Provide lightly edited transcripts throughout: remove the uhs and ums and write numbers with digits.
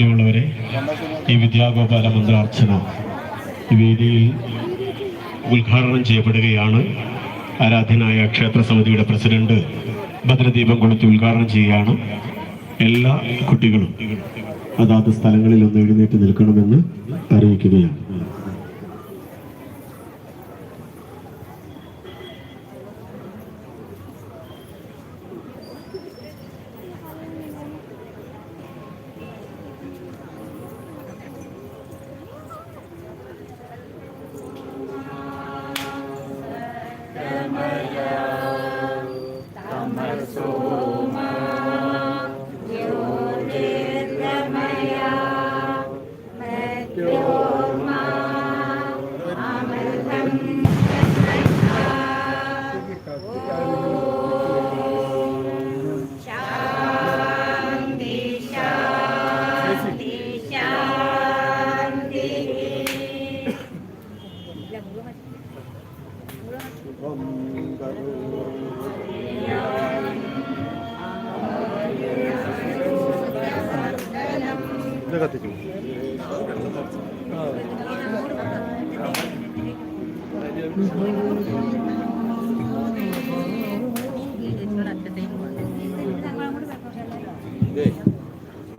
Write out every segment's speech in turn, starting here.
പ്രിയമുള്ളവരെ, ഈ വിദ്യാഗോപാല മന്ത്രാർച്ചന ഈ വേദിയിൽ ഉദ്ഘാടനം ചെയ്യപ്പെടുകയാണ്. ആരാധ്യനായ ക്ഷേത്ര സമിതിയുടെ പ്രസിഡന്റ് ഭദ്രദീപം കൊളുത്തി ഉദ്ഘാടനം ചെയ്യുകയാണ്. എല്ലാ കുട്ടികളും അതാത് സ്ഥലങ്ങളിൽ ഒന്ന് എഴുന്നേറ്റ് നിൽക്കണമെന്ന് അറിയിക്കുകയാണ്.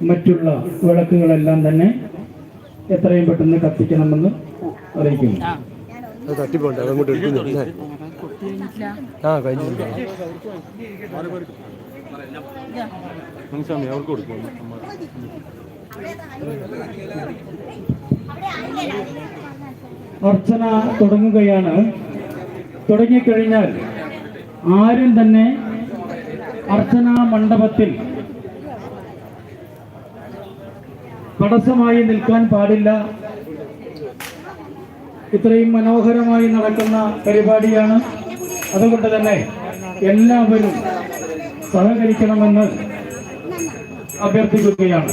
മറ്റുള്ള വിളക്കുകളെല്ലാം തന്നെ എത്രയും പെട്ടെന്ന് കത്തിക്കണമെന്ന് അറിയിക്കുന്നു. അർച്ചന തുടങ്ങുകയാണ്. തുടങ്ങിക്കഴിഞ്ഞാൽ ആരും തന്നെ അർച്ചനാ മണ്ഡപത്തിൽ തടസ്സമായി നിൽക്കാൻ പാടില്ല. ഇത്രയും മനോഹരമായി നടക്കുന്ന പരിപാടിയാണ്. അതുകൊണ്ട് തന്നെ എല്ലാവരും സഹകരിക്കണമെന്ന് അഭ്യർത്ഥിക്കുകയാണ്.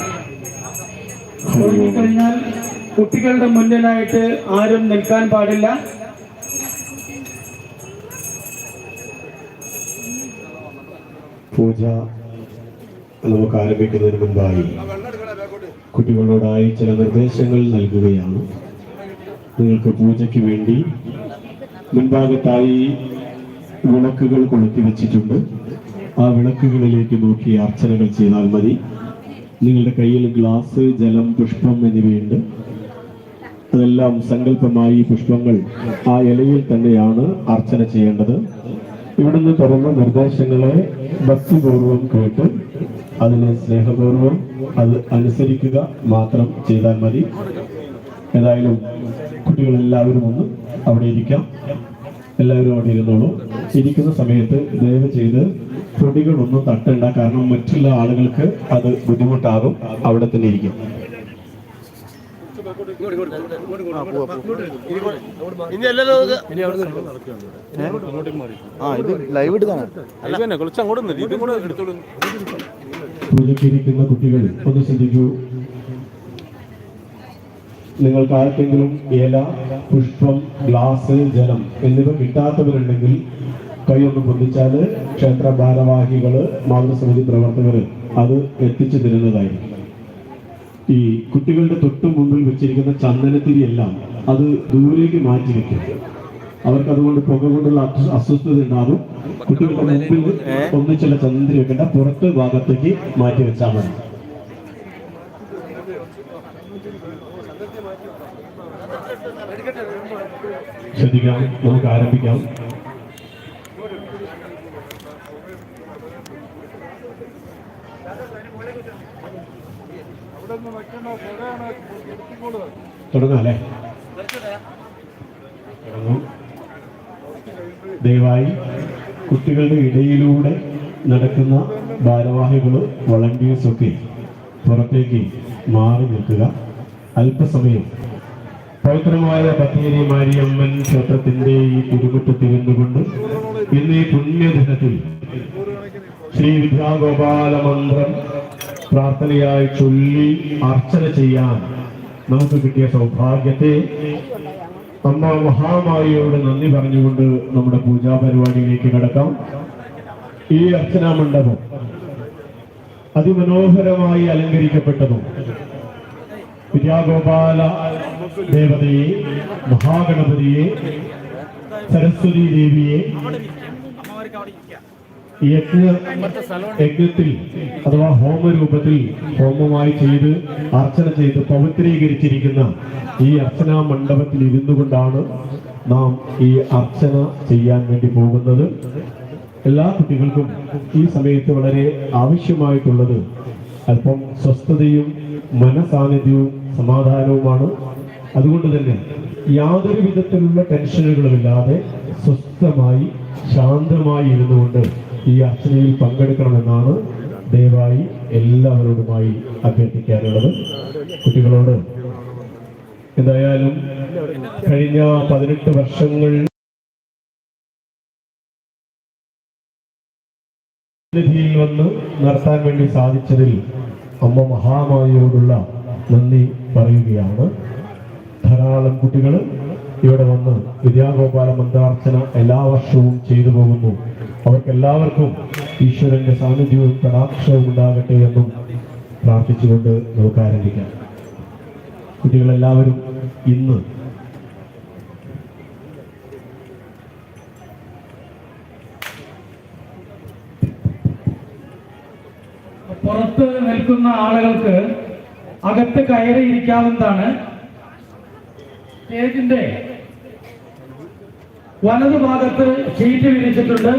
തുടങ്ങിക്കഴിഞ്ഞാൽ കുട്ടികളുടെ മുന്നിലായിട്ട് ആരും നിൽക്കാൻ പാടില്ല. പൂജ നമുക്ക് ആരംഭിക്കുന്നതിന് മുൻപായി കുട്ടികളോടായി ചില നിർദ്ദേശങ്ങൾ നൽകുകയാണ്. നിങ്ങൾക്ക് പൂജയ്ക്ക് വേണ്ടി മുൻഭാഗത്തായി വിളക്കുകൾ കൊളുത്തി വെച്ചിട്ടുണ്ട്. ആ വിളക്കുകളിലേക്ക് നോക്കി അർച്ചനകൾ ചെയ്താൽ മതി. നിങ്ങളുടെ കയ്യിൽ ഗ്ലാസ്, ജലം, പുഷ്പം എന്നിവയുണ്ട്. അതെല്ലാം സങ്കല്പമായി പുഷ്പങ്ങൾ ആ ഇലയിൽ തന്നെയാണ് അർച്ചന ചെയ്യേണ്ടത്. ഇവിടുന്ന് തുറന്ന നിർദ്ദേശങ്ങളെ ഭക്തിപൂർവം കേട്ട് അതിനെ സ്നേഹപൂർവം അത് അനുസരിക്കുക മാത്രം ചെയ്താൽ മതി. ഏതായാലും കുട്ടികളെല്ലാവരും ഒന്ന് അവിടെ ഇരിക്കാം. എല്ലാവരും അവിടെ ഇരുന്നോളൂ. ഇരിക്കുന്ന സമയത്ത് ദയവ് ചെയ്ത് പൊടികളൊന്നും തട്ടണ്ട, കാരണം മറ്റുള്ള ആളുകൾക്ക് അത് ബുദ്ധിമുട്ടാകും. അവിടെ തന്നെ ഇരിക്കും. പൂജയ്ക്കിരിക്കുന്ന കുട്ടികൾ ഒന്ന് ശ്രദ്ധിക്കൂ. നിങ്ങൾക്ക് ആർക്കെങ്കിലും ഇല, പുഷ്പം, ഗ്ലാസ്, ജലം എന്നിവ കിട്ടാത്തവരുണ്ടെങ്കിൽ കൈയൊന്ന് പൊന്തിച്ചാൽ ക്ഷേത്ര ഭാരവാഹികള്, മാതൃസമിതി പ്രവർത്തകര് അത് എത്തിച്ചു തരുന്നതായിരിക്കും. ഈ കുട്ടികളുടെ തൊട്ടു മുമ്പിൽ വെച്ചിരിക്കുന്ന ചന്ദനത്തിരി എല്ലാം അത് ദൂരേക്ക് മാറ്റി വെക്കും. അവർക്ക് അതുകൊണ്ട് പുക കൊണ്ടുള്ള അസ്വസ്ഥത ഉണ്ടാകും. കുട്ടികളുടെ മുമ്പിൽ ഒന്നിച്ചുള്ള ചന്ദനത്തിരി വെക്കേണ്ട, പുറത്ത് ഭാഗത്തേക്ക് മാറ്റി വെച്ചാൽ മതി. ശ്രദ്ധിക്കാം. നമുക്ക് ആരംഭിക്കാം. തുടങ്ങാല്ലേ? ദയവായി കുട്ടികളുടെ ഇടയിലൂടെ നടക്കുന്ന ഭാരവാഹികള്, വളണ്ടിയേഴ്സ് ഒക്കെ പുറത്തേക്ക് മാറി നിൽക്കുക. അല്പസമയം പവിത്രമായ ബത്തേരി മാരിയമ്മൻ ക്ഷേത്രത്തിന്റെ ഈ തിരുമുറ്റത്തിരുന്നുകൊണ്ട് ഇന്ന് ഈ പുണ്യദിനത്തിൽ ശ്രീ വിദ്യാഗോപാല മന്ത്രം പ്രാർത്ഥനയായി ചൊല്ലി അർച്ചന ചെയ്യാൻ നമുക്ക് കിട്ടിയ സൗഭാഗ്യത്തെ അമ്മ മഹാമാരിയോട് നന്ദി പറഞ്ഞുകൊണ്ട് നമ്മുടെ പൂജാ പരിപാടിയിലേക്ക് കടക്കാം. ഈ അർച്ചനാ മണ്ഡപം അതിമനോഹരമായി അലങ്കരിക്കപ്പെട്ടതും വിദ്യാഗോപാല ദേവതയെ, മഹാഗണപതിയെ, സരസ്വതി ദേവിയെ യജ്ഞത്തിൽ അഥവാ ഹോമരൂപത്തിൽ ഹോമമായി ചെയ്ത് അർച്ചന ചെയ്ത് പവിത്രീകരിച്ചിരിക്കുന്ന ഈ അർച്ചനാ മണ്ഡപത്തിൽ ഇരുന്നു കൊണ്ടാണ് നാം ഈ അർച്ചന ചെയ്യാൻ വേണ്ടി പോകുന്നത്. എല്ലാ കുട്ടികൾക്കും ഈ സമയത്ത് വളരെ ആവശ്യമായിട്ടുള്ളത് അല്പം സ്വസ്ഥതയും മനസാന്നിധ്യവും സമാധാനവുമാണ്. അതുകൊണ്ട് തന്നെ യാതൊരു വിധത്തിലുള്ള ടെൻഷനുകളുമില്ലാതെ സ്വസ്ഥമായി ശാന്തമായി ഇരുന്നുകൊണ്ട് ഈ അർച്ചനയിൽ പങ്കെടുക്കണമെന്നാണ് ദയവായി എല്ലാവരോടുമായി അഭ്യർത്ഥിക്കാനുള്ളത്. കുട്ടികളോട് എന്തായാലും കഴിഞ്ഞ 18 വർഷങ്ങൾ സന്നിധിയിൽ വന്ന് നടത്താൻ വേണ്ടി സാധിച്ചതിൽ അമ്മ മഹാമായയോടുള്ള നന്ദി പറയുകയാണ്. ധാരാളം കുട്ടികൾ ഇവിടെ വന്ന് വിദ്യാഗോപാല മന്ത്രാർച്ചന എല്ലാ വർഷവും ചെയ്തു പോകുന്നു. അവർക്കെല്ലാവർക്കും ഈശ്വരന്റെ സാന്നിധ്യവും കടാക്ഷവും ഉണ്ടാകട്ടെ എന്നും പ്രാർത്ഥിച്ചുകൊണ്ട് നമുക്ക് ആരംഭിക്കാം. കുട്ടികളെല്ലാവരും ഇന്ന് പുറത്ത് നിൽക്കുന്ന ആളുകൾക്ക് അകത്ത് കയറിയിരിക്കാവുന്നതാണ്. സ്റ്റേജിന്റെ വലതുഭാഗത്ത് ഷീറ്റ് വിരിച്ചിട്ടുണ്ട്.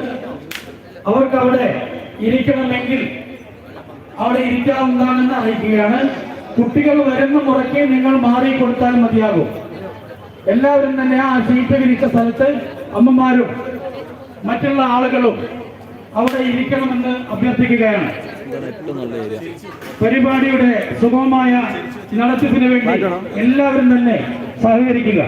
അവർക്ക് അവിടെ ഇരിക്കണമെങ്കിൽ അവിടെ ഇരിക്കാവുന്നതാണെന്ന് അറിയിക്കുകയാണ്. കുട്ടികൾ വരുന്ന മുറയ്ക്ക് നിങ്ങൾ മാറിക്കൊടുത്താൽ മതിയാകും. എല്ലാവരും തന്നെ ആ ഷീറ്റ് വിരിച്ച സ്ഥലത്ത് അമ്മമാരും മറ്റുള്ള ആളുകളും അവിടെ ഇരിക്കണമെന്ന് അഭ്യർത്ഥിക്കുകയാണ്. പരിപാടിയുടെ സുഗമമായ നടത്തിപ്പിന് വേണ്ടി എല്ലാവരും തന്നെ സഹകരിക്കുക.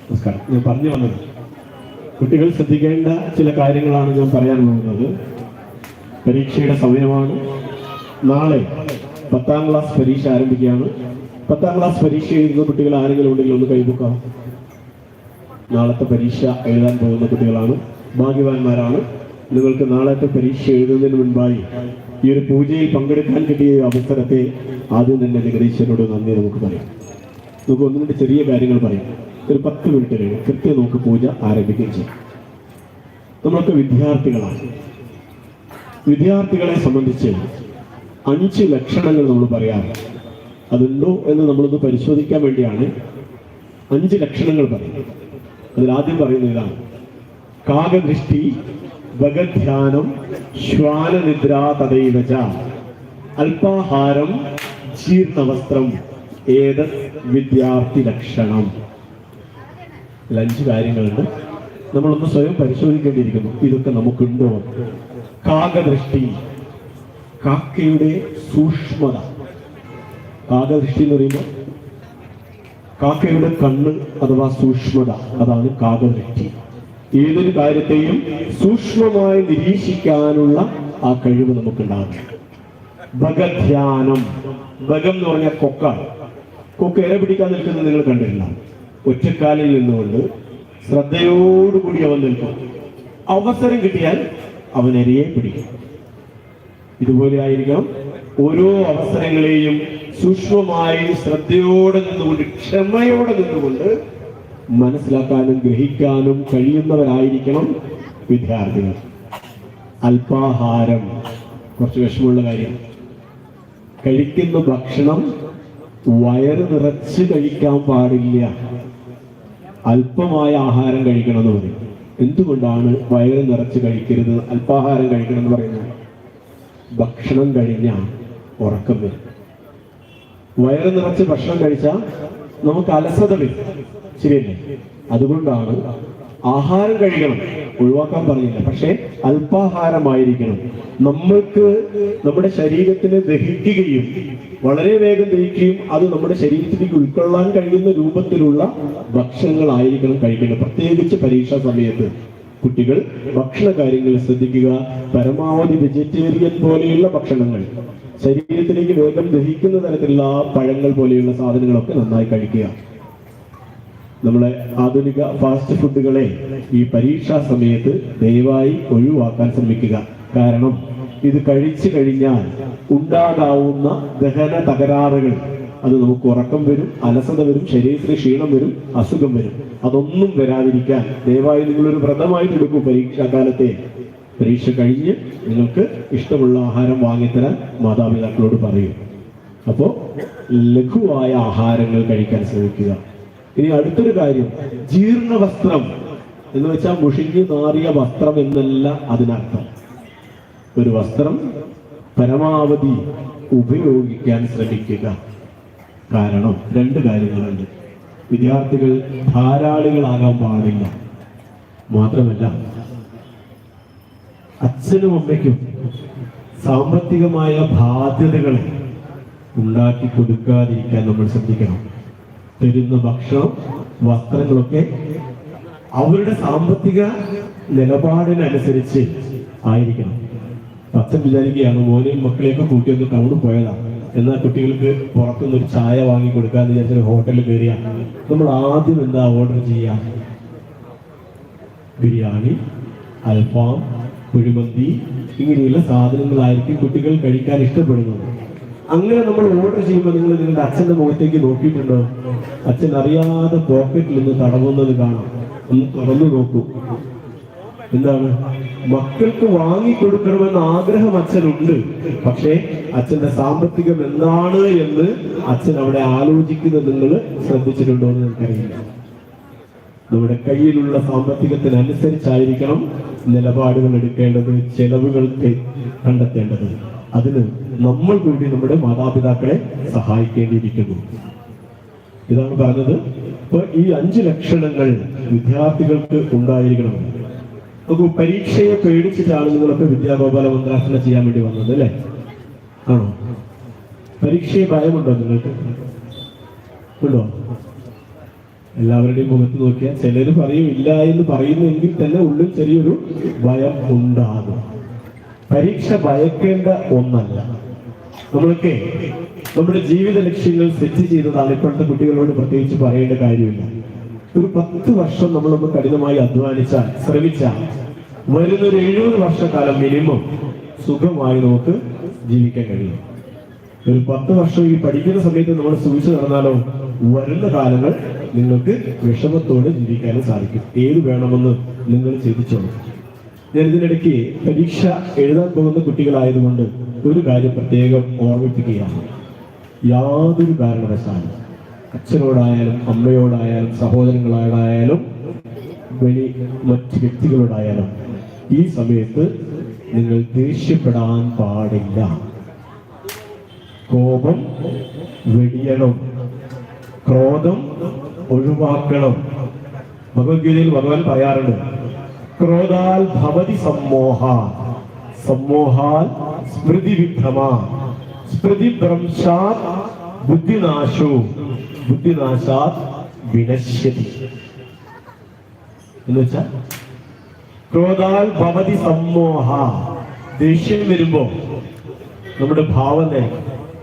നമസ്കാരം. ഞാൻ പറഞ്ഞു വന്നത് കുട്ടികൾ ശ്രദ്ധിക്കേണ്ട ചില കാര്യങ്ങളാണ് ഞാൻ പറയാൻ പോകുന്നത്. പരീക്ഷയുടെ സമയമാണ്. നാളെ 10ാം ക്ലാസ് പരീക്ഷ ആരംഭിക്കുകയാണ്. 10ാം ക്ലാസ് പരീക്ഷ എഴുതുന്ന കുട്ടികൾ ആരെങ്കിലും ഉണ്ടെങ്കിൽ ഒന്ന് കൈബുക്കാം. നാളത്തെ പരീക്ഷ എഴുതാൻ പോകുന്ന കുട്ടികളാണ്, ഭാഗ്യവാന്മാരാണ്. നിങ്ങൾക്ക് നാളത്തെ പരീക്ഷ എഴുതുന്നതിന് മുൻപായി ഈ ഒരു പൂജയിൽ പങ്കെടുക്കാൻ കിട്ടിയ അവസരത്തെ ആദ്യം തന്നെ ജഗദീശ്വരനോട് നന്ദി നമുക്ക് പറയാം. നമുക്ക് ഒന്ന് രണ്ട് ചെറിയ കാര്യങ്ങൾ പറയാം. ഒരു 10 മിനിറ്റ് കഴിയും കൃത്യം നമുക്ക് പൂജ ആരംഭിക്കുകയും ചെയ്യും. നമ്മളൊക്കെ വിദ്യാർത്ഥികളാണ്. വിദ്യാർത്ഥികളെ സംബന്ധിച്ച് 5 ലക്ഷണങ്ങൾ നമ്മൾ പറയാറ്. അതുണ്ടോ എന്ന് നമ്മളൊന്ന് പരിശോധിക്കാൻ വേണ്ടിയാണ് 5 ലക്ഷണങ്ങൾ പറയുന്നത്. അതിലാദ്യം പറയുന്ന ഇതാണ്: കാകദൃഷ്ടി, ഭഗധ്യാനം, ശ്വാനനിദ്ര തദൈവച, അല്പാഹാരം, ജീർണവസ്ത്രം, ഏതത് വിദ്യാർത്ഥി ലക്ഷണം. 5 കാര്യങ്ങളുണ്ട്. നമ്മളൊന്ന് സ്വയം പരിശോധിക്കേണ്ടിയിരിക്കുന്നു, ഇതൊക്കെ നമുക്കുണ്ടോ. കാകദൃഷ്ടി, കാക്കയുടെ സൂക്ഷ്മത. കാകദൃഷ്ടി എന്ന് പറയുമ്പോൾ കാക്കയുടെ കണ്ണ് അഥവാ സൂക്ഷ്മത, അതാണ് കാകദൃഷ്ടി. ഏതൊരു കാര്യത്തെയും സൂക്ഷ്മമായി നിരീക്ഷിക്കാനുള്ള ആ കഴിവ് നമുക്കുണ്ടാകും. ഭഗധ്യാനം, ഭഗം എന്ന് പറഞ്ഞാൽ കൊക്കാണ്. കൊക്ക് ഇര പിടിക്കാൻ നിൽക്കുന്നത് നിങ്ങൾ കണ്ടിട്ടില്ല. ഒറ്റക്കാലിൽ നിന്നുകൊണ്ട് ശ്രദ്ധയോടുകൂടി അവൻ നിൽക്കും. അവസരം കിട്ടിയാൽ അവൻ ഇരയെ പിടിക്കും. ഇതുപോലെ ആയിരിക്കണം ഓരോ അവസരങ്ങളെയും സൂക്ഷ്മമായി ശ്രദ്ധയോടെ നിന്നുകൊണ്ട്, ക്ഷമയോടെ നിന്നുകൊണ്ട് മനസ്സിലാക്കാനും ഗ്രഹിക്കാനും കഴിയുന്നവരായിരിക്കണം വിദ്യാർത്ഥികൾ. അല്പാഹാരം, കുറച്ച് വിഷമമുള്ള കാര്യം. കഴിക്കുന്ന ഭക്ഷണം വയറ് നിറച്ച് കഴിക്കാൻ പാടില്ല. അല്പമായ ആഹാരം കഴിക്കണം എന്ന് പറയും. എന്തുകൊണ്ടാണ് വയറ് നിറച്ച് കഴിക്കരുത്, അല്പാഹാരം കഴിക്കണം എന്ന് പറയുന്നത്? ഭക്ഷണം കഴിഞ്ഞാൽ ഉറക്കം വരും. വയറ് നിറച്ച് ഭക്ഷണം കഴിച്ചാൽ നമുക്ക് അലസത വരും, ശരിയല്ലേ? അതുകൊണ്ടാണ് ആഹാരം കഴിക്കണം, ഒഴിവാക്കാൻ പറഞ്ഞില്ല, പക്ഷെ അല്പാഹാരമായിരിക്കണം. നമ്മൾക്ക് നമ്മുടെ ശരീരത്തിന് ദഹിക്കുകയും വളരെ വേഗം ദഹിക്കുകയും അത് നമ്മുടെ ശരീരത്തിലേക്ക് ഉൾക്കൊള്ളാൻ കഴിയുന്ന രൂപത്തിലുള്ള ഭക്ഷണങ്ങളായിരിക്കണം കഴിക്കേണ്ടത്. പ്രത്യേകിച്ച് പരീക്ഷാ സമയത്ത് കുട്ടികൾ ഭക്ഷണ കാര്യങ്ങളിൽ ശ്രദ്ധിക്കുക. പരമാവധി വെജിറ്റേറിയൻ പോലെയുള്ള ഭക്ഷണങ്ങൾ, ശരീരത്തിലേക്ക് വേഗം ദഹിക്കുന്ന തരത്തിലുള്ള പഴങ്ങൾ പോലെയുള്ള സാധനങ്ങളൊക്കെ നന്നായി കഴിക്കുക. നമ്മളെ ആധുനിക ഫാസ്റ്റ് ഫുഡുകളെ ഈ പരീക്ഷാ സമയത്ത് ദയവായി ഒഴിവാക്കാൻ ശ്രമിക്കുക. കാരണം ഇത് കഴിച്ചു കഴിഞ്ഞാൽ ഉണ്ടാകാവുന്ന ദഹന തകരാറുകൾ, അത് നമുക്ക് ഉറക്കം വരും, അലസത വരും, ശരീരത്തിന് ക്ഷീണം വരും, അസുഖം വരും. അതൊന്നും വരാതിരിക്കാൻ ദയവായി നിങ്ങളൊരു വ്രതമായിട്ട് എടുക്കൂ. പരീക്ഷാ കാലത്തെ പരീക്ഷ കഴിഞ്ഞ് നിങ്ങൾക്ക് ഇഷ്ടമുള്ള ആഹാരം വാങ്ങിത്തരാൻ മാതാപിതാക്കളോട് പറയൂ. അപ്പോൾ ലഘുവായ ആഹാരങ്ങൾ കഴിക്കാൻ ശ്രമിക്കുക. ഇനി അടുത്തൊരു കാര്യം, ജീർണ വസ്ത്രം എന്ന് വെച്ചാൽ മുഷിഞ്ഞു നാറിയ വസ്ത്രം എന്നല്ല അതിനർത്ഥം. ഒരു വസ്ത്രം പരമാവധി ഉപയോഗിക്കാൻ ശ്രമിക്കുക. കാരണം രണ്ട് കാര്യങ്ങളുണ്ട്. വിദ്യാർത്ഥികൾ ധാരാളികളാകാൻ പാടില്ല. മാത്രമല്ല, അച്ഛനും അമ്മയ്ക്കും സാമ്പത്തികമായ ബാധ്യതകൾ ഉണ്ടാക്കി കൊടുക്കാതിരിക്കാൻ നമ്മൾ ശ്രദ്ധിക്കണം. തരുന്ന ഭക്ഷണം, വസ്ത്രങ്ങളൊക്കെ അവരുടെ സാമ്പത്തിക നിലപാടിനനുസരിച്ച് ആയിരിക്കണം. അച്ഛൻ വിചാരിക്കുകയാണ് മോനെയും മക്കളെയൊക്കെ കൂട്ടിയൊന്ന് ടൗണിൽ പോയതാണ്, എന്നാൽ കുട്ടികൾക്ക് പുറത്തുനിന്ന് ഒരു ചായ വാങ്ങി കൊടുക്കാന്ന് വിചാരിച്ച ഹോട്ടലിൽ കയറിയാണ്. നമ്മൾ ആദ്യം എന്താ ഓർഡർ ചെയ്യാം? ബിരിയാണി, അൽഫാം, കുഴിമന്തി, ഇങ്ങനെയുള്ള സാധനങ്ങളായിരിക്കും കുട്ടികൾ കഴിക്കാൻ ഇഷ്ടപ്പെടുന്നത്. അങ്ങനെ നമ്മൾ ഓർഡർ ചെയ്യുമ്പോൾ നിങ്ങൾ നിങ്ങളുടെ അച്ഛൻ്റെ മുഖത്തേക്ക് നോക്കിയിട്ടുണ്ടോ? അച്ഛൻ അറിയാതെ പോക്കറ്റിൽ നിന്ന് തടവുന്നത് കാണാം. ഒന്ന് തുറന്നു നോക്കൂ. എന്താണ്? മക്കൾക്ക് വാങ്ങിക്കൊടുക്കണമെന്ന ആഗ്രഹം അച്ഛനുണ്ട്, പക്ഷേ അച്ഛന്റെ സാമ്പത്തികം എന്താണ് എന്ന് അച്ഛൻ അവിടെ ആലോചിക്കുന്നത് നിങ്ങൾ ശ്രദ്ധിച്ചിട്ടുണ്ടോ എന്ന് എനിക്കറിയില്ല. നമ്മുടെ കയ്യിലുള്ള സാമ്പത്തികത്തിനനുസരിച്ചായിരിക്കണം നിലപാടുകൾ എടുക്കേണ്ടത്, ചെലവുകൾ കണ്ടെത്തേണ്ടത്. അതിന് നമ്മൾ കൂടി നമ്മുടെ മാതാപിതാക്കളെ സഹായിക്കേണ്ടിയിരിക്കുന്നു. ഇതാണ് പറഞ്ഞത്. ഇപ്പൊ ഈ 5 ലക്ഷണങ്ങൾ വിദ്യാർത്ഥികൾക്ക് ഉണ്ടായിരിക്കണം. നമുക്ക് പരീക്ഷയെ പേടിച്ചിട്ടാണ് നിങ്ങളൊക്കെ വിദ്യാഗോപാല മന്ത്രാസന ചെയ്യാൻ വേണ്ടി വന്നത്, അല്ലേ? ആണോ? പരീക്ഷയെ ഭയമുണ്ടോ നിങ്ങൾക്ക്? ഉണ്ടോ? എല്ലാവരുടെയും മുഖത്ത് നോക്കിയാൽ ചിലർ പറയും ഇല്ല എന്ന് പറയുന്നെങ്കിൽ തന്നെ ഉള്ളിൽ ചെറിയൊരു ഭയം ഉണ്ടാകും. പരീക്ഷ ഭയക്കേണ്ട ഒന്നല്ല. നമ്മളൊക്കെ നമ്മുടെ ജീവിത ലക്ഷ്യങ്ങൾ സെറ്റ് ചെയ്തതാണ്. ഇപ്പോഴത്തെ കുട്ടികളോട് പ്രത്യേകിച്ച് പറയേണ്ട കാര്യമില്ല. ഒരു 10 വർഷം നമ്മളൊന്ന് കഠിനമായി അധ്വാനിച്ചാൽ, ശ്രമിച്ചാൽ, വരുന്നൊരു 70 വർഷക്കാലം മിനിമം സുഖമായി നമുക്ക് ജീവിക്കാൻ കഴിയും. ഒരു 10 വർഷം ഈ പഠിക്കുന്ന സമയത്ത് നമ്മൾ സൂക്ഷിച്ചു നടന്നാലോ വരുന്ന കാലങ്ങൾ നിങ്ങൾക്ക് വിഷമത്തോടെ ജീവിക്കാനും സാധിക്കും. ഏത് വേണമെന്ന് നിങ്ങൾ ചിന്തിച്ചോളൂ. ഞാൻ ഇതിനിടയ്ക്ക് പരീക്ഷ എഴുതാൻ പോകുന്ന കുട്ടികളായതുകൊണ്ട് ഒരു കാര്യം പ്രത്യേകം ഓർമ്മിപ്പിക്കുകയാണ്. യാതൊരു കാരണവശാലും അച്ഛനോടായാലും അമ്മയോടായാലും സഹോദരങ്ങളോടായാലും മറ്റ് വ്യക്തികളോടായാലും ഈ സമയത്ത് നിങ്ങൾ ദേഷ്യപ്പെടാൻ പാടില്ല. കോപം വെടിയണം, ക്രോധം ഒഴിവാക്കണം. ഭഗവത്ഗീതയിൽ ഭഗവാൻ പറയാറുണ്ട്, ക്രോധാൽ ഭവതി സമ്മോഹ, സമ്മോഹാൽ സ്മൃതി വിഭ്രമ, സ്മൃതി ഭ്രംശാത് ബുദ്ധിനാശോ, ബുദ്ധിനാശാത് വിനശ്യതി. എന്ന് വെച്ചാൽ ക്രോധാൽ ഭവതി സമ്മോഹ, ദേഷ്യം വരുമ്പോ നമ്മുടെ ഭാവന,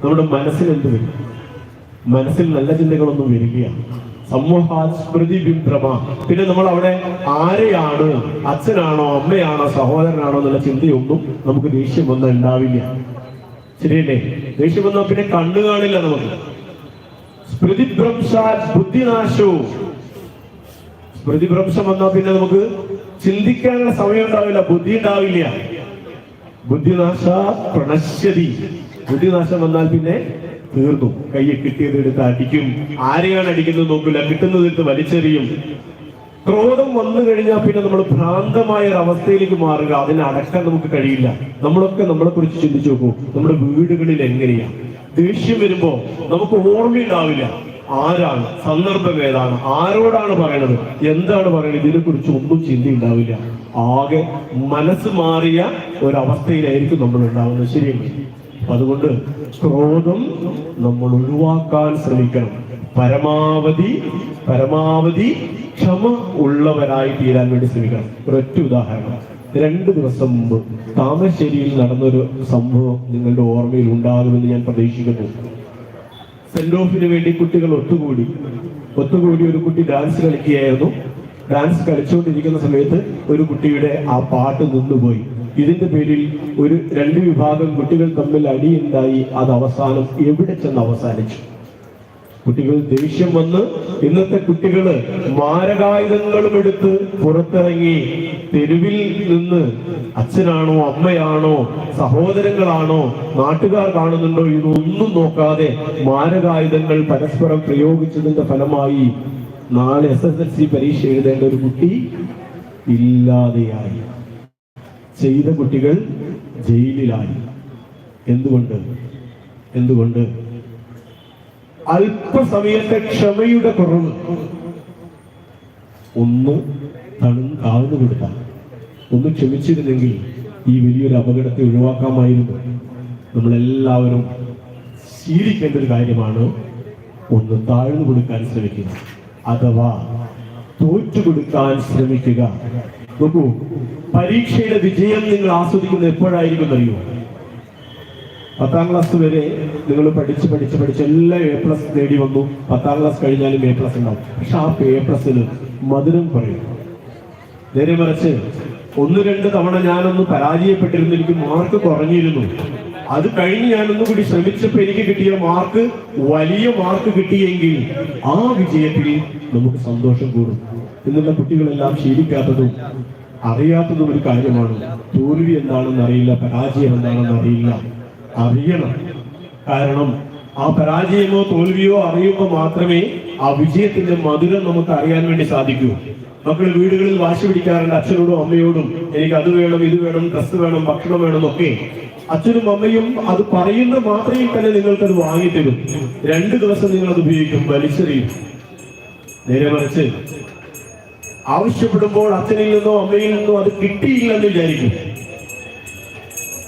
നമ്മുടെ മനസ്സിൽ എന്ത് വരും? മനസ്സിൽ നല്ല ചിന്തകളൊന്നും വരികയാണ്. സമൂഹാൽ സ്മൃതി വിഭ്രമ. പിന്നെ നമ്മൾ അവിടെ ആരെയാണ്, അച്ഛനാണോ അമ്മയാണോ സഹോദരനാണോ എന്നുള്ള ചിന്തയൊന്നും നമുക്ക് ദേഷ്യം വന്നാൽ ഉണ്ടാവില്ല. ശരിയല്ലേ? ദേഷ്യം വന്നാൽ പിന്നെ കണ്ണു കാണില്ല നമുക്ക്. സ്മൃതിഭ്രംശാൽ ബുദ്ധിനാശവും. സ്മൃതിഭ്രംശം വന്നാൽ പിന്നെ നമുക്ക് ചിന്തിക്കാനുള്ള സമയം ഉണ്ടാവില്ല, ബുദ്ധി ഉണ്ടാവില്ല. ബുദ്ധിനാശ പ്രണശ്യതി. ബുദ്ധിനാശം വന്നാൽ പിന്നെ തീർന്നു. കയ്യെ കിട്ടിയത് എടുത്ത് അടിക്കും. ആരെയാണ് അടിക്കുന്നത് നോക്കില്ല, കിട്ടുന്നത് എടുത്ത് വലിച്ചെറിയും. ക്രോധം വന്നു കഴിഞ്ഞാൽ പിന്നെ നമ്മൾ ഭ്രാന്തമായ ഒരു അവസ്ഥയിലേക്ക് മാറുക. അതിനെ അടക്കാൻ നമുക്ക് കഴിയില്ല. നമ്മളൊക്കെ നമ്മളെ കുറിച്ച് ചിന്തിച്ചു നോക്കൂ. നമ്മുടെ വീടുകളിൽ എങ്ങനെയാ ദേഷ്യം വരുമ്പോ നമുക്ക് ഓർമ്മയുണ്ടാവില്ല. ആരാണ്, സന്ദർഭം ഏതാണ്, ആരോടാണ് പറയണത്, എന്താണ് പറയുന്നത്, ഇതിനെ കുറിച്ച് ഒന്നും ചിന്തയുണ്ടാവില്ല. ആകെ മനസ്സ് മാറിയ ഒരവസ്ഥയിലായിരിക്കും നമ്മൾ ഉണ്ടാവുന്നത്. ശരിയല്ലേ? അതുകൊണ്ട് ക്രോധം നമ്മൾ ഒഴിവാക്കാൻ ശ്രമിക്കണം. പരമാവധി ക്ഷമ ഉള്ളവരായി തീരാൻ വേണ്ടി ശ്രമിക്കണം. ഒരൊറ്റ ഉദാഹരണം. 2 ദിവസം മുമ്പ് താമരശ്ശേരിയിൽ നടന്നൊരു സംഭവം നിങ്ങളുടെ ഓർമ്മയിൽ ഉണ്ടാകുമെന്ന് ഞാൻ പ്രതീക്ഷിക്കുന്നു. സെന്റ് ഓഫിന് വേണ്ടി കുട്ടികൾ ഒത്തുകൂടി ഒത്തുകൂടി ഒരു കുട്ടി ഡാൻസ് കളിക്കുകയായിരുന്നു. ഡാൻസ് കളിച്ചുകൊണ്ടിരിക്കുന്ന സമയത്ത് ഒരു കുട്ടിയുടെ ആ പാട്ട് നിന്നുപോയി. ഇതിന്റെ പേരിൽ ഒരു 2 വിഭാഗം കുട്ടികൾ തമ്മിൽ അടിയുണ്ടായി. അത് അവസാനം എവിടെ ചെന്ന് അവസാനിച്ചു? കുട്ടികൾ ദേഷ്യം വന്ന് ഇന്നത്തെ കുട്ടികള് മാരകായുധങ്ങളും എടുത്ത് പുറത്തിറങ്ങി തെരുവിൽ നിന്ന് അച്ഛനാണോ അമ്മയാണോ സഹോദരങ്ങളാണോ നാട്ടുകാർ കാണുന്നുണ്ടോ ഇതൊന്നും നോക്കാതെ മാരകായുധങ്ങൾ പരസ്പരം പ്രയോഗിച്ചതിന്റെ ഫലമായി നാളെ SSLC പരീക്ഷ എഴുതേണ്ട ഒരു കുട്ടി ഇല്ലാതെയായി. ചെയ്ത കുട്ടികൾ ജയിലിലായി. എന്തുകൊണ്ട്? അല്പസമയത്തെ ക്ഷമയുടെ കുറവ്. ഒന്ന് താഴ്ന്നു കൊടുത്താൽ, ഒന്ന് ക്ഷമിച്ചിരുന്നെങ്കിൽ ഈ വലിയൊരു അപകടത്തെ ഒഴിവാക്കാമായിരുന്നു. നമ്മളെല്ലാവരും ശീലിക്കേണ്ട ഒരു കാര്യമാണ് ഒന്ന് താഴ്ന്നു കൊടുക്കാൻ ശ്രമിക്കുക, അഥവാ തോറ്റുകൊടുക്കാൻ ശ്രമിക്കുക. നോക്കൂ, പരീക്ഷയുടെ വിജയം നിങ്ങൾ ആസ്വദിക്കുന്നത് എപ്പോഴായിരിക്കും അറിയോ? 10ാം ക്ലാസ് വരെ നിങ്ങൾ പഠിച്ച് എല്ലാം A+ നേടി വന്നു. 10ാം ക്ലാസ് കഴിഞ്ഞാലും A+ ഉണ്ടാവും. പക്ഷെ ആ A+ന് മധുരം കുറയും. നേരെ മറിച്ച് 1-2 തവണ ഞാനൊന്ന് പരാജയപ്പെട്ടിരുന്നു, എനിക്ക് മാർക്ക് കുറഞ്ഞിരുന്നു. അത് കഴിഞ്ഞ് ഞാനൊന്നും കൂടി ശ്രമിച്ചപ്പോൾ എനിക്ക് കിട്ടിയ മാർക്ക് വലിയ മാർക്ക് കിട്ടിയെങ്കിൽ ആ വിജയത്തിൽ നമുക്ക് സന്തോഷം കൂടും. എന്നുള്ള കുട്ടികളെല്ലാം ശീലിക്കാത്തതും അറിയാത്തതും ഒരു കാര്യമാണ്. തോൽവി എന്താണെന്ന് അറിയില്ല, പരാജയം എന്താണെന്ന് അറിയില്ല. അറിയണം. കാരണം ആ പരാജയമോ തോൽവിയോ അറിയുമ്പോൾ മാത്രമേ ആ വിജയത്തിന്റെ മധുരം നമുക്ക് അറിയാൻ വേണ്ടി സാധിക്കൂ. മക്കൾ വീടുകളിൽ വാശി പിടിക്കാറുണ്ട് അച്ഛനോടും അമ്മയോടും, എനിക്ക് അത് വേണം, ഇത് വേണം, ഡ്രസ് വേണം, ഭക്ഷണം വേണം ഒക്കെ. അച്ഛനും അമ്മയും അത് പറയുന്ന മാത്രമേ തന്നെ നിങ്ങൾക്കത് വാങ്ങിത്തരും. 2 ദിവസം നിങ്ങൾ അത് ഉപയോഗിക്കും, വലിച്ചെറിയും. നേരെ മറിച്ച് ആവശ്യപ്പെടുമ്പോൾ അച്ഛനിൽ നിന്നോ അമ്മയിൽ നിന്നോ അത് കിട്ടിയില്ലെന്ന് വിചാരിക്കും.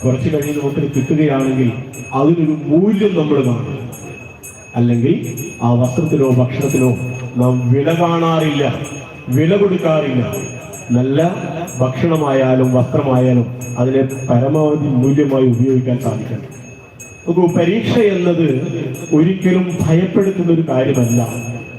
കുറച്ച് കഴിഞ്ഞ് നമുക്ക് കിട്ടുകയാണെങ്കിൽ അതിനൊരു മൂല്യം നമ്മൾ കാണും. അല്ലെങ്കിൽ ആ വസ്ത്രത്തിനോ ഭക്ഷണത്തിനോ നാം വില കാണാറില്ല, വില കൊടുക്കാറില്ല. നല്ല ഭക്ഷണമായാലും വസ്ത്രമായാലും അതിനെ പരമാവധി മൂല്യമായി ഉപയോഗിക്കാൻ സാധിക്കണം. നോക്കൂ, പരീക്ഷ എന്നത് ഒരിക്കലും ഭയപ്പെടുത്തുന്ന ഒരു കാര്യമല്ല.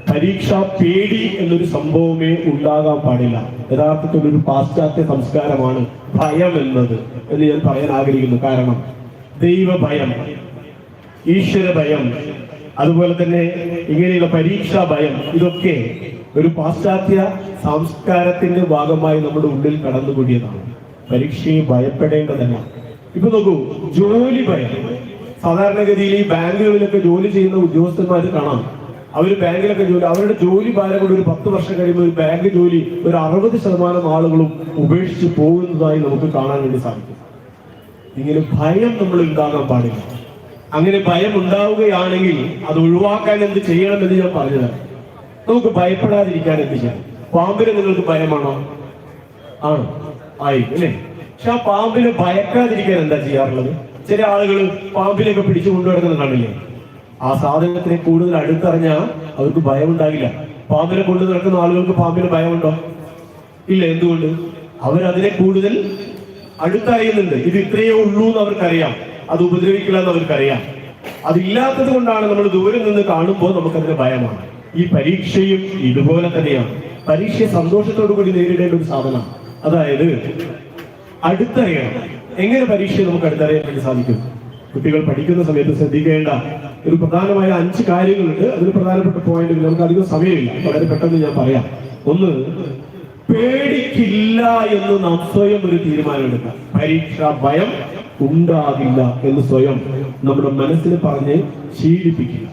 പരീക്ഷാ പേടി എന്നൊരു സംഭവമേ ഉണ്ടാകാൻ പാടില്ല. യഥാർത്ഥത്തിൽ ഒരു പാശ്ചാത്യ സംസ്കാരമാണ് ഭയം എന്നത് എന്ന് ഞാൻ പറയാൻ ആഗ്രഹിക്കുന്നു. കാരണം ദൈവഭയം, ഈശ്വര ഭയം, അതുപോലെ തന്നെ ഇങ്ങനെയുള്ള പരീക്ഷാ ഭയം, ഇതൊക്കെ ഒരു പാശ്ചാത്യ സംസ്കാരത്തിന്റെ ഭാഗമായി നമ്മുടെ ഉള്ളിൽ കടന്നുകൂടിയതാണ്. പരീക്ഷയെ ഭയപ്പെടേണ്ടതല്ല. ഇപ്പൊ നോക്കൂ, ജോലി ഭയം. സാധാരണഗതിയിൽ ഈ ബാങ്കുകളിലൊക്കെ ജോലി ചെയ്യുന്ന ഉദ്യോഗസ്ഥന്മാർ കാണാം, അവർ ബാങ്കിലൊക്കെ അവരുടെ ജോലി ഭാരം കൊണ്ട് ഒരു 10 വർഷം കഴിയുമ്പോൾ ഒരു ബാങ്ക് ജോലി ഒരു 60% ആളുകളും ഉപേക്ഷിച്ച് പോകുന്നതായി നമുക്ക് കാണാൻ വേണ്ടി സാധിക്കും. ഇങ്ങനെ ഭയം നമ്മൾ ഉണ്ടാകാൻ പാടില്ല. അങ്ങനെ ഭയം ഉണ്ടാവുകയാണെങ്കിൽ അത് ഒഴിവാക്കാൻ എന്ത് ചെയ്യണമെന്ന് ഞാൻ പറഞ്ഞുതരാം. നമുക്ക് ഭയപ്പെടാതിരിക്കാൻ എന്ത് ചെയ്യണം? പാമ്പിനെ നിങ്ങൾക്ക് ഭയമാണോ? ആണ്, ആയി അല്ലേ? പക്ഷെ ആ പാമ്പിനെ ഭയക്കാതിരിക്കാൻ എന്താ ചെയ്യാറുള്ളത്? ചില ആളുകൾ പാമ്പിനെയൊക്കെ പിടിച്ചു കൊണ്ടുവരുന്നത് കാണില്ലേ? ആ സാധനത്തിനെ കൂടുതൽ അടുത്തറിഞ്ഞാൽ അവർക്ക് ഭയം ഉണ്ടാകില്ല. പാമ്പിനെ കൊണ്ടു നടക്കുന്ന ആളുകൾക്ക് പാമ്പിന് ഭയമുണ്ടോ? ഇല്ല. എന്തുകൊണ്ട്? അവരതിനെ കൂടുതൽ അടുത്തറിയുന്നുണ്ട്. ഇത് ഇത്രയേ ഉള്ളൂ എന്ന് അവർക്കറിയാം, അത് ഉപദ്രവിക്കില്ല എന്ന് അവർക്കറിയാം. അതില്ലാത്തത് കൊണ്ടാണ് നമ്മൾ ദൂരെ നിന്ന് കാണുമ്പോൾ നമുക്കതിന് ഭയമാണ്. ഈ പരീക്ഷയും ഇതുപോലെ തന്നെയാണ്. പരീക്ഷ സന്തോഷത്തോടു കൂടി നേരിടേണ്ട ഒരു സാധനമാണ്. അതായത് അടുത്തറിയണം. എങ്ങനെ പരീക്ഷയെ നമുക്ക് അടുത്തറിയാൻ വേണ്ടി സാധിക്കും? കുട്ടികൾ പഠിക്കുന്ന സമയത്ത് ശ്രദ്ധിക്കേണ്ട ഒരു പ്രധാനമായ 5 കാര്യങ്ങളുണ്ട്. അതിൽ പ്രധാനപ്പെട്ട പോയിന്റുകൾ, നമുക്ക് അധികം സമയമില്ല, വളരെ പെട്ടെന്ന് ഞാൻ പറയാം. ഒന്ന്, പേടിക്കില്ല എന്ന് നാം സ്വയം ഒരു തീരുമാനമെടുക്കാം. പരീക്ഷാ ഭയം ഉണ്ടാകില്ല എന്ന് സ്വയം നമ്മുടെ മനസ്സിന് പറഞ്ഞ് ശീലിപ്പിക്കുക.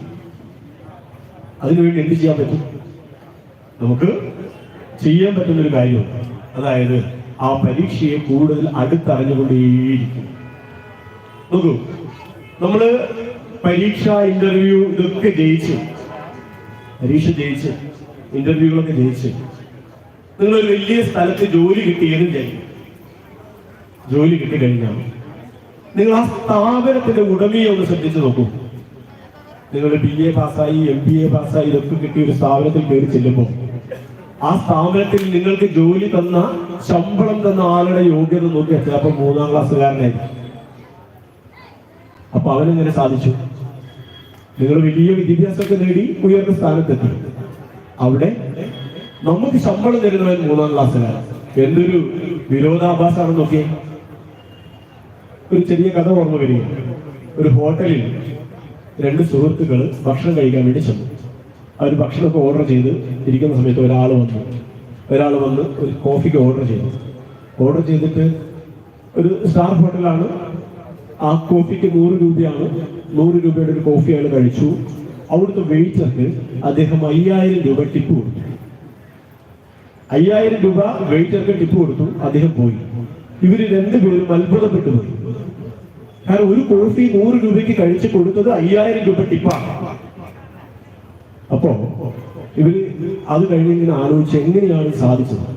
അതിനുവേണ്ടി എന്ത് ചെയ്യാൻ പറ്റും? നമുക്ക് ചെയ്യാൻ പറ്റുന്നൊരു കാര്യമുണ്ട്. അതായത് ആ പരീക്ഷയെ കൂടുതൽ അടുത്തറിഞ്ഞുകൊണ്ടേയിരിക്കും. നോക്കൂ, നമ്മള് പരീക്ഷ, ഇന്റർവ്യൂ ഇതൊക്കെ ജയിച്ച്, പരീക്ഷ ജയിച്ച്, ഇന്റർവ്യൂകളൊക്കെ ജയിച്ച് നിങ്ങളൊരു വലിയ സ്ഥലത്ത് ജോലി കിട്ടിയെന്നും ചെയ്യും. ജോലി കിട്ടിക്കഴിഞ്ഞാൽ നിങ്ങൾ ആ സ്ഥാപനത്തിന്റെ ഉടമയെ ഒന്ന് ശ്രദ്ധിച്ചു നോക്കൂ. നിങ്ങൾ BA പാസ്സായി, MBA പാസ്സായി, ഇതൊക്കെ കിട്ടിയ ഒരു സ്ഥാപനത്തിൽ കയറി ചെല്ലുമ്പോൾ ആ സ്ഥാപനത്തിൽ നിങ്ങൾക്ക് ജോലി തന്ന, ശമ്പളം തന്ന ആളുടെ യോഗ്യത നോക്കിയാൽ ചിലപ്പോൾ 3ാം ക്ലാസ്സുകാരനായിരിക്കും. അപ്പൊ അവനെങ്ങനെ സാധിച്ചു? നിങ്ങൾ വലിയ വിദ്യാഭ്യാസമൊക്കെ നേടി ഉയർന്ന സ്ഥാനത്തെത്തി. അവിടെ നമുക്ക് ശമ്പളം തരുന്നവൻ 3-ാം ക്ലാസ്സിലാണ്. എന്തൊരു വിരോധാഭാസമാണെന്ന് നോക്കിയേ. ഒരു ചെറിയ കഥ ഓർമ്മ വരിക. ഒരു ഹോട്ടലിൽ 2 സുഹൃത്തുക്കൾ ഭക്ഷണം കഴിക്കാൻ വേണ്ടി ചെന്നു. അവർ ഭക്ഷണമൊക്കെ ഓർഡർ ചെയ്ത് ഇരിക്കുന്ന സമയത്ത് ഒരാൾ വന്ന് ഒരു കോഫിക്ക് ഓർഡർ ചെയ്തിട്ട് ഒരു സ്റ്റാർ ഹോട്ടലാണ്, ആ കോഫിക്ക് 100 രൂപയാണ്. 100 രൂപയുടെ ഒരു കോഫി അയാൾ കഴിച്ചു. അവിടുത്തെ വെയിറ്റർക്ക് അദ്ദേഹം 5000 രൂപ ടിപ്പ് കൊടുത്തു. 5000 രൂപ വെയിറ്റർക്ക് ടിപ്പ് കൊടുത്തു. അദ്ദേഹം പോയി. ഇവര് 2 പേരും അത്ഭുതപ്പെട്ടു പോയി. കാരണം ഒരു കോഫി 100 രൂപയ്ക്ക് കഴിച്ച് കൊടുത്തത് 5000 രൂപ ടിപ്പാണ്. അപ്പോ ഇവര് അത് കഴിഞ്ഞിങ്ങനെ ആലോചിച്ച് എങ്ങനെയാണ് സാധിച്ചത്.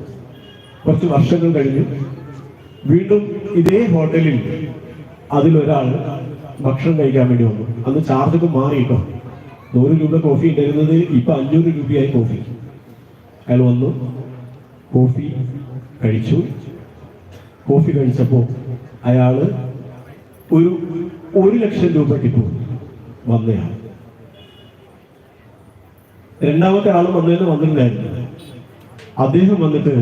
കുറച്ച് വർഷങ്ങൾ കഴിഞ്ഞു വീണ്ടും ഇതേ ഹോട്ടലിൽ അതിലൊരാൾ ഭക്ഷണം കഴിക്കാൻ വേണ്ടി വന്നു. അന്ന് ചാർജൊക്കെ മാറിയിട്ടോ. 100 രൂപ കോഫി ഉണ്ടായിരുന്നത് ഇപ്പൊ 500 രൂപയായി കോഫി. അയാൾ വന്നു, കോഫി കഴിച്ചു. കോഫി കഴിച്ചപ്പോ അയാള് ഒരു 1,00,000 രൂപ ടിപ്പ് വന്നയാൾ. രണ്ടാമത്തെ ആളും വന്നിട്ടുണ്ടായിരുന്നു. അദ്ദേഹം വന്നിട്ട്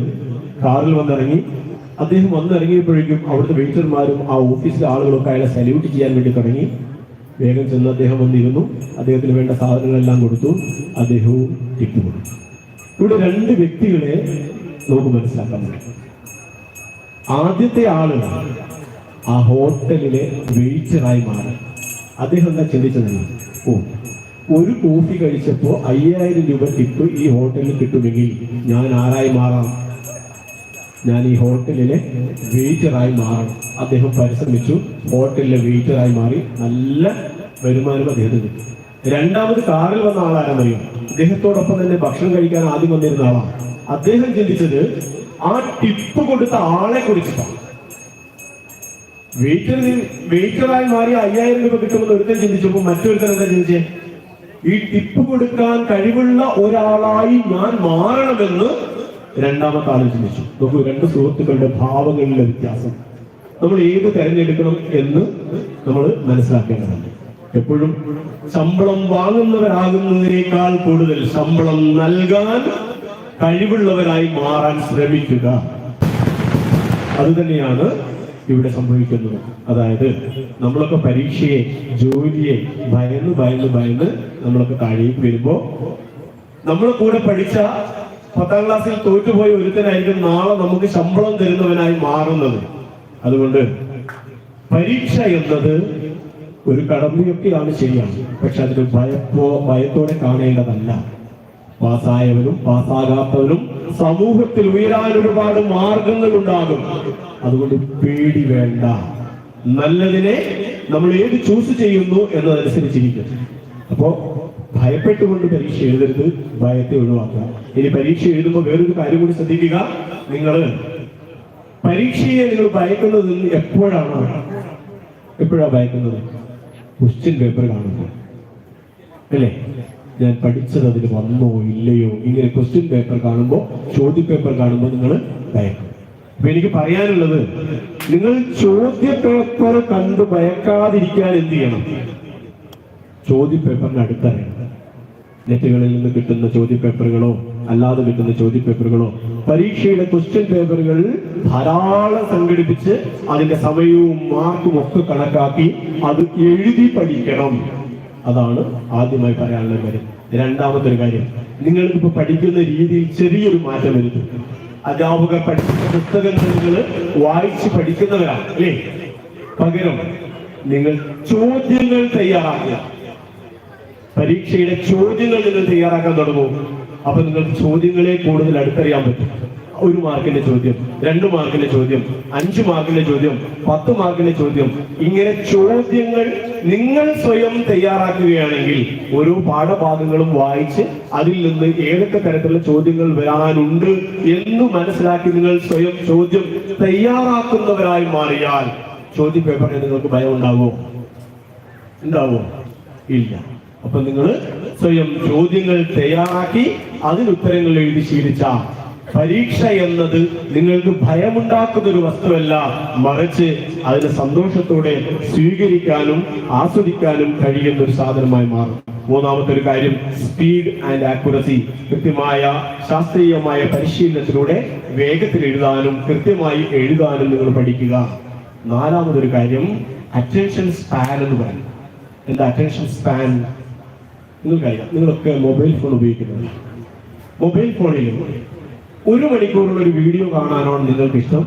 കാറിൽ വന്നിറങ്ങി. അദ്ദേഹം വന്നിറങ്ങിയപ്പോഴേക്കും അവിടുത്തെ വെയിറ്റർമാരും ആ ഓഫീസിലെ ആളുകളൊക്കെ അയാളെ സല്യൂട്ട് ചെയ്യാൻ വേണ്ടി തുടങ്ങി. വേഗം ചെന്ന് അദ്ദേഹം വന്നിരുന്നു. അദ്ദേഹത്തിന് വേണ്ട സാധനങ്ങളെല്ലാം കൊടുത്തു. അദ്ദേഹവും ടിപ്പ് കൊടുത്തു. ഇവിടെ 2 വ്യക്തികളെ നമുക്ക് മനസ്സിലാക്കാൻ പറ്റും. ആദ്യത്തെ ആള് ആ ഹോട്ടലിലെ വെയിറ്ററായി മാറി. അദ്ദേഹം എന്താ ചിന്തിച്ചത്? ഒരു കോഫി കഴിച്ചപ്പോ 5000 രൂപ ടിപ്പ് ഈ ഹോട്ടലിൽ കിട്ടുമെങ്കിൽ ഞാൻ ആരായി മാറാം? ഞാൻ ഈ ഹോട്ടലിലെ വെയിറ്ററായി മാറണം. അദ്ദേഹം പരിശ്രമിച്ചു, ഹോട്ടലിലെ വെയിറ്ററായി മാറി. നല്ല വരുമാനം അദ്ദേഹത്തിന് കിട്ടി. രണ്ടാമത് കാറിൽ വന്ന ആളാരെന്നറിയും? അദ്ദേഹത്തോടൊപ്പം തന്നെ ഭക്ഷണം കഴിക്കാൻ ആദ്യം വന്നിരുന്ന ആളാണ്. അദ്ദേഹം ചിന്തിച്ചത് ആ ടിപ്പ് കൊടുത്ത ആളെ കുറിച്ചിട്ടാണ്. വെയിറ്ററായി മാറി 5000 രൂപ കിട്ടുമെന്ന് ഒരുത്തൻ ചിന്തിച്ചപ്പോൾ മറ്റൊരുത്തൻ എന്താ ചിന്തിച്ചേ? ഈ ടിപ്പ് കൊടുക്കാൻ കഴിവുള്ള ഒരാളായി ഞാൻ മാറണമെന്ന് രണ്ടാമത്തെ ആൾ ചിന്തിച്ചു. നോക്കൂ, 2 സുഹൃത്തുക്കളുടെ ഭാവങ്ങളിലെ വ്യത്യാസം. നമ്മൾ ഏത് തെരഞ്ഞെടുക്കണം എന്ന് നമ്മൾ മനസ്സിലാക്കേണ്ടതുണ്ട്. എപ്പോഴും ശമ്പളം വാങ്ങുന്നവരാകുന്നതിനേക്കാൾ കൂടുതൽ ശമ്പളം നൽകാൻ കഴിവുള്ളവരായി മാറാൻ ശ്രമിക്കുക. അതുതന്നെയാണ് ഇവിടെ സംഭവിക്കുന്നത്. അതായത് നമ്മളൊക്കെ പരീക്ഷയെ, ജോലിയെ ഭയന്ന് നമ്മളൊക്കെ താഴേക്ക് വരുമ്പോ നമ്മളെ കൂടെ പഠിച്ച 10ാം ക്ലാസ്സിൽ തോറ്റുപോയ ഒരുത്തനായിരിക്കും നാളെ നമുക്ക് ശമ്പളം തരുന്നവനായി മാറുന്നത്. അതുകൊണ്ട് പരീക്ഷ എന്നത് ഒരു കടമയൊക്കെയാണ്, ശരിയാണ്. പക്ഷെ അതിന് ഭയത്തോടെ കാണേണ്ടതല്ല. പാസ്സായവനും പാസ്സാകാത്തവനും സമൂഹത്തിൽ ഉയരാൻ ഒരുപാട് മാർഗങ്ങൾ ഉണ്ടാകും. അതുകൊണ്ട് പേടി വേണ്ട. നല്ലതിനെ നമ്മൾ ഏത് ചൂസ് ചെയ്യുന്നു എന്നതനുസരിച്ചിരിക്കും. അപ്പോ ഭയപ്പെട്ടുകൊണ്ട് പരീക്ഷ എഴുതരുത്, ഭയത്തെ ഒഴിവാക്കുക. ഇനി പരീക്ഷ എഴുതുമ്പോൾ വേറൊരു കാര്യം കൂടി ശ്രദ്ധിക്കുക. പരീക്ഷയെ നിങ്ങൾ ഭയക്കുന്നത് എപ്പോഴാണ് ഭയക്കുന്നത്? ക്വസ്റ്റ്യൻ പേപ്പർ കാണുമ്പോൾ അല്ലേ? ഞാൻ പഠിച്ചത് അതിൽ വന്നോ ഇല്ലയോ? ഇങ്ങനെ ക്വസ്റ്റ്യൻ പേപ്പർ കാണുമ്പോൾ, ചോദ്യ പേപ്പർ കാണുമ്പോൾ നിങ്ങൾ ഭയക്കും. അപ്പൊ എനിക്ക് പറയാനുള്ളത്, നിങ്ങൾ ചോദ്യ പേപ്പർ കണ്ട് ഭയക്കാതിരിക്കാൻ എന്ത് ചെയ്യണം? ചോദ്യ പേപ്പറിന് അടുത്തറിയണം. നെറ്റുകളിൽ നിന്ന് കിട്ടുന്ന ചോദ്യ പേപ്പറുകളോ അല്ലാതെ കിട്ടുന്ന ചോദ്യ പേപ്പറുകളോ, പരീക്ഷയുടെ ക്വസ്റ്റ്യൻ പേപ്പറുകൾ ധാരാളം സംഘടിപ്പിച്ച് അതിന്റെ സമയവും മാർക്കും ഒക്കെ കണക്കാക്കി അത് എഴുതി പഠിക്കണം. അതാണ് ആദ്യമായി പറയാനുള്ള കാര്യം. രണ്ടാമത്തെ ഒരു കാര്യം, നിങ്ങളിപ്പോ പഠിക്കുന്ന രീതിയിൽ ചെറിയൊരു മാറ്റം വരുത്തും. അധ്യാപകർ പഠിക്കുന്ന പുസ്തകങ്ങൾ നിങ്ങൾ വായിച്ച് പഠിക്കുന്നവരാണ് അല്ലേ? പകരം നിങ്ങൾ ചോദ്യങ്ങൾ തയ്യാറാക്കുക. പരീക്ഷയുടെ ചോദ്യങ്ങൾ നിങ്ങൾ തയ്യാറാക്കാൻ തുടങ്ങും. അപ്പൊ നിങ്ങൾക്ക് ചോദ്യങ്ങളെ കൂടുതൽ അടുത്തറിയാൻ പറ്റും. 1 മാർക്കിന്റെ ചോദ്യം, 2 മാർക്കിന്റെ ചോദ്യം, 5 മാർക്കിന്റെ ചോദ്യം, 10 മാർക്കിന്റെ ചോദ്യം, ഇങ്ങനെ ചോദ്യങ്ങൾ നിങ്ങൾ സ്വയം തയ്യാറാക്കുകയാണെങ്കിൽ ഓരോ പാഠഭാഗങ്ങളും വായിച്ച് അതിൽ നിന്ന് ഏതൊക്കെ തരത്തിലുള്ള ചോദ്യങ്ങൾ വരാനുണ്ട് എന്ന് മനസ്സിലാക്കി നിങ്ങൾ സ്വയം ചോദ്യം തയ്യാറാക്കുന്നവരായി മാറിയാൽ ചോദ്യ പേപ്പറിന് നിങ്ങൾക്ക് ഭയം ഉണ്ടാവോ? ഇല്ല. അപ്പൊ നിങ്ങൾ സ്വയം ചോദ്യങ്ങൾ തയ്യാറാക്കി അതിന് ഉത്തരങ്ങൾ എഴുതി ശീലിച്ച പരീക്ഷ എന്നത് നിങ്ങൾക്ക് ഭയമുണ്ടാക്കുന്ന ഒരു വസ്തുവല്ല, മറിച്ച് അതിനെ സന്തോഷത്തോടെ സ്വീകരിക്കാനും ആസ്വദിക്കാനും കഴിയുന്ന ഒരു സാധനമായി മാറും. മൂന്നാമത്തെ ഒരു കാര്യം സ്പീഡ് ആൻഡ് ആക്യുറസി. കൃത്യമായ ശാസ്ത്രീയമായ പരിശീലനത്തിലൂടെ വേഗത്തിൽ എഴുതാനും കൃത്യമായി എഴുതാനും നിങ്ങൾ പഠിക്കുക. നാലാമതൊരു കാര്യം അറ്റൻഷൻ സ്പാൻ എന്ന് പറയും. എന്താ അറ്റൻഷൻ സ്പാൻ? നിങ്ങൾക്കറിയാം, നിങ്ങളൊക്കെ മൊബൈൽ ഫോൺ ഉപയോഗിക്കുന്നത്. മൊബൈൽ ഫോണിൽ 1 മണിക്കൂറുള്ള ഒരു വീഡിയോ കാണാനാണോ നിങ്ങൾക്ക് ഇഷ്ടം?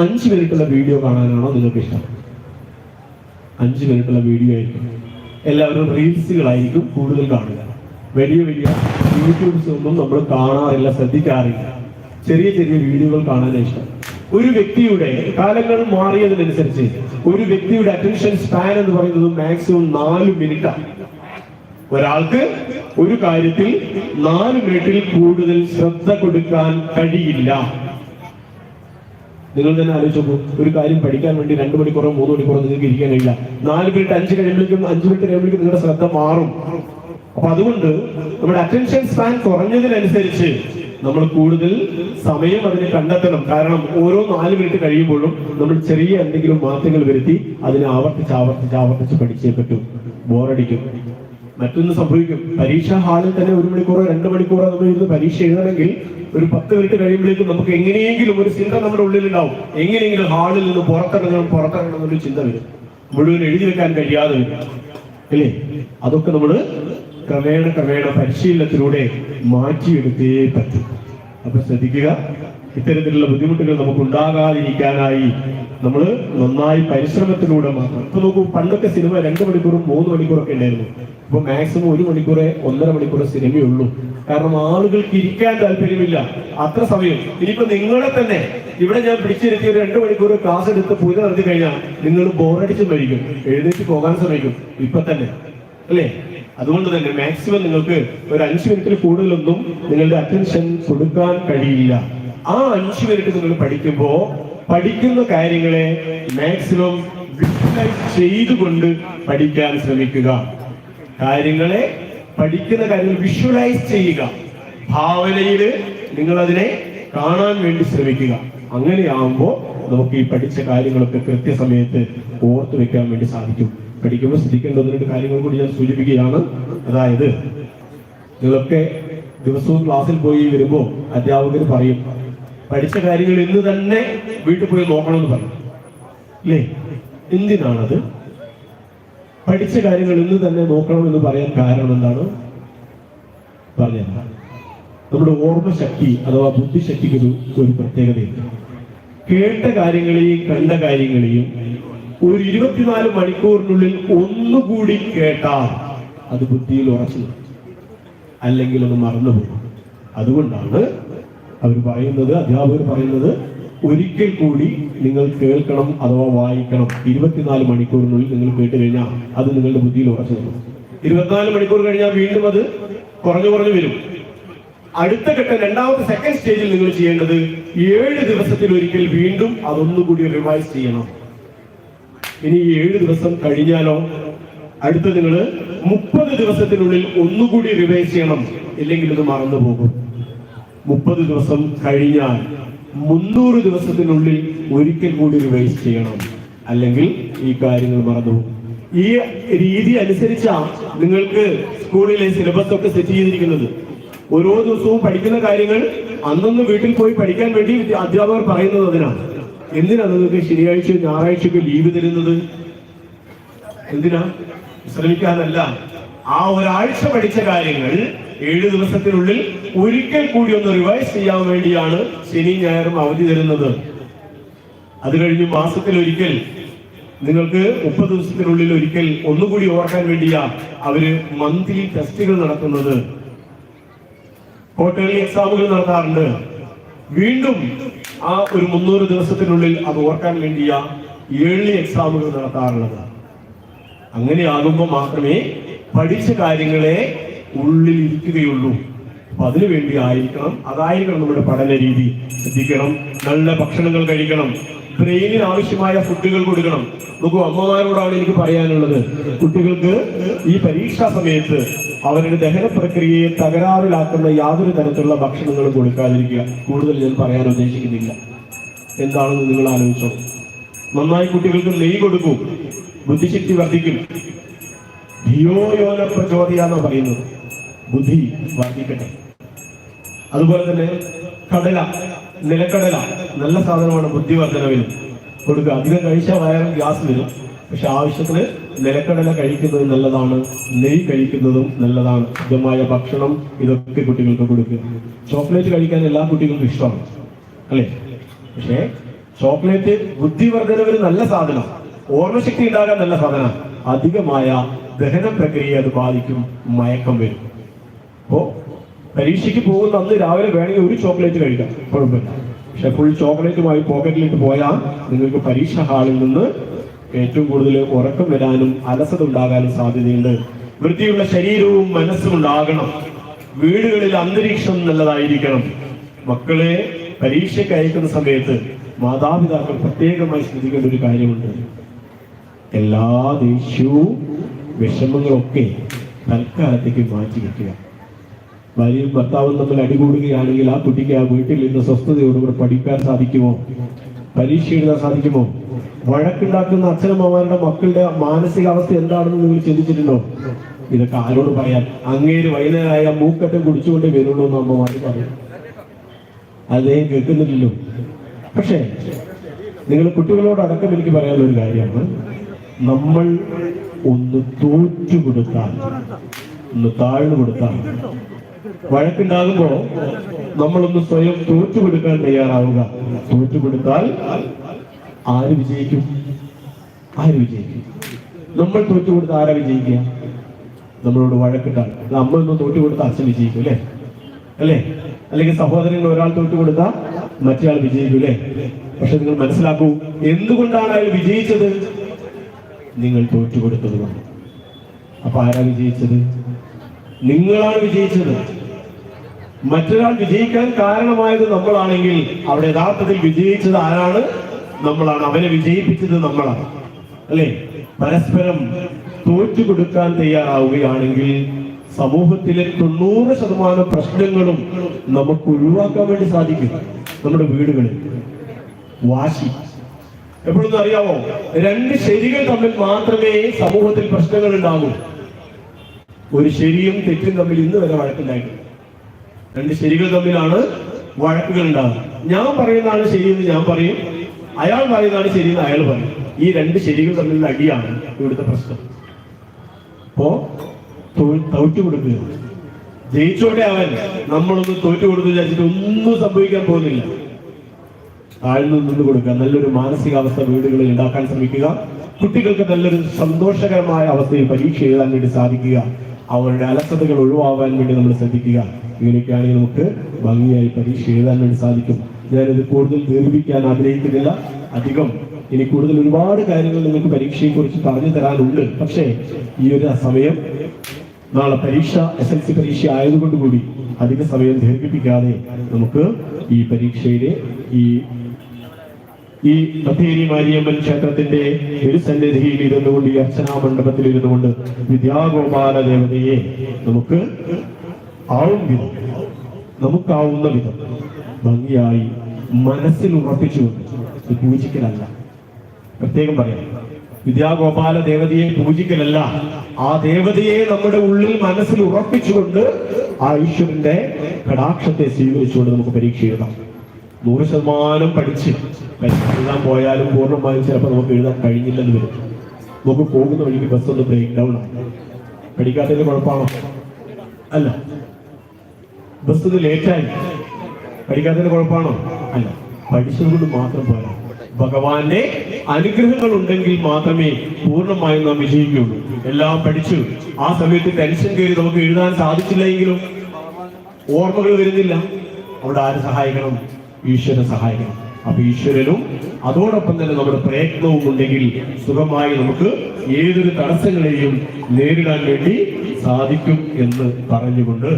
5 മിനിറ്റുള്ള വീഡിയോ കാണാനാണോ നിങ്ങൾക്ക് ഇഷ്ടം? 5 മിനിറ്റുള്ള വീഡിയോ ആയിരിക്കും. എല്ലാവരും റീൽസുകളായിരിക്കും കൂടുതൽ കാണുക. വലിയ വലിയ യൂട്യൂബ്സ് ഒന്നും നമ്മൾ കാണാറില്ല, ശ്രദ്ധിക്കാറില്ല. ചെറിയ ചെറിയ വീഡിയോകൾ കാണാനാണ് ഇഷ്ടം. ഒരു വ്യക്തിയുടെ കാലങ്ങൾ മാറിയതിനനുസരിച്ച് ഒരു വ്യക്തിയുടെ അറ്റൻഷൻ സ്പാൻ എന്ന് പറയുന്നത് മാക്സിമം 4 മിനിറ്റാണ്. ഒരാൾക്ക് ഒരു കാര്യത്തിൽ 4 മിനിറ്റിൽ കൂടുതൽ ശ്രദ്ധ കൊടുക്കാൻ കഴിയില്ല. നിങ്ങൾ തന്നെ ആലോചിച്ചപ്പോൾ ഒരു കാര്യം പഠിക്കാൻ വേണ്ടി 2 മണിക്കൂറോ 3 മണിക്കൂറോ നിങ്ങൾക്ക് ഇരിക്കാൻ കഴിയില്ല. 4 മിനിറ്റ് 5 കഴിയുമ്പോഴേക്കും 5 മിനിറ്റ് കഴിയുമ്പോഴേക്കും നിങ്ങളുടെ ശ്രദ്ധ മാറും. അപ്പൊ അതുകൊണ്ട് നമ്മുടെ അറ്റൻഷൻ സ്പാൻ കുറഞ്ഞതിനനുസരിച്ച് നമ്മൾ കൂടുതൽ സമയം അതിനെ കണ്ടെത്തണം. കാരണം ഓരോ 4 മിനിറ്റ് കഴിയുമ്പോഴും നമ്മൾ ചെറിയ എന്തെങ്കിലും മാറ്റങ്ങൾ വരുത്തി അതിനെ ആവർത്തിച്ച് പഠിച്ചേ പറ്റും. ബോറടിക്കും. മറ്റൊന്ന് സംഭവിക്കും. പരീക്ഷാ ഹാളിൽ തന്നെ 1 മണിക്കൂറോ 2 മണിക്കൂറോ നമ്മൾ ഇരുന്ന് പരീക്ഷ എഴുതണമെങ്കിൽ ഒരു 10 മിനിറ്റ് കഴിയുമ്പോഴേക്കും നമുക്ക് എങ്ങനെയെങ്കിലും ഒരു ചിന്ത നമ്മുടെ ഉള്ളിലുണ്ടാവും. എങ്ങനെയെങ്കിലും ഹാളിൽ നിന്ന് പുറത്തിറങ്ങണം എന്നൊരു ചിന്ത വരും. മുഴുവൻ എഴുതി വെക്കാൻ കഴിയാതെ വരും, അല്ലേ? അതൊക്കെ നമ്മൾ ക്രമേണ പരിശീലനത്തിലൂടെ മാറ്റിയെടുത്തേ പറ്റും. അപ്പൊ ശ്രദ്ധിക്കുക, ഇത്തരത്തിലുള്ള ബുദ്ധിമുട്ടുകൾ നമുക്ക് ഉണ്ടാകാതിരിക്കാനായി നമ്മൾ നന്നായി പരിശ്രമത്തിലൂടെ മാത്രം. ഇപ്പൊ നോക്കൂ, പണ്ടൊക്കെ സിനിമ 2 മണിക്കൂറും 3 മണിക്കൂറൊക്കെ ഉണ്ടായിരുന്നു. ഇപ്പൊ മാക്സിമം 1 മണിക്കൂറേ 1.5 മണിക്കൂറേ സിനിമയുള്ളൂ. കാരണം ആളുകൾക്ക് ഇരിക്കാൻ താല്പര്യമില്ല അത്ര സമയം. ഇനിയിപ്പോ നിങ്ങളെ തന്നെ ഇവിടെ ഞാൻ പിടിച്ചിരുത്തി ഒരു 2 മണിക്കൂർ ക്ലാസ് എടുത്ത് പൂജ നടത്തി കഴിഞ്ഞാൽ നിങ്ങൾ ബോറടിച്ച് മരിക്കും, എഴുന്നേറ്റ് പോകാൻ ശ്രമിക്കും ഇപ്പൊ തന്നെ, അല്ലേ? അതുകൊണ്ട് തന്നെ മാക്സിമം നിങ്ങൾക്ക് ഒരു 5 മിനിറ്റിൽ കൂടുതലൊന്നും നിങ്ങളുടെ അറ്റൻഷൻ കൊടുക്കാൻ കഴിയില്ല. ആ 5 മിനിറ്റ് നിങ്ങൾ പഠിക്കുമ്പോ പഠിക്കുന്ന കാര്യങ്ങളെ മാക്സിമം വിഷ്വലൈസ് ചെയ്തുകൊണ്ട് പഠിക്കാൻ ശ്രമിക്കുക. പഠിക്കുന്ന കാര്യങ്ങൾ വിഷ്വലൈസ് ചെയ്യുക. ഭാവനയിൽ നിങ്ങൾ അതിനെ കാണാൻ വേണ്ടി ശ്രമിക്കുക. അങ്ങനെയാകുമ്പോൾ നമുക്ക് ഈ പഠിച്ച കാര്യങ്ങളൊക്കെ കൃത്യസമയത്ത് ഓർത്തു വെക്കാൻ വേണ്ടി സാധിക്കും. പഠിക്കുമ്പോൾ ശ്രദ്ധിക്കേണ്ട 1-2 കാര്യങ്ങൾ കൂടി ഞാൻ സൂചിപ്പിക്കുകയാണ്. അതായത് നിങ്ങളൊക്കെ ദിവസവും ക്ലാസ്സിൽ പോയി വരുമ്പോൾ അധ്യാപകർ പറയും പഠിച്ച കാര്യങ്ങൾ ഇന്ന് തന്നെ വീട്ടിൽ പോയി നോക്കണമെന്ന് പറയും, അല്ലേ? എന്തിനാണത്? പഠിച്ച കാര്യങ്ങൾ ഇന്ന് തന്നെ നോക്കണമെന്ന് പറയാൻ കാരണം എന്താണ്? പറഞ്ഞത് നമ്മുടെ ഓർമ്മശക്തി അഥവാ ബുദ്ധിശക്തിക്ക് ഒരു പ്രത്യേകതയുണ്ട്. കേട്ട കാര്യങ്ങളെയും കണ്ട കാര്യങ്ങളെയും ഒരു 24 മണിക്കൂറിനുള്ളിൽ ഒന്നുകൂടി കേട്ടാൽ അത് ബുദ്ധിയിൽ ഉറച്ചു, അല്ലെങ്കിൽ അത് മറന്നുപോകും. അതുകൊണ്ടാണ് അധ്യാപകർ പറയുന്നത് ഒരിക്കൽ കൂടി നിങ്ങൾ കേൾക്കണം അഥവാ വായിക്കണം. 24 മണിക്കൂറിനുള്ളിൽ നിങ്ങൾ കേട്ട് കഴിഞ്ഞാൽ അത് നിങ്ങളുടെ ബുദ്ധിയിൽ ഉറച്ചു നിൽക്കും. 24 മണിക്കൂർ കഴിഞ്ഞാൽ വീണ്ടും അത് കുറഞ്ഞു വരും. അടുത്ത ഘട്ടം രണ്ടാമത്തെ സെക്കൻഡ് സ്റ്റേജിൽ നിങ്ങൾ ചെയ്യേണ്ടത് 7 ദിവസത്തിൽ ഒരിക്കൽ വീണ്ടും അതൊന്നുകൂടി റിവൈസ് ചെയ്യണം. ഇനി 7 ദിവസം കഴിഞ്ഞാലോ അടുത്ത നിങ്ങൾ 30 ദിവസത്തിനുള്ളിൽ ഒന്നുകൂടി റിവൈസ് ചെയ്യണം, ഇല്ലെങ്കിൽ ഇത് മറന്നു പോകും. 30 ദിവസം കഴിഞ്ഞാൽ 300 ദിവസത്തിനുള്ളിൽ ഒരിക്കൽ കൂടി റിവൈസ് ചെയ്യണം, അല്ലെങ്കിൽ ഈ കാര്യങ്ങൾ മറന്നുപോകും. ഈ രീതി അനുസരിച്ചാണ് നിങ്ങൾക്ക് സ്കൂളിലെ സിലബസ് ഒക്കെ സെറ്റ് ചെയ്തിരിക്കുന്നത്. ഓരോ ദിവസവും പഠിക്കുന്ന കാര്യങ്ങൾ അന്നൊന്ന് വീട്ടിൽ പോയി പഠിക്കാൻ വേണ്ടി അധ്യാപകർ പറയുന്നത് അതിനാണ്. എന്തിനാണ് നിങ്ങൾക്ക് ശനിയാഴ്ച ഞായറാഴ്ചയൊക്കെ ലീവ് തരുന്നത്? എന്തിനാ? ശ്രമിക്കാനല്ല. ആ ഒരാഴ്ച പഠിച്ച കാര്യങ്ങൾ 7 ദിവസത്തിനുള്ളിൽ ഒരിക്കൽ കൂടി ഒന്ന് റിവൈസ് ചെയ്യാൻ വേണ്ടിയാണ് ശനി ഞായറും അവധി തരുന്നത്. അത് കഴിഞ്ഞ് മാസത്തിൽ ഒരിക്കൽ, നിങ്ങൾക്ക് 30 ദിവസത്തിനുള്ളിൽ ഒരിക്കൽ ഒന്നുകൂടി ഓർക്കാൻ വേണ്ടിയാ അവര് മന്ത്ലി ടെസ്റ്റുകൾ നടത്തുന്നത്. ക്വാർട്ടർലി എക്സാമുകൾ നടത്താറുണ്ട്. വീണ്ടും ആ ഒരു 300 ദിവസത്തിനുള്ളിൽ അത് ഓർക്കാൻ വേണ്ടിയാ ഇയർലി എക്സാമുകൾ നടത്താറുള്ളത്. അങ്ങനെയാകുമ്പോൾ മാത്രമേ പഠിച്ച കാര്യങ്ങളെ ഉള്ളിൽ ഇരിക്കുകയുള്ളൂ. അപ്പൊ അതിനുവേണ്ടി അതായിരിക്കണം നമ്മുടെ പഠന രീതി. ശ്രദ്ധിക്കണം, നല്ല ഭക്ഷണങ്ങൾ കഴിക്കണം, ബ്രെയിനിന് ആവശ്യമായ ഫുഡുകൾ കൊടുക്കണം. നോക്കൂ, അമ്മമാരോടാണ് എനിക്ക് പറയാനുള്ളത്. കുട്ടികൾക്ക് ഈ പരീക്ഷാ സമയത്ത് അവരുടെ ദഹന പ്രക്രിയയെ തകരാറിലാക്കുന്ന യാതൊരു തരത്തിലുള്ള ഭക്ഷണങ്ങളും കൊടുക്കാതിരിക്കുക. കൂടുതൽ ഞാൻ പറയാൻ ഉദ്ദേശിക്കുന്നില്ല. എന്താണെന്ന് നിങ്ങൾ ആലോചിച്ചോ. നന്നായി കുട്ടികൾക്ക് നെയ്യ് കൊടുക്കൂ, ബുദ്ധിശക്തി വർദ്ധിക്കും. ധിയോയോന പ്രചോദയ എന്ന് പറയുന്നത്, ബുദ്ധി വർദ്ധിക്കട്ടെ. അതുപോലെ തന്നെ കടല, നിലക്കടല നല്ല സാധനമാണ്, ബുദ്ധിവർദ്ധനവിനും കൊടുക്കുക. അധികം കഴിച്ചാൽ വയറും ഗ്യാസ് വരും. പക്ഷെ ആവശ്യത്തിന് നിലക്കടല കഴിക്കുന്നത് നല്ലതാണ്, നെയ്യ് കഴിക്കുന്നതും നല്ലതാണ്. ശുദ്ധമായ ഭക്ഷണം ഇതൊക്കെ കുട്ടികൾക്ക് കൊടുക്കുക. ചോക്ലേറ്റ് കഴിക്കാൻ എല്ലാ കുട്ടികൾക്കും ഇഷ്ടമാണ് അല്ലേ? പക്ഷേ ചോക്ലേറ്റ് ബുദ്ധിവർദ്ധനവിന് നല്ല സാധനം, ഓർമ്മശക്തി ഉണ്ടാകാൻ നല്ല സാധനം. അധികമായ ദഹന പ്രക്രിയ അത് ബാധിക്കും, മയക്കം വരും. അപ്പോ പരീക്ഷയ്ക്ക് പോകുന്ന അന്ന് രാവിലെ വേണമെങ്കിൽ ഒരു ചോക്ലേറ്റ് കഴിക്കാം, കുഴപ്പമില്ല. പക്ഷെ ഫുൾ ചോക്ലേറ്റുമായി പോക്കറ്റിലിട്ട് പോയാൽ നിങ്ങൾക്ക് പരീക്ഷ ഹാളിൽ നിന്ന് ഏറ്റവും കൂടുതൽ ഉറക്കം വരാനും അലസത ഉണ്ടാകാനും സാധ്യതയുണ്ട്. വൃത്തിയുള്ള ശരീരവും മനസ്സും ഉണ്ടാകണം. വീടുകളിൽ അന്തരീക്ഷം നല്ലതായിരിക്കണം. മക്കളെ പരീക്ഷയ്ക്ക് അയക്കുന്ന സമയത്ത് മാതാപിതാക്കൾ പ്രത്യേകമായി ശ്രദ്ധിക്കേണ്ട ഒരു കാര്യമുണ്ട്. എല്ലാ ദേഷ്യവും വിഷമങ്ങളൊക്കെ തൽക്കാലത്തേക്ക് മാറ്റി വയ്ക്കുക. ഭാര്യയും ഭർത്താവും തമ്മിൽ അടികൂടുകയാണെങ്കിൽ ആ കുട്ടിക്ക് ആ വീട്ടിൽ നിന്ന് സ്വസ്ഥതയോടുകൂടെ പഠിക്കാൻ സാധിക്കുമോ? പരീക്ഷ എഴുതാൻ സാധിക്കുമോ? വഴക്കുണ്ടാക്കുന്ന അച്ഛനമ്മമാരുടെ മക്കളുടെ മാനസികാവസ്ഥ എന്താണെന്ന് നിങ്ങൾ ചിന്തിച്ചിട്ടുണ്ടോ? ഇതൊക്കെ ആരോട് പറയാൻ? അങ്ങേര് വൈകുന്നേരമായ മൂക്കറ്റം കുടിച്ചുകൊണ്ടേ വരുള്ളൂ എന്ന് അമ്മമാര് പറയും. അദ്ദേഹം കേൾക്കുന്നില്ലല്ലോ. പക്ഷേ നിങ്ങൾ കുട്ടികളോടടക്കം എനിക്ക് പറയാനുള്ള ഒരു കാര്യമാണ്, നമ്മൾ ഒന്ന് തോറ്റു കൊടുത്താൽ, ഒന്ന് താഴ്ന്നു കൊടുത്താൽ, വഴക്കുണ്ടാകുമ്പോ നമ്മളൊന്ന് സ്വയം തോറ്റു കൊടുക്കാൻ തയ്യാറാവുക. തോറ്റു കൊടുത്താൽ ആര് വിജയിക്കും? ആര് വിജയിക്കും? നമ്മൾ തോറ്റു കൊടുത്താൽ ആരാ വിജയിക്കുക? നമ്മളോട് വഴക്കിട്ടാൽ അമ്മ ഒന്ന് തോറ്റു കൊടുത്താൽ അച്ഛൻ വിജയിക്കും അല്ലേ? അല്ലേ? അല്ലെങ്കിൽ സഹോദരങ്ങൾ ഒരാൾ തോറ്റു കൊടുത്താൽ മറ്റേയാൾ വിജയിക്കും അല്ലേ? പക്ഷെ നിങ്ങൾ മനസ്സിലാക്കൂ, എന്തുകൊണ്ടാണ് അയാൾ വിജയിച്ചത്? നിങ്ങൾ തോറ്റു കൊടുത്തത് കൊണ്ട്. അപ്പൊ ആരാ വിജയിച്ചത്? നിങ്ങളാണ് വിജയിച്ചത്. മറ്റൊരാൾ വിജയിക്കാൻ കാരണമായത് നമ്മളാണെങ്കിൽ അവിടെ യഥാർത്ഥത്തിൽ വിജയിച്ചത് ആരാണ്? നമ്മളാണ്. അവനെ വിജയിപ്പിച്ചത് നമ്മളാണ് അല്ലേ? പരസ്പരം തോറ്റു കൊടുക്കാൻ തയ്യാറാവുകയാണെങ്കിൽ സമൂഹത്തിലെ 90% പ്രശ്നങ്ങളും നമുക്ക് ഒഴിവാക്കാൻ വേണ്ടി സാധിക്കും. നമ്മുടെ വീടുകളിൽ വാശി എപ്പോഴൊന്നും അറിയാമോ? രണ്ട് ശരികൾ തമ്മിൽ മാത്രമേ സമൂഹത്തിൽ പ്രശ്നങ്ങൾ ഉണ്ടാകൂ. ഒരു ശരിയും തെറ്റും തമ്മിൽ ഇന്ന് വരെ വഴക്കുണ്ടായിട്ടുണ്ട്. രണ്ട് ശരികൾ തമ്മിലാണ് വഴക്കുകൾ ഉണ്ടാകുക. ഞാൻ പറയുന്നതാണ് ശരിയെന്ന് ഞാൻ പറയും, അയാൾ പറയുന്നതാണ് ശരിയെന്ന് അയാൾ പറയും. ഈ രണ്ട് ശരികൾ തമ്മിലുള്ള അടിയാണ് ഇവിടുത്തെ പ്രശ്നം. അപ്പോ തോറ്റു കൊടുക്കുക. ജയിച്ചോട്ടെ അവൻ, നമ്മളൊന്ന് തോറ്റു കൊടുത്തു വിചാരിച്ചിട്ട് ഒന്നും സംഭവിക്കാൻ പോകുന്നില്ല. താഴ്ന്നു നിന്ന് കൊടുക്കുക. നല്ലൊരു മാനസികാവസ്ഥ വീടുകളിൽ ഉണ്ടാക്കാൻ ശ്രമിക്കുക. കുട്ടികൾക്ക് നല്ലൊരു സന്തോഷകരമായ അവസ്ഥയിൽ പരീക്ഷ എഴുതാൻ വേണ്ടി സാധിക്കുക. അവരുടെ അലസതകൾ ഒഴിവാകാൻ വേണ്ടി നമ്മൾ ശ്രദ്ധിക്കുക. ഇങ്ങനെയൊക്കെയാണെങ്കിൽ നമുക്ക് ഭംഗിയായി പരീക്ഷ എഴുതാൻ വേണ്ടി സാധിക്കും. ഞാനിത് കൂടുതൽ ദീർഘിപ്പിക്കാൻ ആഗ്രഹിക്കുന്നില്ല. അധികം ഇനി കൂടുതൽ ഒരുപാട് കാര്യങ്ങൾ നിങ്ങൾക്ക് പരീക്ഷയെ കുറിച്ച് പറഞ്ഞു തരാനുണ്ട്. പക്ഷേ ഈ ഒരു സമയം, നാളെ പരീക്ഷ SLC പരീക്ഷ ആയതുകൊണ്ട് കൂടി അധിക സമയം ദീർഘിപ്പിക്കാതെ നമുക്ക് ഈ പരീക്ഷയിലെ ഈ ബത്തേരി മാരിയമ്മൻ ക്ഷേത്രത്തിന്റെ ഒരു സന്നിധിയിൽ ഇരുന്നുകൊണ്ട്, ഈ അർച്ചനാ മണ്ഡപത്തിൽ ഇരുന്നുകൊണ്ട് വിദ്യാഗോപാല ദേവതയെ നമുക്കാവുന്ന വിധം ഭംഗിയായി മനസ്സിൽ ഉറപ്പിച്ചുകൊണ്ട്, പൂജിക്കലല്ല, പ്രത്യേകം പറയാം, വിദ്യാഗോപാല ദേവതയെ പൂജിക്കലല്ല, ആ ദേവതയെ നമ്മുടെ ഉള്ളിൽ മനസ്സിൽ ഉറപ്പിച്ചുകൊണ്ട് ആ ഈശ്വരന്റെ കടാക്ഷത്തെ സ്വീകരിച്ചുകൊണ്ട് നമുക്ക് പരീക്ഷ എഴുതാം. 100% പഠിച്ച് എഴുതാൻ പോയാലും പൂർണ്ണമായും ചിലപ്പോൾ നമുക്ക് എഴുതാൻ കഴിഞ്ഞില്ലെന്ന് വരും. നമുക്ക് പോകുന്ന വഴിക്ക് ബസ് ഒന്ന് ബ്രേക്ക് ഡൗൺ ആണ്. പഠിക്കാത്തതിന്റെ കുഴപ്പമാണോ? അല്ല. ബസ് ഒന്ന് ലേറ്റായി, പഠിക്കാത്തതിന്റെ കുഴപ്പമാണോ? അല്ല. പഠിച്ചതുകൊണ്ട് മാത്രം പോരാ. ഭഗവാന്റെ അനുഗ്രഹങ്ങൾ ഉണ്ടെങ്കിൽ മാത്രമേ പൂർണ്ണമായും നാം വിജയിക്കുകയുള്ളൂ. എല്ലാം പഠിച്ചു ആ സമയത്ത് ടെൻഷൻ കയറി നമുക്ക് എഴുതാൻ സാധിച്ചില്ലെങ്കിലും ഓർമ്മകൾ വരുന്നില്ല. അവിടെ ആര് സഹായിക്കണം? ഈശ്വരൻ സഹായിക്കണം. അപ്പൊ ഈശ്വരനും അതോടൊപ്പം തന്നെ നമ്മുടെ പ്രയത്നവും ഉണ്ടെങ്കിൽ സുഖമായി നമുക്ക് ഏതൊരു തടസ്സങ്ങളെയും നേരിടാൻ വേണ്ടി സാധിക്കും എന്ന് പറഞ്ഞുകൊണ്ട്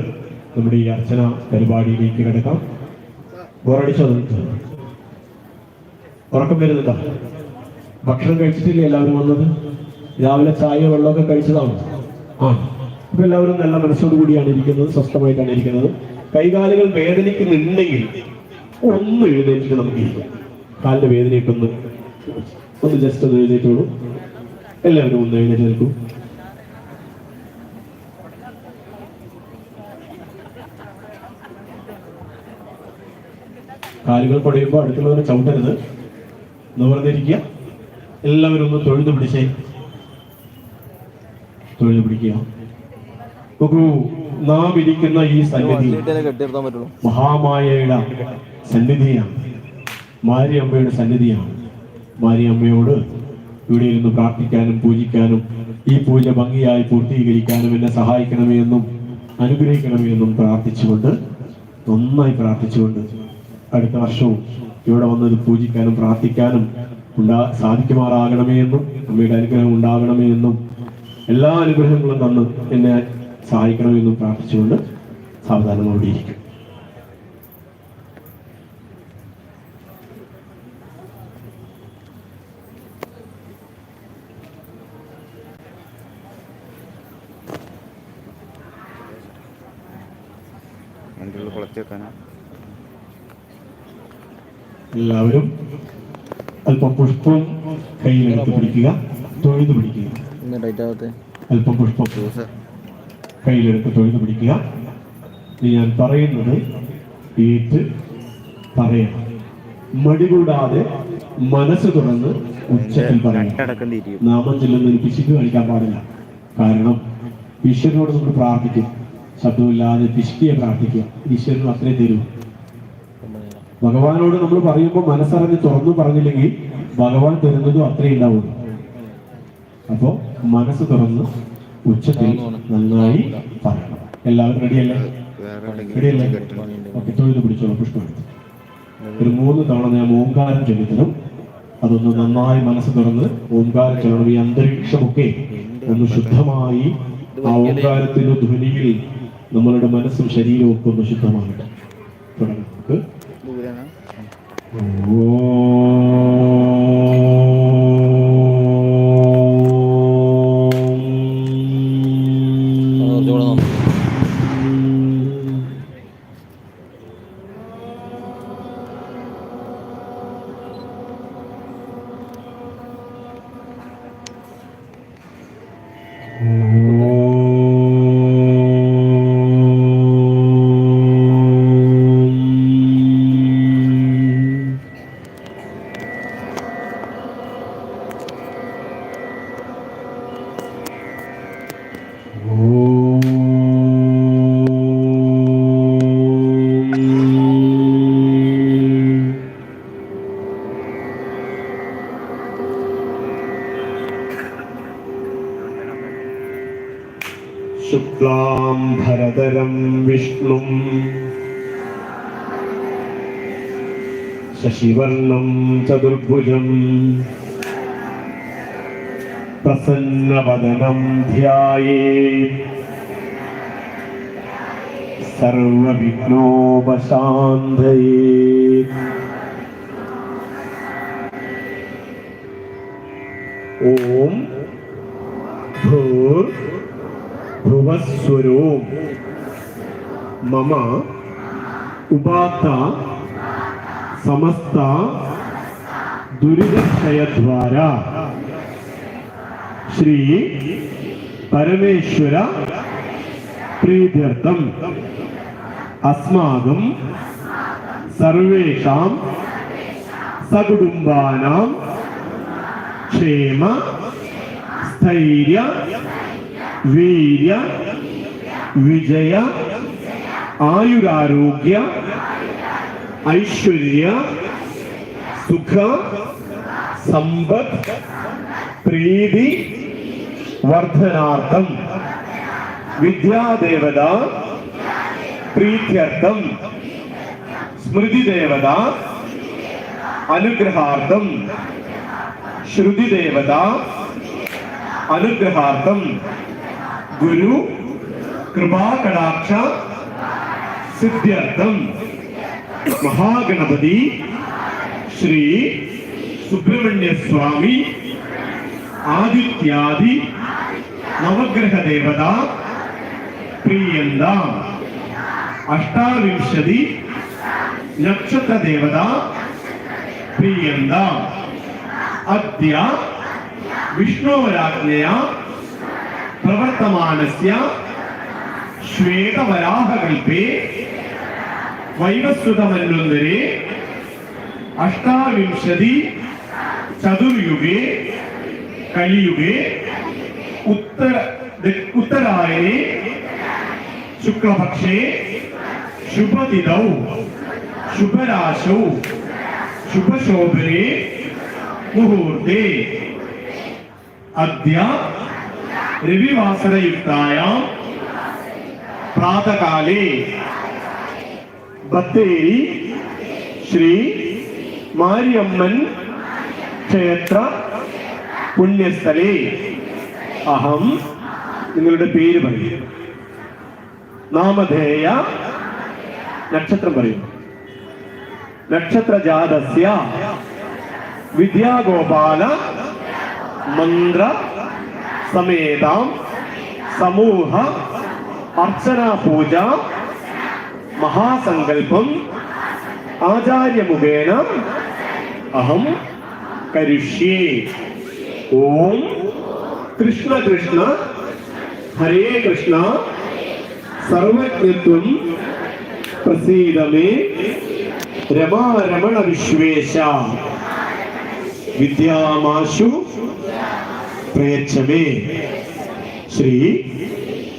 നമ്മുടെ ഈ അർച്ചന പരിപാടിയിലേക്ക് കിടക്കാം. ബോറടിച്ചോ? ഉറക്കം വരുന്നുണ്ടോ? ഭക്ഷണം കഴിച്ചിട്ടില്ലേ എല്ലാവരും വന്നത്? രാവിലെ ചായ വെള്ളമൊക്കെ കഴിച്ചതാണ്. അപ്പൊ എല്ലാവരും നല്ല മനസ്സോടു കൂടിയാണ് ഇരിക്കുന്നത്, സ്വസ്ഥമായിട്ടാണ് ഇരിക്കുന്നത്. കൈകാലുകൾ വേദനിക്കുന്നുണ്ടെങ്കിൽ ഒന്ന് എഴുന്നേറ്റിട്ട് നമുക്ക് ഇരിക്കാം. കാലിന്റെ വേദനയൊക്കെ ഒന്ന് ജസ്റ്റ് ഒന്ന് എഴുന്നേറ്റോളൂ. എല്ലാവരും ഒന്ന് എഴുന്നേറ്റ് നിൽക്കൂ. കാലുകൾ കുടയുമ്പോൾ അടുത്തുള്ളവരെ ചവിട്ടരുത്, നിവർന്നിരിക്കുക. എല്ലാവരും ഒന്ന് തൊഴുതു പിടിച്ചേ, തൊഴുതു പിടിക്കുക. നോക്കൂ, നാം ഇരിക്കുന്ന ഈ സന്നിധി മഹാമായയുടെ സന്നിധിയാണ്, മാരിയമ്മയുടെ സന്നിധിയാണ്. മാരിയമ്മയോട് ഇവിടെ ഇരുന്ന് പ്രാർത്ഥിക്കാനും പൂജിക്കാനും ഈ പൂജ ഭംഗിയായി പൂർത്തീകരിക്കാനും എന്നെ സഹായിക്കണമേ എന്നും അനുഗ്രഹിക്കണമേ എന്നും പ്രാർത്ഥിച്ചുകൊണ്ട്, നന്നായി പ്രാർത്ഥിച്ചുകൊണ്ട് അടുത്ത വർഷവും ഇവിടെ വന്നത് പൂജിക്കാനും പ്രാർത്ഥിക്കാനും സാധിക്കുമാറാകണമേ എന്നും അമ്മയുടെ അനുഗ്രഹം ഉണ്ടാകണമേ എന്നും എല്ലാ അനുഗ്രഹങ്ങളും തന്ന് എന്നെ സഹായിക്കണമെന്നും പ്രാർത്ഥിച്ചുകൊണ്ട് സാവധാനം അവിടെ ഇരിക്കും. എല്ലാവരും അല്പം പുഷ്പം കയ്യിലെടുത്ത് പിടിക്കുക, തൊഴുതു പിടിക്കുക. അല്പം പുഷ്പം കയ്യിലെടുത്ത് തൊഴുതു പിടിക്കുക. ഞാൻ പറയുന്നത് ഏറ്റ് പറയണം, മടികൂടാതെ മനസ്സ് തുറന്ന് ഉച്ചത്തിൽ പറയണം. നാമം ചെല്ലുന്നതിന് പിശുക്ക് കാണിക്കാൻ പാടില്ല. കാരണം ഈശ്വരനോട് നമ്മൾ പ്രാർത്ഥിക്കും, ശബ്ദമില്ലാതെ പിശുക്കിയെ പ്രാർത്ഥിക്കുക. ഈശ്വരനും അത്രേ തരൂ. ഭഗവാനോട് നമ്മൾ പറയുമ്പോൾ മനസ്സറിഞ്ഞ് തുറന്നു പറഞ്ഞില്ലെങ്കിൽ ഭഗവാൻ തരുന്നതും അത്രേ ഉണ്ടാവുള്ളൂ. അപ്പോ മനസ്സ് തുറന്ന് ഉച്ചത്തിൽ നന്നായി പറയണം. എല്ലാവരും റെഡിയല്ലേ? റെഡിയല്ലേ? ഓക്കെ, തൊഴുത് പിടിച്ചോളൂ. പുഷ്പം ഒരു 3 തവണ ഞാൻ ഓംകാരം ചൊല്ലിത്തരും. അതൊന്ന് നന്നായി മനസ്സ് തുറന്ന് ഓംകാരം ചൊല്ലണം. ഈ അന്തരീക്ഷമൊക്കെ ഒന്ന് ശുദ്ധമായി ആ ഓംകാരത്തിന്റെ ധ്വനിയിൽ നമ്മളുടെ മനസ്സും ശരീരവും ഒക്കെ ഒന്ന് ശുദ്ധമാകട്ടെ. തുടങ്ങാം. ശുക്ലാം ഭരതരം വിഷ്ണും ശശിവർണം ചതുർഭുജം പ്രസന്നവദനം ധ്യായേത് സർവവിഘ്നോപശാന്തയേത്. ഓം ഭൂർ ഭുവസ്വരോ മമ ഉപാത്ത സമസ്ത ദുരിതക്ഷയദ്വാര ശ്രീ പരമേശ്വര പ്രീത്യർത്ഥം അസ്മാകം സർവേഷാം സകുടുംബാനാം ക്ഷേമ സ്ഥൈര്യ വീര്യ വിജയ ആയുരാരോഗ്യ ഐശ്വര്യ സുഖ സമ്പത്ത് പ്രീതി വർദ്ധനാർത്ഥം വിദ്യാദേവത പ്രീത്യർത്ഥം സ്മൃതിദേവത അനുഗ്രഹാർത്ഥം ശ്രുതിദേവത അനുഗ്രഹാർത്ഥം ഗുരു കൃപാകടാക്ഷ സിദ്ധ്യർത്ഥം മഹാഗണപതി ശ്രീ സുബ്രഹ്മണ്യ സ്വാമി ആദിത്യാദി നവഗ്രഹ ദേവത प्रीयन्ताम् अष्टाविंशति नक्षत्रदेवता प्रीयन्ताम् अद्य विष्णोराज्ञया प्रवर्तमानस्य श्वेतवराहकल्पे वैवस्वतमन्वन्तरे अष्टाविंशति चतुर्युगे कलियुगे उत्तरायणे शुक्लपक्षे शुभतिथौ शुभराशौ शुभशोभने मुहूर्ते अद्य रविवासरयुक्तायां प्रातःकाले बत्तेरी श्री मारियम्मन क्षेत्र पुण्यस्थले अहम നിങ്ങളുടെ പേര് പറയും നാമധേയ നക്ഷത്രം പറയും നക്ഷത്രജാതസ്യ വിദ്യാഗോപാല മന്ത്ര സമേതാം സമൂഹ അർച്ചനാ പൂജ മഹാസങ്കല്പം ആചാര്യമുഖേന അഹം കരിഷ്യേ. ഓം കൃഷ്ണ കൃഷ്ണ ഹരേ കൃഷ്ണ സർവജ്ഞത്വം പ്രസീദ മേ രമാരമണ വിശ്വേശ വിദ്യാമാശു പ്രയച്ഛമേ. ശ്രീ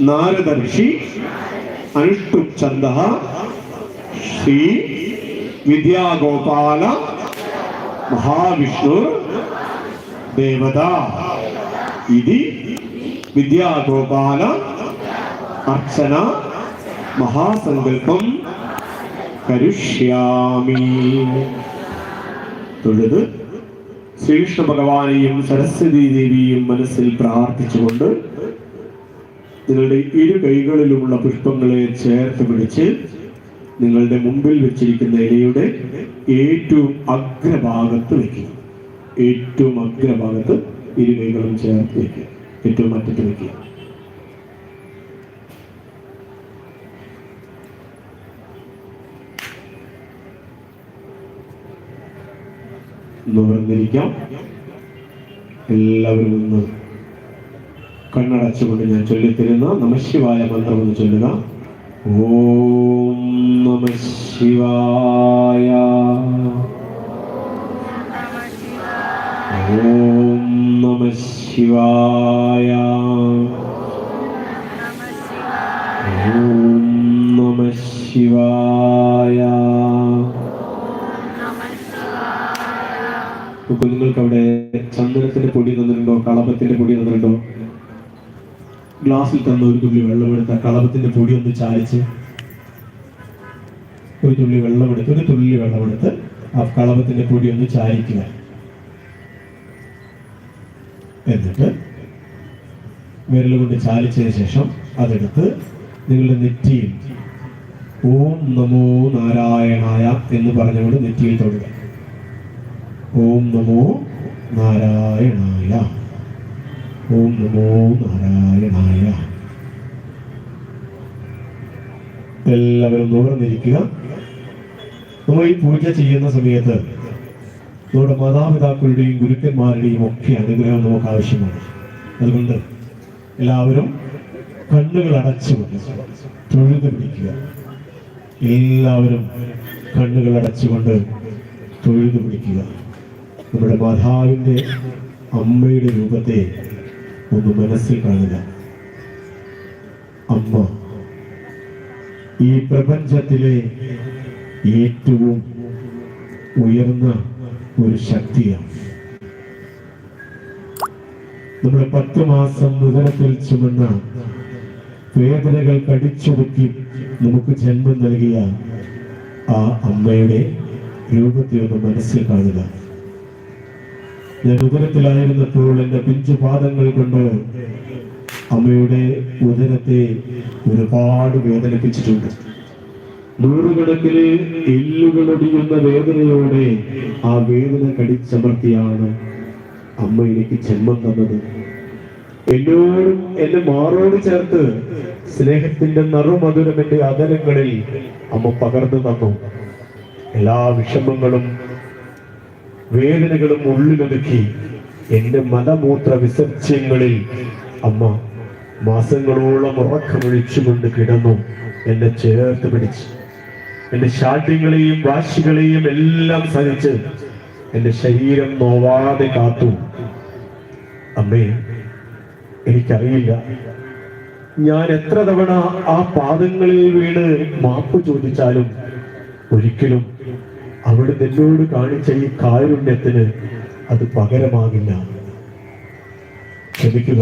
നാരദ ഋഷി അനുഷ്ഠുപ് ഛന്ദഃ ശ്രീ വിദ്യാഗോപാല മഹാവിഷ്ണു ദേവത ഇതി വിദ്യാഗോപാല അർച്ചന മഹാസങ്കല്പം കരിഷ്യാമി. തൊഴുത് ശ്രീകൃഷ്ണ ഭഗവാനെയും സരസ്വതി ദേവിയും മനസ്സിൽ പ്രാർത്ഥിച്ചുകൊണ്ട് നിങ്ങളുടെ ഇരു കൈകളിലുമുള്ള പുഷ്പങ്ങളെ ചേർത്ത് പിടിച്ച് നിങ്ങളുടെ മുമ്പിൽ വെച്ചിരിക്കുന്ന ഇലയുടെ ഏറ്റവും അഗ്രഭാഗത്ത് വെക്കുക. ഏറ്റവും അഗ്രഭാഗത്ത് ഇരു കൈകളും ചേർത്ത് വെക്കുക. ഏറ്റവും അറ്റത്ത് വെക്കുക. നിവർന്നിരിക്കാം. എല്ലാവരും ഒന്ന് കണ്ണടച്ചുകൊണ്ട് ഞാൻ ചൊല്ലിത്തരുന്ന നമഃശിവായ മന്ത്രം ഒന്ന് ചൊല്ലുക. ഓം നമഃശിവായ. ഓം നമഃശിവായ. ഓം നമഃശിവായ. കുഞ്ഞുങ്ങൾക്ക് അവിടെ ചന്ദനത്തിന്റെ പൊടി തന്നിട്ടുണ്ടോ? കളഭത്തിന്റെ പൊടി തന്നിട്ടുണ്ടോ? ഗ്ലാസ്സിൽ തന്ന ഒരു തുള്ളി വെള്ളമെടുത്ത കളഭത്തിന്റെ പൊടി ഒന്ന് ചാലിച്ച് ഒരു തുള്ളി വെള്ളമെടുത്ത് ആ കളഭത്തിന്റെ പൊടി ഒന്ന് ചാലിക്കുക. എന്നിട്ട് വിരലുകൊണ്ട് ചാലിച്ചതിന് ശേഷം അതെടുത്ത് നിങ്ങളുടെ നെറ്റിയിൽ ഓം നമോ നാരായണായ എന്ന് പറഞ്ഞുകൊണ്ട് നെറ്റിയിൽ തൊടുക. ഓം നമോ നാരായണായ. ഓം നമോ നാരായണായ. എല്ലാവരും നിവർന്നിരിക്കുക. നമ്മൾ ഈ പൂജ ചെയ്യുന്ന സമയത്ത് നമ്മുടെ മാതാപിതാക്കളുടെയും ഗുരുക്കന്മാരുടെയും ഒക്കെ അനുഗ്രഹം നമുക്ക് ആവശ്യമാണ്. അതുകൊണ്ട് എല്ലാവരും കണ്ണുകൾ അടച്ചുകൊണ്ട് തൊഴുത് പിടിക്കുക. എല്ലാവരും കണ്ണുകൾ അടച്ചുകൊണ്ട് തൊഴുത് പിടിക്കുക. നമ്മുടെ മാതാവിൻ്റെ അമ്മയുടെ രൂപത്തെ ഒന്ന് മനസ്സിൽ കാണുക. അമ്മ ഈ പ്രപഞ്ചത്തിലെ ഏറ്റവും ഉയർന്ന ഒരു ശക്തിയാണ്. നമ്മുടെ 10 മാസം ഉദരത്തിൽ ചുമന്ന വേദനകൾ കടിച്ചൊതുക്കി നമുക്ക് ജന്മം നൽകിയ ആ അമ്മയുടെ രൂപത്തെ ഒന്ന് മനസ്സിൽ കാണുക. ഞാൻ ഉദരത്തിലായിരുന്നപ്പോൾ എൻ്റെ പിഞ്ചു പാദങ്ങൾ കൊണ്ട് അമ്മയുടെ ഉദരത്തെ ഒരുപാട് വേദനിപ്പിച്ചിട്ടുണ്ട്. നൂറുകണക്കിന് എല്ലുകളൊടിയുന്ന വേദനയോടെ ആ വേദന കടിച്ചമർത്തിയാണ് അമ്മ എനിക്ക് ജന്മം തന്നത്. എന്നോടും എന്നെ മാറോട് ചേർത്ത് സ്നേഹത്തിന്റെ നറുമധുരം എന്റെ അതരങ്ങളിൽ അമ്മ പകർന്നു തന്നു. എല്ലാ വിഷമങ്ങളും വേദനകളും ഉള്ളിലൊതുക്കി എന്റെ മലമൂത്ര വിസർജ്യങ്ങളിൽ അമ്മ മാസങ്ങളോളം ഉറക്കമൊഴിച്ചുകൊണ്ട് കിടന്നു. എന്നെ ചേർത്ത് പിടിച്ച് എന്റെ ശാഠ്യങ്ങളെയും വാശികളെയും എല്ലാം സഹിച്ച് എന്റെ ശരീരം നോവാതെ കാത്തു. അമ്മേ, എനിക്കറിയില്ല ഞാൻ എത്ര തവണ ആ പാദങ്ങളിൽ വീണ് മാപ്പ് ചോദിച്ചാലും ഒരിക്കലും അവിടുന്ന് എന്നോട് കാണിച്ച ഈ കാരുണ്യത്തിന് അത് പകരമാകില്ല. ക്ഷമിക്കുക.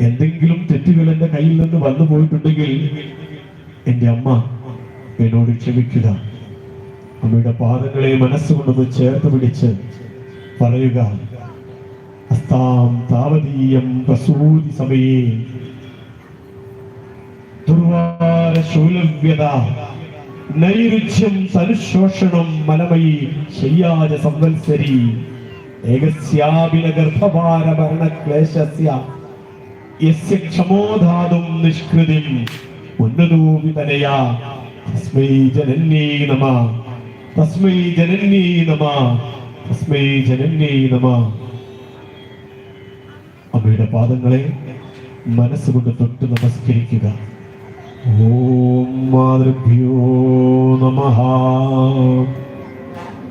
എന്തെങ്കിലും തെറ്റുകൾ എന്റെ കയ്യിൽ നിന്ന് വന്നു പോയിട്ടുണ്ടെങ്കിൽ എന്റെ അമ്മ എന്നോട് ക്ഷമിക്കുക. അമ്മയുടെ പാദങ്ങളെ മനസ്സുകൊണ്ടൊന്ന് ചേർത്ത് പിടിച്ച് പറയുക, അസ്താം താവതീയം പ്രസൂതി സമയേ ദുർവാര ശൂലവ്യത നൈരുച്യം സനുശോഷണം മലമയി ശയ്യാജ സംവത്സരി ഏകസ്യാപിന ഗർഭഭാര ഭരണക്ലേശസ്യ യസ്യ ക്ഷമോധാതും നിഷ്കൃതിം ഉന്നതോപിതനയാ തസ്മൈ ജനന്യൈ നമഃ തസ്മൈ ജനന്യൈ നമഃ തസ്മൈ ജനന്യൈ നമഃ. അമ്മയുടെ പാദങ്ങളെ മനസ്സുകൊണ്ട് തൊട്ട് നമസ്കരിക്കുക. ഓം മാതൃഭ്യോ നമഃ.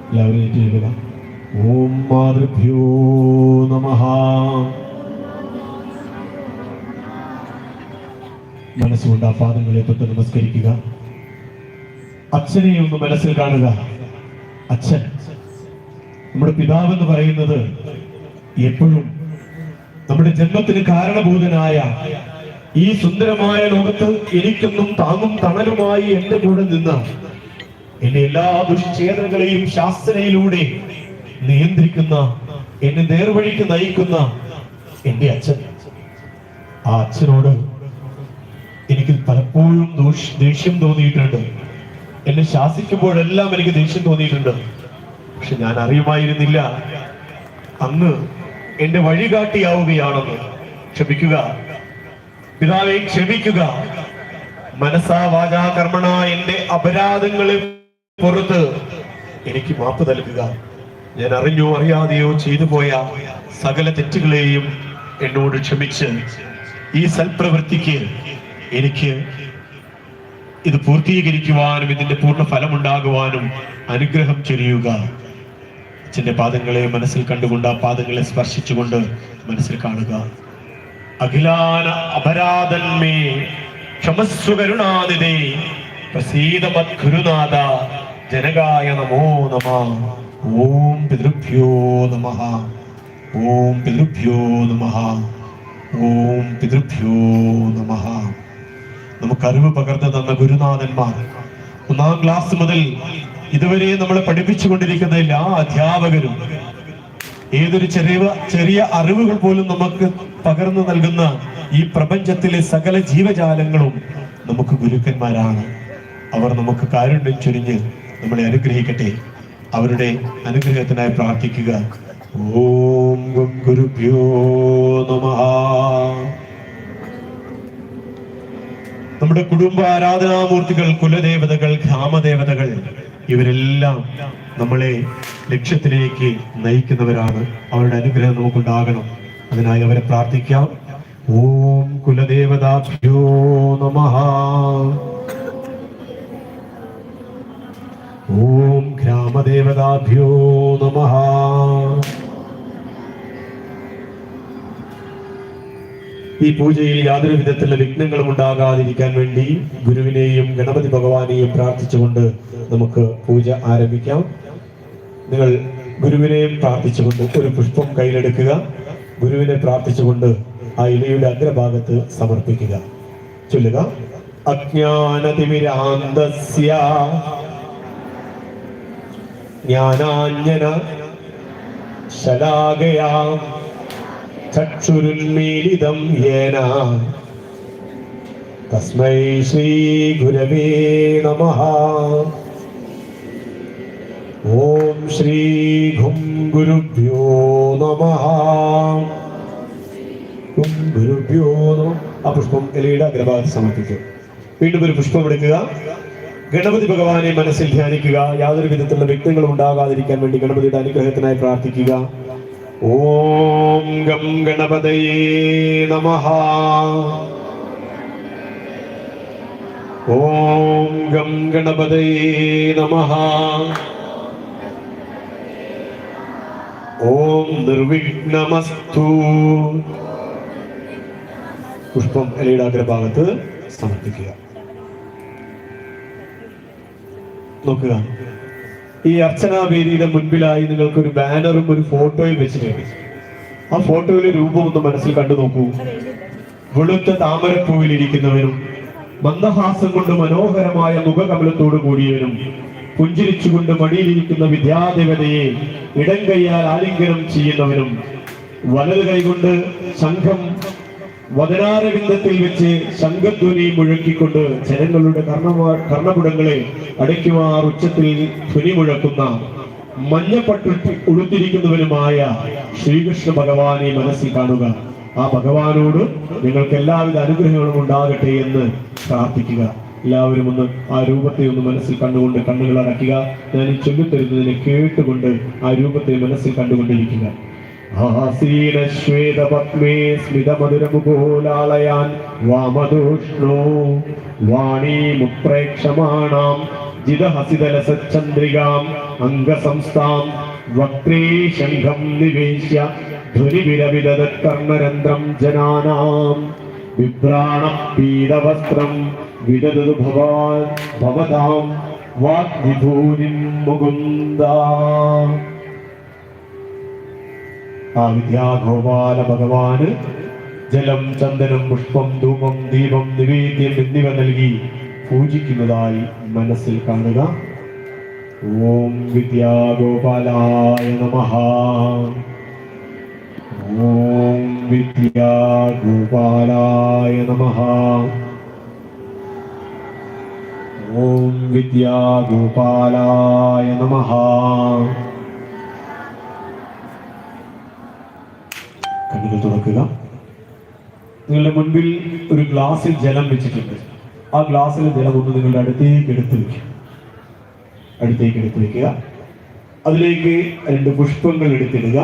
എല്ലാവരും ഏറ്റുചൊല്ലുക. ഓം മാതൃഭ്യോ നമഃ. മനസ്സുകൊണ്ട് ആ പാദങ്ങളെ തൊട്ട് നമസ്കരിക്കുക. അച്ഛനെ ഒന്ന് മനസ്സിൽ കാണുക. അച്ഛൻ, നമ്മുടെ പിതാവ് എന്ന് പറയുന്നത് എപ്പോഴും നമ്മുടെ ജന്മത്തിന് കാരണഭൂതനായ ഈ സുന്ദരമായ ലോകത്ത് എനിക്കൊന്നും താങ്ങും തണലുമായി എന്റെ കൂടെ നിന്ന് എന്റെ എല്ലാ ദുഷ്ചേതനകളെയും ശാസ്ത്രയിലൂടെ നിയന്ത്രിക്കുന്ന, എന്നെ നേർവഴിക്ക് നയിക്കുന്ന എന്റെ അച്ഛൻ. ആ അച്ഛനോട് എനിക്ക് പലപ്പോഴും ദേഷ്യം തോന്നിയിട്ടുണ്ട്. എന്നെ ശാസിക്കുമ്പോഴെല്ലാം എനിക്ക് ദേഷ്യം തോന്നിയിട്ടുണ്ട്. പക്ഷെ ഞാൻ അറിയുമായിരുന്നില്ല അങ്ങ് എന്റെ വഴികാട്ടിയാവുകയാണെന്ന്. ക്ഷമിക്കുക പിതാവെ, ക്ഷമിക്കുക. മനസ്സാ വാചാ കർമ്മണ എന്റെ അപരാധങ്ങളെ പുറത്ത് എനിക്ക് മാപ്പ് നൽകുക. ഞാൻ അറിഞ്ഞോ അറിയാതെയോ ചെയ്തു പോയ സകല തെറ്റുകളെയും എന്നോട് ക്ഷമിച്ച് ഈ സൽപ്രവൃത്തിക്ക് എനിക്ക് ഇത് പൂർത്തീകരിക്കുവാനും ഇതിന്റെ പൂർണ്ണ ഫലമുണ്ടാകുവാനും അനുഗ്രഹം ചൊരിയുക. അച്ഛന്റെ പാദങ്ങളെ മനസ്സിൽ കണ്ടുകൊണ്ട് ആ പാദങ്ങളെ സ്പർശിച്ചുകൊണ്ട് മനസ്സിൽ കാണുക. അഖിലാന അപരാധന്മേ ക്ഷമസ്വ കരുണാനിധേ പ്രസീദ മദ്ഗുരുനാഥ ജനകായ നമോ നമഃ. ഓം പിതൃഭ്യോ നമഃ. ഓം പിതൃഭ്യോ നമഃ. ഓം പിതൃഭ്യോ നമഃ. നമുക്ക് അറിവ് പകർന്നു തന്ന ഗുരുനാഥന്മാർ, 1ാം ക്ലാസ് മുതൽ ഇതുവരെ നമ്മളെ പഠിപ്പിച്ചുകൊണ്ടിരിക്കുന്ന എല്ലാ അധ്യാപകരും, ഏതൊരു ചെറിയ അറിവുകൾ പോലും നമുക്ക് പകർന്നു നൽകുന്ന ഈ പ്രപഞ്ചത്തിലെ സകല ജീവജാലങ്ങളും നമുക്ക് ഗുരുക്കന്മാരാണ്. അവർ നമുക്ക് കാരുണ്യം ചൊരിഞ്ഞ് നമ്മളെ അനുഗ്രഹിക്കട്ടെ. അവരുടെ അനുഗ്രഹത്തിനായി പ്രാർത്ഥിക്കുക. ഓം ഗുരുഭ്യോ നമഃ. നമ്മുടെ കുടുംബ ആരാധനാമൂർത്തികൾ, കുലദേവതകൾ, ഗ്രാമദേവതകൾ, ഇവരെല്ലാം നമ്മളെ ലക്ഷ്യത്തിലേക്ക് നയിക്കുന്നവരാണ്. അവരുടെ അനുഗ്രഹം നമുക്കുണ്ടാകണം. അതിനായി അവരെ പ്രാർത്ഥിക്കാം. ഓം കുലദേവതാഭ്യോ നമഃ. ഓം ഗ്രാമദേവതാഭ്യോ നമഃ. ഈ പൂജയിൽ യാതൊരു വിധത്തിലുള്ള വിഘ്നങ്ങളും ഉണ്ടാകാതിരിക്കാൻ വേണ്ടി ഗുരുവിനെയും ഗണപതി ഭഗവാനെയും പ്രാർത്ഥിച്ചുകൊണ്ട് നമുക്ക് പൂജ ആരംഭിക്കാം. നിങ്ങൾ ഗുരുവിനെയും പ്രാർത്ഥിച്ചുകൊണ്ട് ഒരു പുഷ്പം കയ്യിലെടുക്കുക. ഗുരുവിനെ പ്രാർത്ഥിച്ചുകൊണ്ട് ആ ഇലയുടെ അഗ്രഭാഗത്ത് സമർപ്പിക്കുക. ചൊല്ലുക. അജ്ഞാനതിമിരാന്തസ്യ ജ്ഞാനാഞ്ജന ശലാകയാ ചക്ഷുരുന്മീലിതം യേന തസ്മൈ ശ്രീ ഗുരവേ നമഃ. ഓം ശ്രീ ഘും ഗുരുഭ്യോ നമഃ. ഗുരുഭ്യോ നമഃ. ആ പുഷ്പം ഇലയുടെ അഗ്രഭാഗത്ത് സമർപ്പിക്കും. വീണ്ടും ഒരു പുഷ്പം എടുക്കുക. ഗണപതി ഭഗവാനെ മനസ്സിൽ ധ്യാനിക്കുക. യാതൊരു വിധത്തിലുള്ള വിഘ്നങ്ങളും ഉണ്ടാകാതിരിക്കാൻ വേണ്ടി ഗണപതിയുടെ അനുഗ്രഹത്തിനായി പ്രാർത്ഥിക്കുക. ഓം ഗം ഗണപതയേ നമഃ. ഓം ഗം ഗണപതയേ നമഃ. ഓം നിർവിഘ്നമസ്തു. പുഷ്പം ഇലയുടെ അഗ്രഭാഗത്ത് സമർപ്പിക്കുക. നോക്കുക, ഈ അർച്ചനാവേദിയുടെ മുൻപിലായി നിങ്ങൾക്കൊരു ബാനറും ഒരു ഫോട്ടോയും വെച്ചിട്ടുണ്ട്. ആ ഫോട്ടോയിലെ രൂപം ഒന്ന് മനസ്സിൽ കണ്ടു നോക്കൂ. വെളുത്ത താമരപ്പൂവിലിരിക്കുന്നവനും മന്ദഹാസം കൊണ്ട് മനോഹരമായ മുഖകമലത്തോടു കൂടിയവനും പുഞ്ചിരിച്ചുകൊണ്ട് മടിയിലിരിക്കുന്ന വിദ്യാദേവതയെ ഇടം കൈയാൽ ആലിംഗനം ചെയ്യുന്നവനും വലത് കൈകൊണ്ട് ശംഖം വദനാരവിന്ദത്തിൽ വെച്ച് ശംഖധ്വനി മുഴക്കിക്കൊണ്ട് ജനങ്ങളുടെ കർണപുടങ്ങളെ അടയ്ക്കുമാർ ഉച്ചത്തിൽ ധ്വനി മുഴക്കുന്ന മഞ്ഞപ്പട്ടു ഉടുത്തിരിക്കുന്നവനുമായ ശ്രീകൃഷ്ണ ഭഗവാനെ മനസ്സിൽ കാണുക. ആ ഭഗവാനോട് നിങ്ങൾക്ക് എല്ലാവിധ അനുഗ്രഹങ്ങളും ഉണ്ടാകട്ടെ എന്ന് പ്രാർത്ഥിക്കുക. എല്ലാവരും ഒന്ന് ആ രൂപത്തെ ഒന്ന് മനസ്സിൽ കണ്ടുകൊണ്ട് കണ്ണുകൾ അടയ്ക്കുക. ഞാൻ ഈ ചൊല്ലിത്തരുന്നതിനെ കേട്ടുകൊണ്ട് ആ രൂപത്തെ മനസ്സിൽ കണ്ടുകൊണ്ടിരിക്കുക. ശ്വേതപത്മേ സ്മിതമധുരമുഖോലാളയാൻ വാമദൂഷ്ണോ വാണീമുപ്രേക്ഷമാണാം ജിതഹസിതലസചന്ദ്രികാം അംഗസംസ്ഥാം വക്രേ ശംഖം നിവേശ്യ ധ്വനിവിരവിദകർണരന്ധ്രം ജനാനാം വിഭ്രാണം പീതവസ്ത്രം വിദദതു ഭവാൻ ഭവതാം വാഗ്വിഭൂതിം മുകുന്ദ. ആ വിദ്യാഗോപാല ഭഗവാന് ജലം, ചന്ദനം, പുഷ്പം, ധൂപം, ദീപം, നിവേദ്യം എന്നിവ നൽകി പൂജിക്കുന്നതായി മനസ്സിൽ കാണുക. ഓം വിദ്യാഗോപാലായ നമഃ. ഓം വിദ്യാഗോപാലായ നമഃ. ഓം വിദ്യാഗോപാലായ നമഃ. കണ്ണുകൾ തുറക്കുക. നിങ്ങളുടെ മുൻപിൽ ഒരു ഗ്ലാസ്സിൽ ജലം വെച്ചിട്ടുണ്ട്. ആ ഗ്ലാസ്സിലെ ജലം ഒന്ന് നിങ്ങളുടെ അടുത്തേക്ക് എടുത്തു വെക്കുക. അതിലേക്ക് 2 പുഷ്പങ്ങൾ എടുത്തിടുക.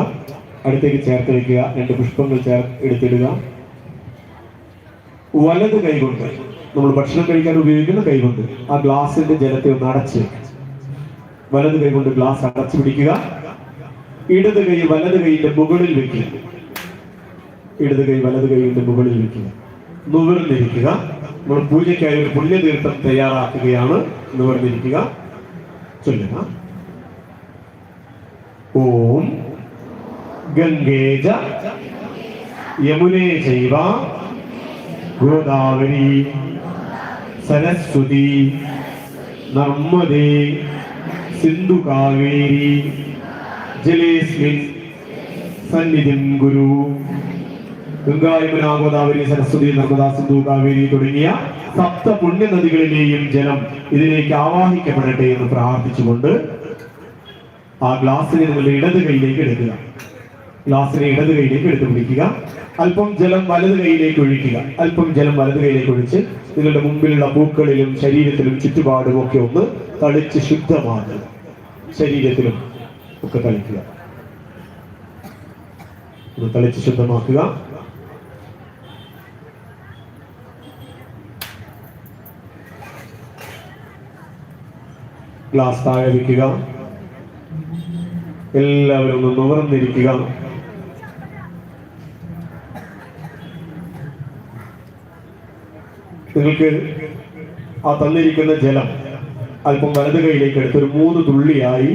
അടുത്തേക്ക് ചേർത്ത് വെക്കുക. 2 പുഷ്പങ്ങൾ എടുത്തിടുക. വലത് കൈകൊണ്ട്, നമ്മൾ ഭക്ഷണം കഴിക്കാൻ ഉപയോഗിക്കുന്ന കൈകൊണ്ട് ആ ഗ്ലാസിന്റെ ജലത്തെ ഒന്ന് അടച്ച് വലത് കൈകൊണ്ട് ഗ്ലാസ് അടച്ചു പിടിക്കുക. ഇടത് കൈ വലത് കൈയുടെ മുകളിൽ വെക്കുക. ഇടത് കൈ വലത് കൈയുടെ മുകളിൽ വെക്കുക. നിവർന്നിരിക്കുക. നമ്മൾ പൂജയ്ക്കായി ഒരു പുണ്യതീർത്ഥം തയ്യാറാക്കുകയാണ്. നിവർന്നിരിക്കുക. ചൊല്ലുക. ഓം ഗംഗേജ യമുനേ ചൈവ ഗോദാവരി സരസ്വതി നർമ്മദേ സിന്ധു കാവേരി ജലേസ്മിൻ സന്നിധിം ഗുരു. ഗംഗാ, യമുന, ഗോദാവരി, സരസ്വതി, നർമ്മദ, സിന്ധു, കാവേരി തുടങ്ങിയ 7 പുണ്യനദികളിലെയും ജലം ഇതിലേക്ക് ആവാഹിക്കപ്പെടട്ടെ എന്ന് പ്രാർത്ഥിച്ചുകൊണ്ട് ആ ഗ്ലാസിനെ നിങ്ങളുടെ ഇടത് കൈയിലേക്ക് എടുക്കുക. ഗ്ലാസിനെ ഇടത് കൈയിലേക്ക് എടുത്തു പിടിക്കുക. അല്പം ജലം വലത് കൈയിലേക്ക് ഒഴിക്കുക. അല്പം ജലം വലത് കൈയിലേക്ക് ഒഴിച്ച് നിങ്ങളുടെ മുമ്പിലുള്ള പൂക്കളിലും ശരീരത്തിലും ചുറ്റുപാടും ഒക്കെ ഒന്ന് തളിച്ച് ശുദ്ധമാക്കുക. ശരീരത്തിലും ഒക്കെ തളിക്കുക. ഒന്ന് തളിച്ച് ശുദ്ധമാക്കുക. ഗ്ലാസ് താഴെ വയ്ക്കുക. എല്ലാവരും ഒന്ന് നിവർന്നിരിക്കുക. നിങ്ങൾക്ക് ആ തന്നിരിക്കുന്ന ജലം അല്പം വലത് കൈയിലേക്ക് എടുത്ത് ഒരു 3 തുള്ളിയായി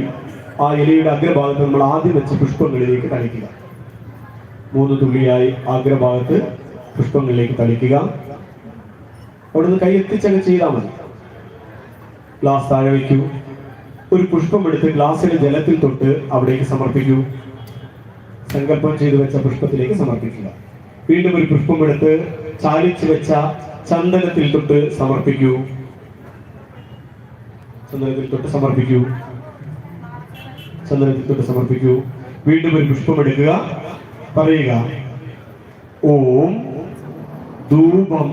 ആ ഇലയുടെ അഗ്രഭാഗത്ത് നമ്മൾ ആദ്യം വെച്ച പുഷ്പങ്ങളിലേക്ക് തളിക്കുക. 3 തുള്ളിയായി അഗ്രഭാഗത്ത് പുഷ്പങ്ങളിലേക്ക് തളിക്കുക. അവിടുന്ന് കൈ എത്തിച്ചങ്ങ് ചെയ്താൽ മതി. ഗ്ലാസ് താഴെ വയ്ക്കൂ. ഒരു പുഷ്പം എടുത്ത് ഗ്ലാസ്സിലെ ജലത്തിൽ തൊട്ട് അവിടേക്ക് സമർപ്പിക്കൂ. സങ്കല്പം ചെയ്തു വെച്ച പുഷ്പത്തിലേക്ക് സമർപ്പിക്കുക. വീണ്ടും ഒരു പുഷ്പം എടുത്ത് ചാലിച്ചു വെച്ച ചന്ദനത്തിൽ തൊട്ട് സമർപ്പിക്കൂ. ചന്ദനത്തിൽ തൊട്ട് സമർപ്പിക്കൂ. ചന്ദനത്തിൽ തൊട്ട് സമർപ്പിക്കൂ. വീണ്ടും ഒരു പുഷ്പം എടുക്കുക. പറയുക, ഓം ധൂപം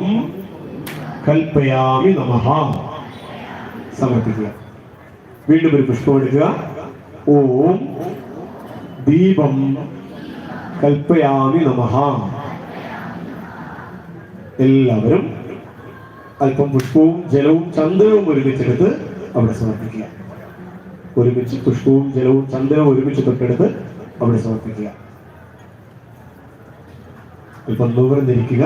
കൽപ്പയാമി നമഃ സമർപ്പിക്കുക. വീണ്ടും ഒരു പുഷ്പം എടുക്കുക. ഓം ദീപം കൽപ്പയാമി നമഃ. എല്ലാവരും അല്പം പുഷ്പവും ജലവും ചന്ദനവും ഒരുമിച്ചെടുത്ത് അവിടെ സമർപ്പിക്കുക. ഒരുമിച്ച് പുഷ്പവും ജലവും ചന്ദനവും ഒരുമിച്ച് തൊട്ടെടുത്ത് അവിടെ സമർപ്പിക്കുക. അല്പം നിവർന്നിരിക്കുക.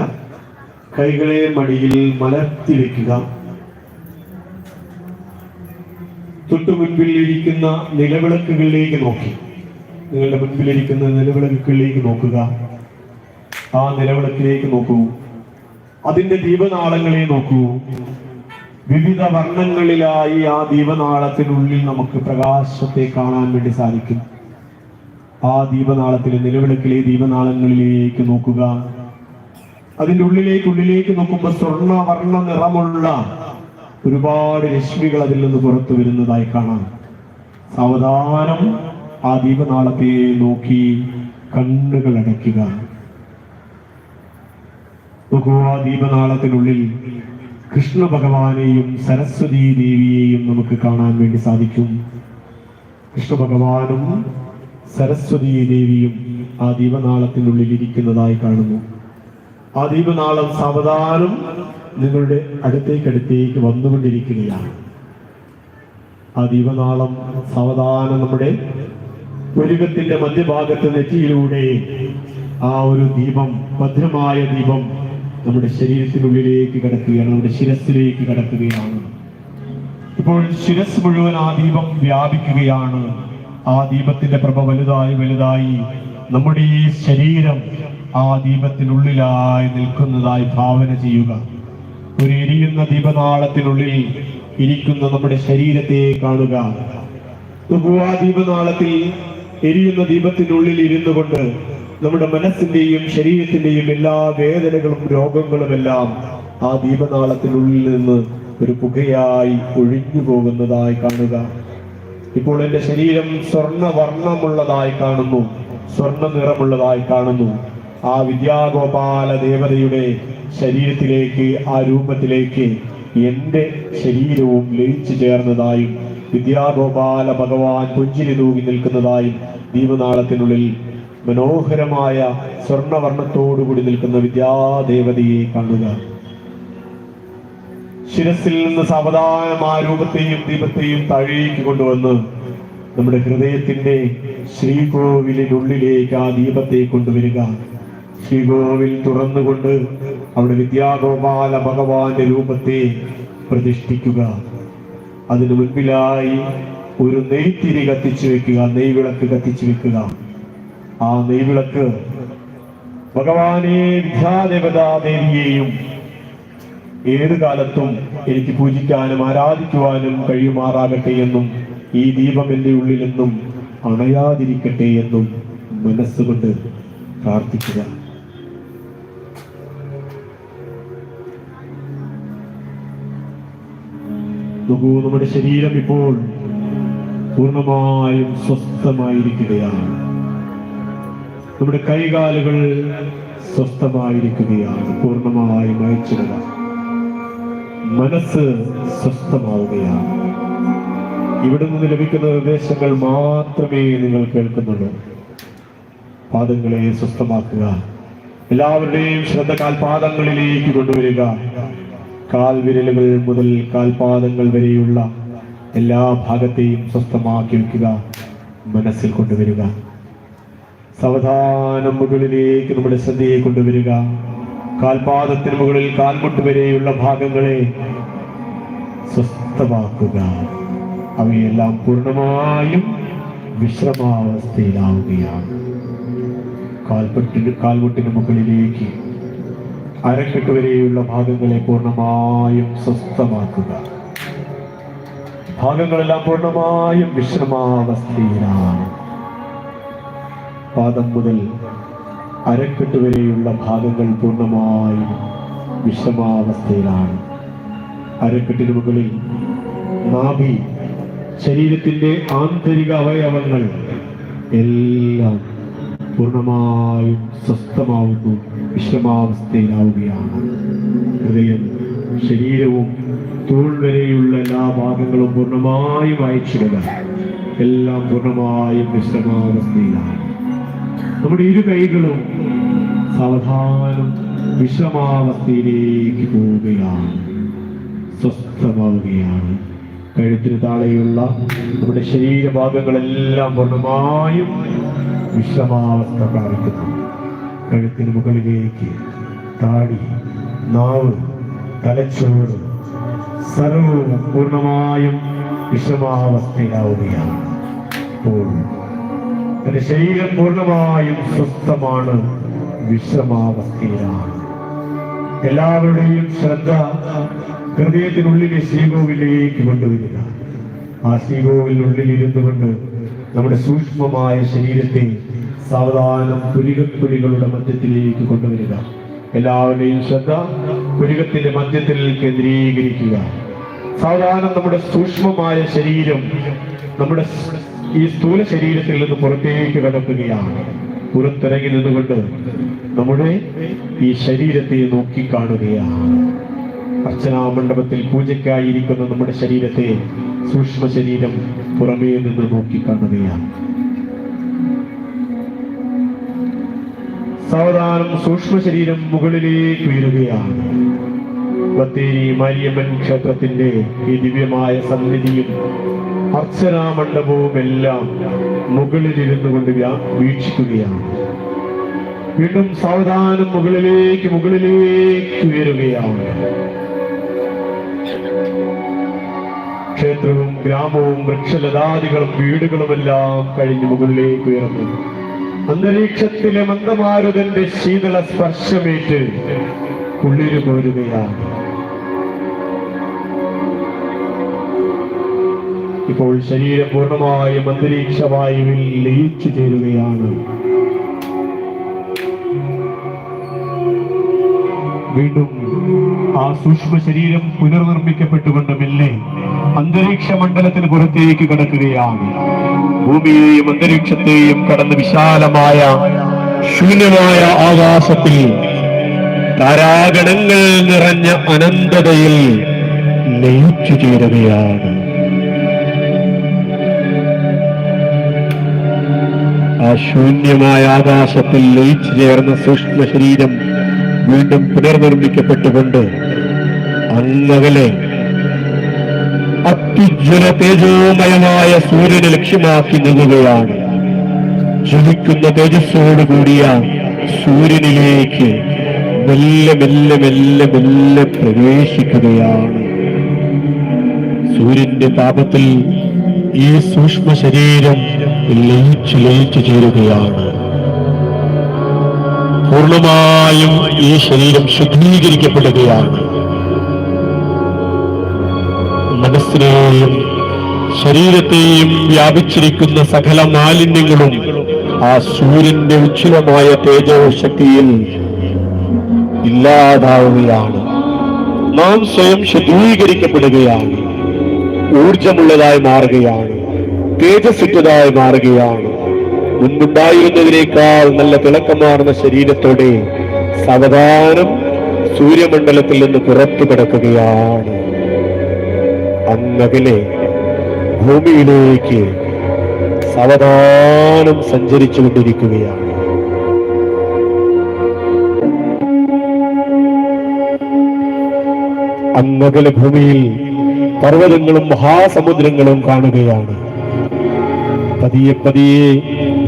കൈകളെ മടിയിൽ മലർത്തി വെക്കുക. തൊട്ടു മുൻപിൽ ഇരിക്കുന്ന നിലവിളക്കുകളിലേക്ക് നോക്കി, നിങ്ങളുടെ മുൻപിലിരിക്കുന്ന നിലവിളക്കുകളിലേക്ക് നോക്കുക. ആ നിലവിളക്കിലേക്ക് നോക്കൂ. അതിന്റെ ദീപനാളങ്ങളെ നോക്കൂ. വിവിധ വർണ്ണങ്ങളിലായി ആ ദീപനാളത്തിനുള്ളിൽ നമുക്ക് പ്രകാശത്തെ കാണാൻ വേണ്ടി സാധിക്കും. ആ ദീപനാളത്തിലെ നിലവിളക്കിലെ ദീപനാളങ്ങളിലേക്ക് നോക്കുക. അതിൻ്റെ ഉള്ളിലേക്ക് നോക്കുമ്പോൾ സ്വർണ്ണവർണ്ണ നിറമുള്ള ഒരുപാട് രശ്മികൾ അതിൽ നിന്ന് പുറത്തു വരുന്നതായി കാണാം. സാവധാനം ആ ദീപനാളത്തെ നോക്കി കണ്ണുകൾ അടയ്ക്കുക. നോക്കൂ, ആ ദീപനാളത്തിനുള്ളിൽ കൃഷ്ണ ഭഗവാനെയും സരസ്വതി ദേവിയെയും നമുക്ക് കാണാൻ വേണ്ടി സാധിക്കും. കൃഷ്ണ ഭഗവാനും സരസ്വതി ദേവിയും ആ ദീപനാളത്തിനുള്ളിൽ ഇരിക്കുന്നതായി കാണുന്നു. ആ ദീപനാളം സാവധാനം നിങ്ങളുടെ അടുത്തേക്ക് വന്നുകൊണ്ടിരിക്കുകയാണ്. ആ ദീപനാളം സാവധാനം നമ്മുടെ പുരുകത്തിന്റെ മധ്യഭാഗത്ത് നെറ്റിയിലൂടെ ആ ഒരു ദീപം, ഭദ്രമായ ദീപം നമ്മുടെ ശരീരത്തിനുള്ളിലേക്ക് കടക്കുകയാണ്, നമ്മുടെ ശിരസിലേക്ക് കടക്കുകയാണ്. ഇപ്പോൾ ശിരസ് മുഴുവൻ ആ ദീപം വ്യാപിക്കുകയാണ്. ആ ദീപത്തിന്റെ പ്രഭ വലുതായി നമ്മുടെ ഈ ശരീരം ആ ദീപത്തിനുള്ളിലായി നിൽക്കുന്നതായി ഭാവന ചെയ്യുക. ഒരു എരിയുന്ന ദീപനാളത്തിനുള്ളിൽ ഇരിക്കുന്ന നമ്മുടെ ശരീരത്തെ കാണുക. ആ ദീപനാളത്തിൽ എരിയുന്ന ദീപത്തിനുള്ളിൽ ഇരുന്നു കൊണ്ട് നമ്മുടെ മനസ്സിന്റെയും ശരീരത്തിന്റെയും എല്ലാ വേദനകളും രോഗങ്ങളും എല്ലാം ആ ദീപനാളത്തിനുള്ളിൽ നിന്ന് ഒരു പുകയായി ഒഴിഞ്ഞു പോകുന്നതായി കാണുക. ഇപ്പോൾ എന്റെ ശരീരം സ്വർണ്ണവർണ്ണമുള്ളതായി കാണുന്നു, സ്വർണ്ണ നിറമുള്ളതായി കാണുന്നു. ആ വിദ്യാഗോപാല ദേവതയുടെ ശരീരത്തിലേക്ക്, ആ രൂപത്തിലേക്ക് എന്റെ ശരീരവും ലയിച്ചു ചേർന്നതായും വിദ്യാഗോപാല ഭഗവാൻ പുഞ്ചിരി തൂകി നിൽക്കുന്നതായും ദീപനാളത്തിനുള്ളിൽ മനോഹരമായ സ്വർണ്ണവർണ്ണത്തോടുകൂടി നിൽക്കുന്ന വിദ്യാദേവതയെ കാണുക. ശിരസിൽ നിന്ന് സാവധാനം ആ രൂപത്തെയും ദീപത്തെയും താഴേക്ക് കൊണ്ടുവന്ന് നമ്മുടെ ഹൃദയത്തിന്റെ ശ്രീകോവിലിനുള്ളിലേക്ക് ആ ദീപത്തെ കൊണ്ടുവരിക. ശ്രീകോവിൽ തുറന്നുകൊണ്ട് അവിടെ വിദ്യാഗോപാല ഭഗവാന്റെ രൂപത്തെ പ്രതിഷ്ഠിക്കുക. അതിനു മുൻപിലായി ഒരു നെയ്ത്തിരി കത്തിച്ചു വെക്കുക, നെയ്വിളക്ക് കത്തിച്ചു വെക്കുക. ആ നെയ്വിളക്ക് ഭഗവാനെ വിദ്യാദേവതാ ദേവിയെയും ഏത് കാലത്തും എനിക്ക് പൂജിക്കാനും ആരാധിക്കുവാനും കഴിയുമാറാകട്ടെ എന്നും ഈ ദീപം എന്റെ ഉള്ളിൽ നിന്നും അണയാതിരിക്കട്ടെ എന്നും മനസ്സുകൊണ്ട് പ്രാർത്ഥിക്കുക. നോക്കൂ, നമ്മുടെ ശരീരം ഇപ്പോൾ പൂർണ്ണമായും സ്വസ്ഥമായിരിക്കുകയാണ്. നമ്മുടെ കൈകാലുകൾ സ്വസ്ഥമായിരിക്കുകയാണ്, പൂർണ്ണമായും അയച്ചിടുക. മനസ്സ് സ്വസ്ഥമാവുകയാണ്. ഇവിടെ നിന്ന് ലഭിക്കുന്ന നിർദ്ദേശങ്ങൾ മാത്രമേ നിങ്ങൾ കേൾക്കുന്നുള്ളൂ. പാദങ്ങളെ സ്വസ്ഥമാക്കുക. എല്ലാവരുടെയും ശ്രദ്ധ കാൽപാദങ്ങളിലേക്ക് കൊണ്ടുവരിക. കാൽവിരലുകൾ മുതൽ കാൽപാദങ്ങൾ വരെയുള്ള എല്ലാ ഭാഗത്തെയും സ്വസ്ഥമാക്കി വെക്കുക. മനസ്സിൽ കൊണ്ടുവരിക. സാവധാനം മുകളിലേക്ക് നമ്മുടെ ശ്രദ്ധയെ കൊണ്ടുവരിക. കാൽപാദത്തിന് മുകളിൽ കാൽമുട്ട് വരെയുള്ള ഭാഗങ്ങളെ സ്വസ്ഥമാക്കുക. അവയെല്ലാം പൂർണ്ണമായും വിശ്രമാവസ്ഥയിലാവുകയാണ്. കാൽമുട്ടിന് മുകളിലേക്ക് അരക്കെട്ട് വരെയുള്ള ഭാഗങ്ങളെ പൂർണ്ണമായും സ്വസ്ഥമാക്കുക. ഭാഗങ്ങളെല്ലാം പൂർണ്ണമായും വിശ്രമാവസ്ഥയിലാണ്. പാദം മുതൽ അരക്കെട്ട് വരെയുള്ള ഭാഗങ്ങൾ പൂർണ്ണമായും വിശ്രമാവസ്ഥയിലാണ്. അരക്കെട്ടിന് മുകളിൽ നാഭി, ശരീരത്തിന്റെ ആന്തരിക അവയവങ്ങൾ എല്ലാം പൂർണ്ണമായും സ്വസ്ഥമാവുന്നു, വിശ്രമാവസ്ഥയിലാവുകയാണ്. ഹൃദയം, ശരീരവും തോൾ വരെയുള്ള എല്ലാ ഭാഗങ്ങളും പൂർണ്ണമായും അയച്ചിടുക. എല്ലാം പൂർണ്ണമായും വിശ്രമാവസ്ഥയിലാണ്. നമ്മുടെ ഇരു കൈകളും സാവധാനം വിശ്രമാവസ്ഥയിലേക്ക് പോവുകയാണ്, സ്വസ്ഥമാവുകയാണ്. കഴുത്തിന് താഴെയുള്ള നമ്മുടെ ശരീരഭാഗങ്ങളെല്ലാം പൂർണ്ണമായും വിശ്രമാവസ്ഥ പ്രാപിക്കുന്നു. കഴുത്തിന് മുകളിലേക്ക് താടി, നാവ്, തലച്ചോറ് സർവവും പൂർണ്ണമായും വിശ്രമാവസ്ഥയിലാവുകയാണ്. ഇപ്പോൾ എന്റെ ശരീരം പൂർണ്ണമായും സ്വസ്ഥമാണ്, വിശ്രമാവസ്ഥയിലാണ്. എല്ലാവരുടെയും ശ്രദ്ധ ഹൃദയത്തിനുള്ളിലെ ശ്രീകോവിലേക്ക് കൊണ്ടുവരിക. ആ ശ്രീകോവിലിനുള്ളിൽ കൊണ്ട് നമ്മുടെ സൂക്ഷ്മമായ ശരീരത്തെ സാവധാനം പുരികക്കുഴികളുടെ മധ്യത്തിലേക്ക് കൊണ്ടുവരിക. എല്ലാവരുടെയും ശ്രദ്ധ പുരികത്തിന്റെ മധ്യത്തിൽ കേന്ദ്രീകരിക്കുക. സാവധാനം നമ്മുടെ സൂക്ഷ്മമായ ശരീരം നമ്മുടെ ഈ സ്ഥൂല ശരീരത്തിൽ നിന്ന് പുറത്തേക്ക് കടക്കുകയാണ്. പുറത്തിറങ്ങി നിന്നുകൊണ്ട് നമ്മുടെ ഈ ശരീരത്തെ നോക്കിക്കാണുകയാണ്. അർച്ചനാ മണ്ഡപത്തിൽ പൂജയ്ക്കായിരിക്കുന്ന നമ്മുടെ ശരീരത്തെ സൂക്ഷ്മ ശരീരം പുറമേ നിന്ന് നോക്കിക്കാണുകയാണ്. സാവധാനം സൂക്ഷ്മ ശരീരം മുകളിലേക്ക് ഉയരുകയാണ്. ബത്തേരി മാരിയമ്മൻ ക്ഷേത്രത്തിന്റെ ഈ ദിവ്യമായ സന്നിധിയും അർച്ചനാ മണ്ഡപവും എല്ലാം മുകളിലിരുന്നു കൊണ്ട് വീക്ഷിക്കുകയാണ്. വീണ്ടും സാവധാനം മുകളിലേക്ക് ഉയരുകയാണ്. ക്ഷേത്രവും ഗ്രാമവും വൃക്ഷലതാദികളും വീടുകളുമെല്ലാം കഴിഞ്ഞ് മുകളിലേക്ക് ഉയർന്നു. അന്തരീക്ഷത്തിലെ മന്ദമാരുതന്റെ ശീതള സ്പർശമേറ്റ് കുളിര് പോരുകയാണ്. ഇപ്പോൾ ശരീരം പൂർണ്ണമായും അന്തരീക്ഷ വായുവിൽ ലയിച്ചു ചേരുകയാണ്. വീണ്ടും ആ സൂക്ഷ്മ ശരീരം പുനർനിർമ്മിക്കപ്പെട്ടുകൊണ്ട് മെല്ലെ അന്തരീക്ഷ മണ്ഡലത്തിന് പുറത്തേക്ക് കടക്കുകയാണ്. ഭൂമിയെയും അന്തരീക്ഷത്തെയും കടന്ന് വിശാലമായ ശൂന്യമായ ആകാശത്തിൽ താരാഗണങ്ങൾ നിറഞ്ഞ അനന്തതയിൽ ലയിച്ചു ചേരുകയാണ്. ആ ശൂന്യമായ ആകാശത്തിൽ ലയിച്ചു ചേർന്ന സൂക്ഷ്മ ശരീരം വീണ്ടും പുനർനിർമ്മിക്കപ്പെട്ടുകൊണ്ട് അങ്ങകലെ അത്യുജ്വല തേജോമയമായ സൂര്യനെ ലക്ഷ്യമാക്കി നീങ്ങുകയാണ്. ജ്വലിക്കുന്ന തേജസ്സോട് കൂടിയ സൂര്യനിലേക്ക് മെല്ലെ മെല്ലെ മെല്ലെ മെല്ലെ പ്രവേശിക്കുകയാണ്. സൂര്യന്റെ താപത്തിൽ ഈ സൂക്ഷ്മ ശരീരം ലയിച്ചു ചേരുകയാണ്. പൂർണ്ണമായും ഈ ശരീരം ശുദ്ധീകരിക്കപ്പെടുകയാണ്. മനസ്സിനെയും ശരീരത്തെയും വ്യാപിച്ചിരിക്കുന്ന സകല മാലിന്യങ്ങളും ആ സൂര്യന്റെ ഉജ്ജ്വലമായ തേജോശക്തിയിൽ ഇല്ലാതാവുകയാണ്. നാം സ്വയം ശുദ്ധീകരിക്കപ്പെടുകയാണ്, ഊർജമുള്ളതായി മാറുകയാണ്, തേജസ്സുറ്റതായി മാറുകയാണ്. മുൻപുണ്ടായിരുന്നതിനേക്കാൾ നല്ല തിളക്കമാർന്ന ശരീരത്തോടെ സാവധാനം സൂര്യമണ്ഡലത്തിൽ നിന്ന് പുറത്തു കിടക്കുകയാണ്. അങ്ങകലെ ഭൂമിയിലേക്ക് സാവധാനം സഞ്ചരിച്ചു കൊണ്ടിരിക്കുകയാണ്. അങ്ങകലെ ഭൂമിയിൽ പർവ്വതങ്ങളും മഹാസമുദ്രങ്ങളും കാണുകയാണ്. പതിയെ പതിയെ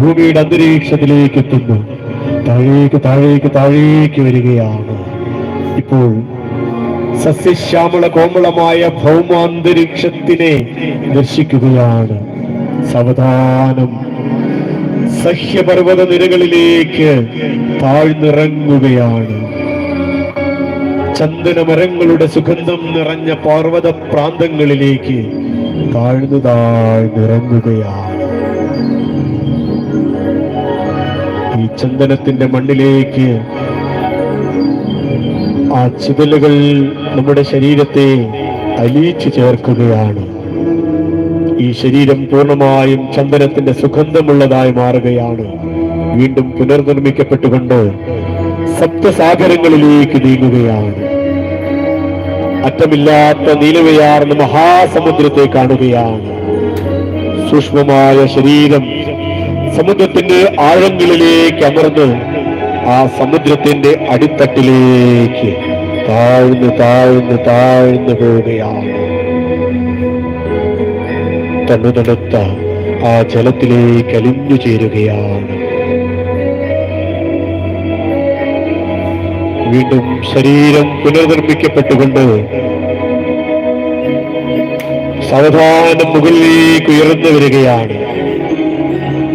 ഭൂമിയുടെ അന്തരീക്ഷത്തിലേക്ക് എത്തുന്നു. താഴേക്ക് വരികയാണ്. ഇപ്പോൾ സസ്യശ്യാമള കോമളമായ ഭൗമാന്തരീക്ഷത്തിനെ ദർശിക്കുകയാണ്. സാവധാനം സഹ്യപർവ്വത നിരകളിലേക്ക് താഴ്ന്നിറങ്ങുകയാണ്. ചന്ദനമരങ്ങളുടെ സുഗന്ധം നിറഞ്ഞ പർവ്വത പ്രാന്തങ്ങളിലേക്ക് താഴ്ന്നിറങ്ങുകയാണ്. ഈ ചന്ദനത്തിന്റെ മണ്ണിലേക്ക് ആ ചിതലുകൾ നമ്മുടെ ശരീരത്തെ അലിയിച്ചു ചേർക്കുകയാണ്. ഈ ശരീരം പൂർണ്ണമായും ചന്ദനത്തിന്റെ സുഗന്ധമുള്ളതായി മാറുകയാണ്. വീണ്ടും പുനർനിർമ്മിക്കപ്പെട്ടുകൊണ്ട് സപ്തസാഗരങ്ങളിലേക്ക് നീങ്ങുകയാണ്. അറ്റമില്ലാത്ത നീലവയാർന്ന മഹാസമുദ്രത്തെ കാണുകയാണ്. സൂക്ഷ്മമായ ശരീരം സമുദ്രത്തിന്റെ ആഴങ്ങളിലേക്ക് അമർന്ന് ആ സമുദ്രത്തിന്റെ അടിത്തട്ടിലേക്ക് താഴ്ന്ന് താഴ്ന്ന് താഴ്ന്നു പോവുകയാണ്. തണുതണുത്ത ആ ജലത്തിലേക്ക് അലിഞ്ഞു ചേരുകയാണ്. വീണ്ടും ശരീരം പുനർനിർമ്മിക്കപ്പെട്ടുകൊണ്ട് സാവധാനം മുകളിലേക്ക് ഉയർന്നു വരികയാണ്.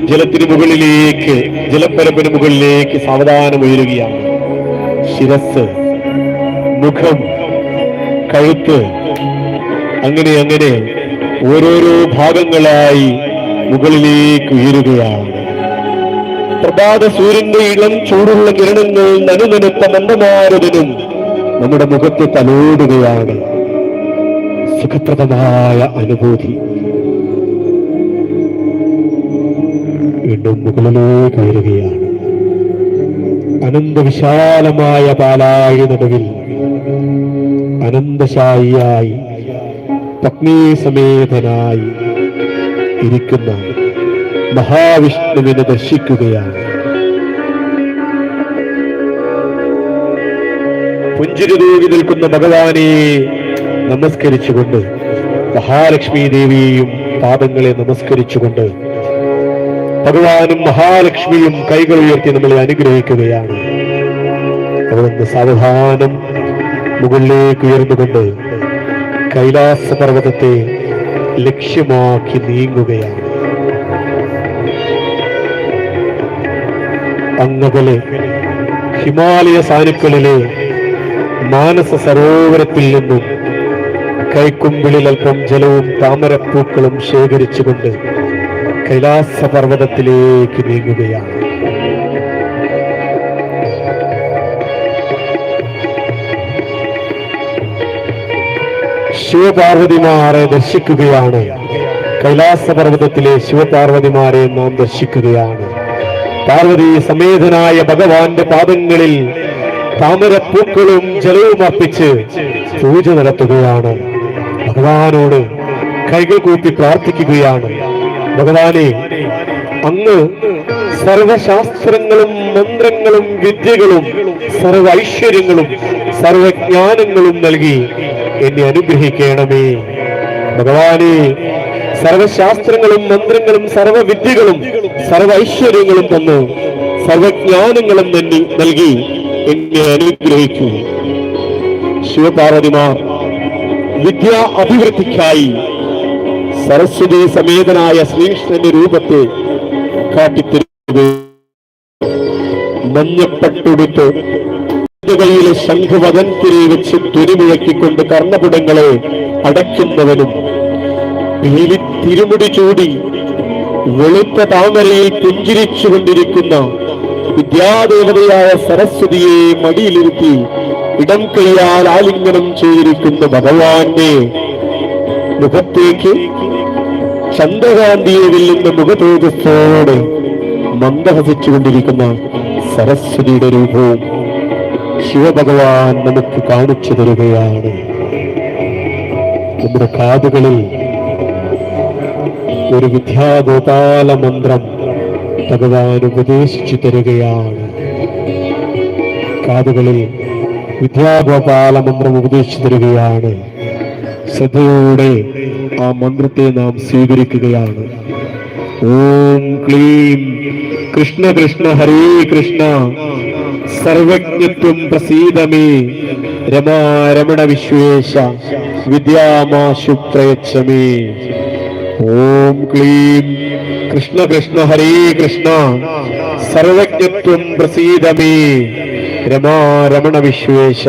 ജലത്തിന് മുകളിലേക്ക്, ജലപ്പരപ്പിന് മുകളിലേക്ക് സാവധാനം ഉയരുകയാണ്. ശിരസ്, മുഖം, കഴുത്ത്, അങ്ങനെ അങ്ങനെ ഓരോരോ ഭാഗങ്ങളായി മുകളിലേക്ക് ഉയരുകയാണ്. പ്രഭാത സൂര്യന്റെ ഇളം ചൂടുള്ള കിരണങ്ങൾ നനുനനുത്ത മന്ദമാരുതനും നമ്മുടെ മുഖത്തെ തലോടുകയാണ്. സുഖപ്രദമായ അനുഭൂതി. വീണ്ടും മുകളിലേക്ക് ഉയരുകയാണ്. അനന്തവിശാലമായ പാലാഴി നടുവിൽ അനന്തശായിയായി പത്നീസമേതനായി ഇരിക്കുന്ന മഹാവിഷ്ണുവിനെ ദർശിക്കുകയാണ്. പുഞ്ചിരി തൂകി നിൽക്കുന്ന ഭഗവാനെ നമസ്കരിച്ചുകൊണ്ട്, മഹാലക്ഷ്മി ദേവിയെയും പാദങ്ങളെ നമസ്കരിച്ചുകൊണ്ട് ഭഗവാനും മഹാലക്ഷ്മിയും കൈകൾ ഉയർത്തി നമ്മളെ അനുഗ്രഹിക്കുകയാണ്. അവിടുന്ന് സാവധാനം മുകളിലേക്ക് ഉയർന്നുകൊണ്ട് കൈലാസ പർവ്വതത്തെ ലക്ഷ്യമാക്കി നീങ്ങുകയാണ്. അങ്ങകലെ ഹിമാലയ സാനുക്കളിലെ മാനസ സരോവരത്തിൽ നിന്നും കൈക്കുമ്പിളിൽ അല്പം ജലവും താമരപ്പൂക്കളും ശേഖരിച്ചുകൊണ്ട് കൈലാസ പർവ്വതത്തിലേക്ക് നീങ്ങുകയാണ്. ശിവപാർവതിമാരെ ദർശിക്കുകയാണ്. കൈലാസ പർവ്വതത്തിലെ ശിവപാർവതിമാരെ നാം ദർശിക്കുകയാണ്. പാർവതി സമേതനായ ഭഗവാന്റെ പാദങ്ങളിൽ താമരപ്പൂക്കളും ജലവും അർപ്പിച്ച് പൂജ നടത്തുകയാണ്. ഭഗവാനോട് കൈകൾ കൂപ്പി പ്രാർത്ഥിക്കുകയാണ്. ഭഗവാനെ, അങ്ങ് സർവശാസ്ത്രങ്ങളും മന്ത്രങ്ങളും വിദ്യകളും സർവ ഐശ്വര്യങ്ങളും സർവജ്ഞാനങ്ങളും നൽകി എന്നെ അനുഗ്രഹിക്കണമേ. ഭഗവാനെ, സർവശാസ്ത്രങ്ങളും മന്ത്രങ്ങളും സർവവിദ്യകളും സർവ ഐശ്വര്യങ്ങളും തന്ന് സർവജ്ഞാനങ്ങളും നൽകി എന്നെ അനുഗ്രഹിക്കൂ. ശിവപാർവതിമാർ വിദ്യാ അഭിവൃദ്ധിക്കായി സരസ്വതി സമേതനായ ശ്രീകൃഷ്ണന്റെ രൂപത്തെ കാട്ടിത്തരുക. മഞ്ഞപ്പട്ടുടുത്ത് കൈയിലെ ശംഖുവദൻതിരി വെച്ച് തുരിമുഴക്കിക്കൊണ്ട് കർണപുടങ്ങളെ അടയ്ക്കുന്നവനും തിരുമുടി ചൂടി വെളുത്ത താമരയിൽ പുഞ്ചിരിച്ചുകൊണ്ടിരിക്കുന്ന വിദ്യാദേവതയായ സരസ്വതിയെ മടിയിലിരുത്തി ഇടം കൈയാൽ ആലിംഗനം ചെയ്തിരിക്കുന്ന ഭഗവാന്റെ മുഖത്തേക്ക് ചന്ദ്രകാന്തിയെ വെല്ലുന്ന മുഖതേജസ്സോടെ മന്ദഹസിച്ചുകൊണ്ടിരിക്കുന്ന സരസ്വതിയുടെ രൂപവും ശിവഭഗവാൻ നമുക്ക് കാണിച്ചു തരികയാണ്. നമ്മുടെ കാതുകളിൽ ഒരു വിദ്യാഗോപാല മന്ത്രം ഭഗവാൻ ഉപദേശിച്ചു തരികയാണ്. കാതുകളിൽ വിദ്യാഗോപാല മന്ത്രം ഉപദേശിച്ചു തരികയാണ്. ശ്രദ്ധയോടെ ആ മന്ത്രത്തെ നാം സ്വീകരിക്കുകയാണ്. ഓം ക്ലീം കൃഷ്ണ കൃഷ്ണ ഹരേ കൃഷ്ണ സർവജ്ഞത്വം പ്രസീദമേ രമാരമണ വിശ്വേശ വിദ്യാമാശു പ്രയച്ഛമേ. ഓം ക്ലീം കൃഷ്ണ കൃഷ്ണ ഹരേ കൃഷ്ണ സർവജ്ഞത്വം പ്രസീദമേ രമാരമണ വിശ്വേശ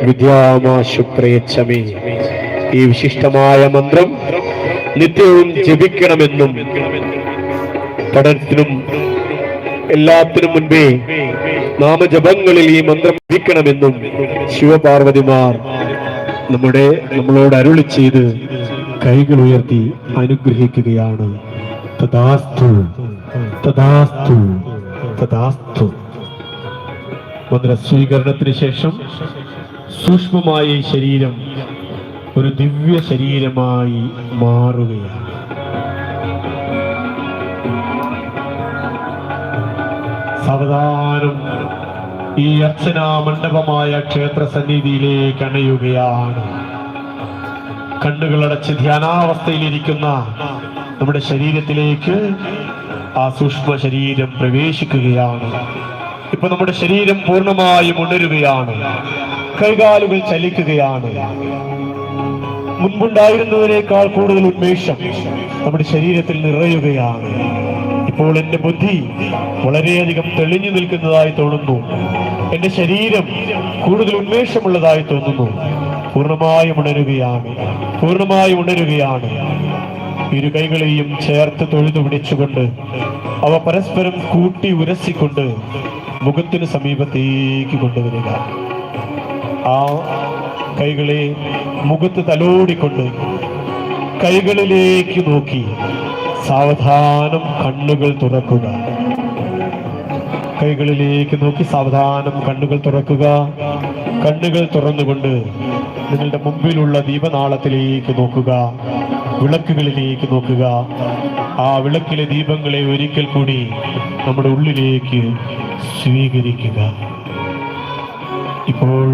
വിദ്യാമാശു പ്രയച്ഛമേ. ഈ വിശിഷ്ടമായ മന്ത്രം നിത്യവും ജപിക്കണമെന്നും പഠനത്തിനും എല്ലാത്തിനും മുൻപേ നാമജപങ്ങളിൽ ഈ മന്ത്രം ജപിക്കണമെന്നും ശിവപാർവതിമാർ നമ്മളോട് അരുളി ചെയ്ത് കൈകൾ ഉയർത്തി അനുഗ്രഹിക്കുകയാണ്. തഥാസ്തു തഥാസ്തു തഥാസ്തു. മന്ത്ര സ്വീകരണത്തിന് ശേഷം സൂക്ഷ്മമായ ഈ ശരീരം ഒരു ദിവ്യ ശരീരമായി മാറുകയാണ്. സാവധാനം ഈ അർച്ചനാ മണ്ഡപമായ ക്ഷേത്ര സന്നിധിയിലേക്ക് അണയുകയാണ്. കണ്ണുകളടച്ച് ധ്യാനാവസ്ഥയിലിരിക്കുന്ന നമ്മുടെ ശരീരത്തിലേക്ക് ആ സൂക്ഷ്മ ശരീരം പ്രവേശിക്കുകയാണ്. ഇപ്പൊ നമ്മുടെ ശരീരം പൂർണ്ണമായും ഉണരുകയാണ്. കൈകാലുകൾ ചലിക്കുകയാണ്. മുൻപുണ്ടായിരുന്നതിനേക്കാൾ കൂടുതൽ ഉന്മേഷം നമ്മുടെ ശരീരത്തിൽ നിറയുകയാണ്. ഇപ്പോൾ എന്റെ ബുദ്ധി വളരെയധികം തെളിഞ്ഞു നിൽക്കുന്നതായി തോന്നുന്നു. എന്റെ ശരീരം കൂടുതൽ ഉന്മേഷമുള്ളതായി തോന്നുന്നു. പൂർണ്ണമായും ഉണരുകയാണ്. പൂർണ്ണമായും ഉണരുകയാണ്. ഇരു കൈകളെയും ചേർത്ത് തൊഴുതു പിടിച്ചുകൊണ്ട് അവ പരസ്പരം കൂട്ടി ഉരസിക്കൊണ്ട് മുഖത്തിന് സമീപത്തേക്ക് കൊണ്ടുവരിക. ആ കൈകളെ മുഖത്ത് തലോടിക്കൊണ്ട് കൈകളിലേക്ക് നോക്കി സാവധാനം കണ്ണുകൾ തുറക്കുക. കൈകളിലേക്ക് നോക്കി സാവധാനം കണ്ണുകൾ തുറക്കുക. കണ്ണുകൾ തുറന്നുകൊണ്ട് നിങ്ങളുടെ മുമ്പിലുള്ള ദീപനാളത്തിലേക്ക് നോക്കുക. വിളക്കുകളിലേക്ക് നോക്കുക. ആ വിളക്കിലെ ദീപങ്ങളെ ഒരിക്കൽ കൂടി നമ്മുടെ ഉള്ളിലേക്ക് സ്വീകരിക്കുക. ഇപ്പോൾ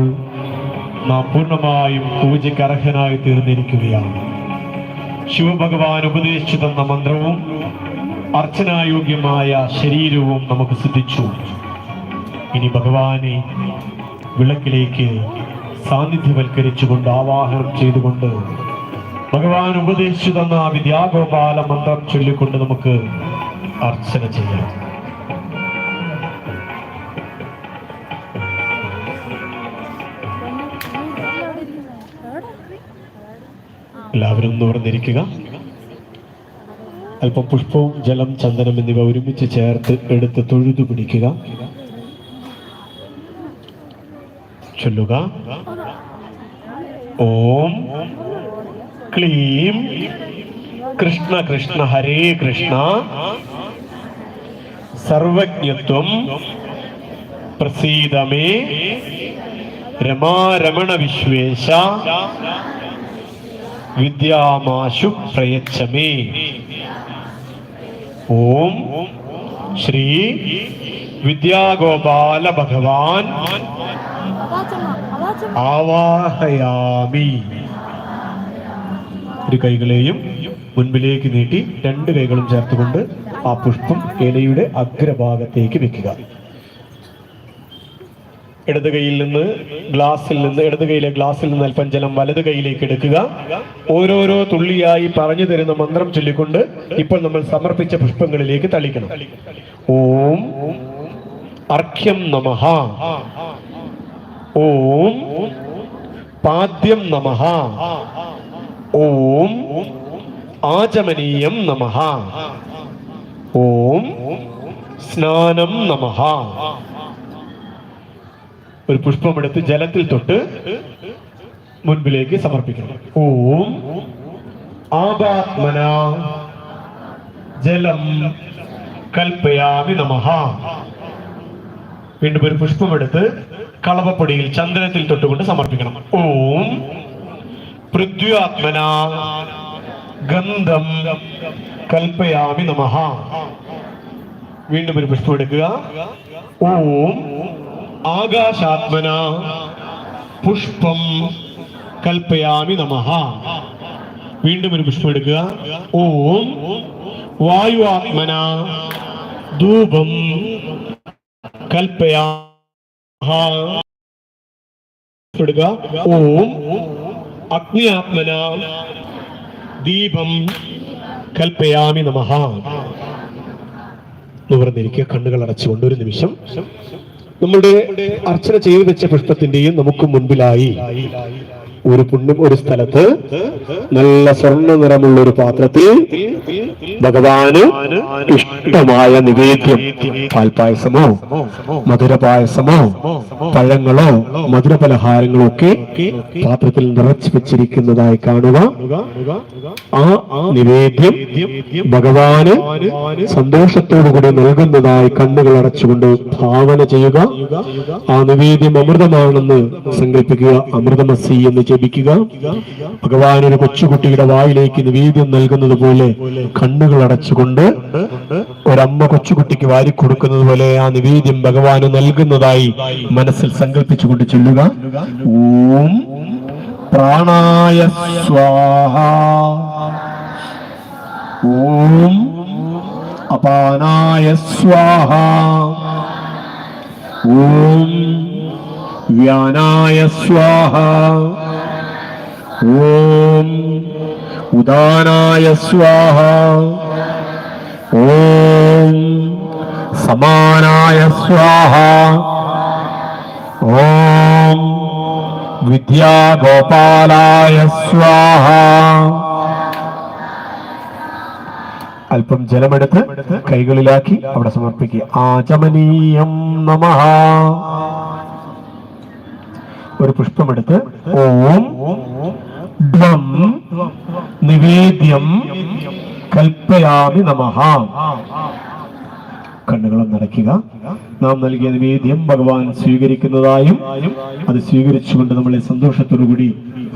നാം പൂർണ്ണമായും പൂജയ്ക്ക് അർഹനായി തീർന്നിരിക്കുകയാണ്. ശിവഭഗവാൻ ഉപദേശിച്ചു തന്ന മന്ത്രവും അർച്ചനായോഗ്യമായ ശരീരവും നമുക്ക് സിദ്ധിച്ചു. ഇനി ഭഗവാനെ വിളക്കിലേക്ക് സാന്നിധ്യവൽക്കരിച്ചുകൊണ്ട് ആവാഹനം ചെയ്തുകൊണ്ട് ഭഗവാൻ ഉപദേശിച്ചു തന്ന വിദ്യാഗോപാല മന്ത്രം ചൊല്ലിക്കൊണ്ട് നമുക്ക് അർച്ചന ചെയ്യാം. എല്ലാവരും നിവർന്നിരിക്കുക. അല്പം പുഷ്പവും ജലം ചന്ദനം എന്നിവ ഒരുമിച്ച് ചേർത്ത് എടുത്ത് തൊഴുതു പിടിക്കുക. ചൊല്ലുക. ഓം ക്ലീം കൃഷ്ണ കൃഷ്ണ ഹരേ കൃഷ്ണ സർവജ്ഞത്വം പ്രസീദമേ രമാരമണ വിശ്വേശ വിദ്യാമാശു പ്രയച്ഛമേ. ഓം ശ്രീ വിദ്യാഗോപാല ഭഗവാൻ ആവാഹയാമി. ഒരു കൈകളെയും മുൻപിലേക്ക് നീട്ടി രണ്ട് കൈകളും ചേർത്തുകൊണ്ട് ആ പുഷ്പം ഇലയുടെ അഗ്രഭാഗത്തേക്ക് വെക്കുക. ഇടത് കൈയിൽ നിന്ന് ഇടത് കൈയിലെ ഗ്ലാസ്സിൽ നിന്ന് അല്പം ജലം വലത് കൈയിലേക്ക് എടുക്കുക. ഓരോരോ തുള്ളിയായി പറഞ്ഞു തരുന്ന മന്ത്രം ചൊല്ലിക്കൊണ്ട് ഇപ്പോൾ നമ്മൾ സമർപ്പിച്ച പുഷ്പങ്ങളിലേക്ക് തളിക്കണം. ഓം അർഘ്യം നമഃ. ഓം പാദ്യം നമഃ. ഓം ആചമനീയം നമഃ. ഓം സ്നാനം നമഃ. ഒരു പുഷ്പമെടുത്ത് ജലത്തിൽ തൊട്ട് മുൻപിലേക്ക് സമർപ്പിക്കണം. ഓം ആപാത്മന ജലം കൽപ്പയാമി നമഃ. വീണ്ടും ഒരു പുഷ്പമെടുത്ത് കളവപ്പൊടിയിൽ ചന്ദനത്തിൽ തൊട്ടുകൊണ്ട് സമർപ്പിക്കണം. ഓം പൃഥ്വ്യാത്മന ഗന്ധം കൽപ്പയാമി നമഃ. വീണ്ടും ഒരു പുഷ്പം എടുക്കുക. ഓം ആകാശാത്മന പുഷ്പം കൽപ്പയാമി നമഃ. വീണ്ടും ഒരു പുഷ്പം എടുക്കുക. ഓം വായുവാത്മന ധൂപം കൽപ്പയാമി. ഓം അഗ്നിയാത്മന ദീപം കൽപ്പയാമി നമഃ. നിവർന്നിരിക്കുക. കണ്ണുകൾ അടച്ചുകൊണ്ട് ഒരു നിമിഷം നമ്മുടെ അർച്ചന ചെയ്തു വെച്ച പുഷ്പത്തിന്റെയും നമുക്ക് മുൻപിലായി ഒരു സ്ഥലത്ത് നല്ല സ്വർണ്ണ നിറമുള്ള ഒരു പാത്രത്തിൽ ഭഗവാന് ഇഷ്ടമായ നിവേദ്യം, പാൽപായസമോ മധുരപായസമോ പഴങ്ങളോ മധുരപലഹാരങ്ങളോ ഒക്കെ പാത്രത്തിൽ നിറച്ചു വെച്ചിരിക്കുന്നതായി കാണുക. ആ നിവേദ്യം ഭഗവാന് സന്തോഷത്തോടുകൂടി നൽകുന്നതായി കണ്ണുകൾ അടച്ചുകൊണ്ട് ഭാവന ചെയ്യുക. ആ നിവേദ്യം അമൃതമാണെന്ന് സങ്കല്പിക്കുക. അമൃതമസി എന്ന് ജപിക്കുക. ഭഗവാൻ ഒരു കൊച്ചുകുട്ടിയുടെ വായിലേക്ക് നിവേദ്യം നൽകുന്നത് പോലെ കണ്ണുകൾ അടച്ചുകൊണ്ട് ഒരമ്മ കൊച്ചുകുട്ടിക്ക് വാരി കൊടുക്കുന്നത് പോലെ ആ നിവേദ്യം ഭഗവാന് നൽകുന്നതായി മനസ്സിൽ സങ്കല്പിച്ചുകൊണ്ട് ചൊല്ലുക. ഓം പ്രാണായ സ്വാഹ, ഓം അപാനായ സ്വാഹ, ഓം വ്യാനായ സ്വാഹ, ഓം ഉദാനായ സ്വാഹ, ഓം സമാനായ സ്വാഹ, ഓം വിദ്യാഗോപാലായ സ്വാഹ. അല്പം ജലമെടുത്ത് കൈകളിലാക്കി അവിടെ സമർപ്പിക്കുക. ആചമനീയം നമഃ. ഒരു പുഷ്പമെടുത്ത് ഓം ധ്വം നിവേദ്യം കൽപ്പയാമി നമഃ. കണ്ണുകളും നടക്കുക. നാം നൽകിയ നിവേദ്യം ഭഗവാൻ സ്വീകരിക്കുന്നതായും അത് സ്വീകരിച്ചുകൊണ്ട് നമ്മളെ സന്തോഷത്തോടുകൂടി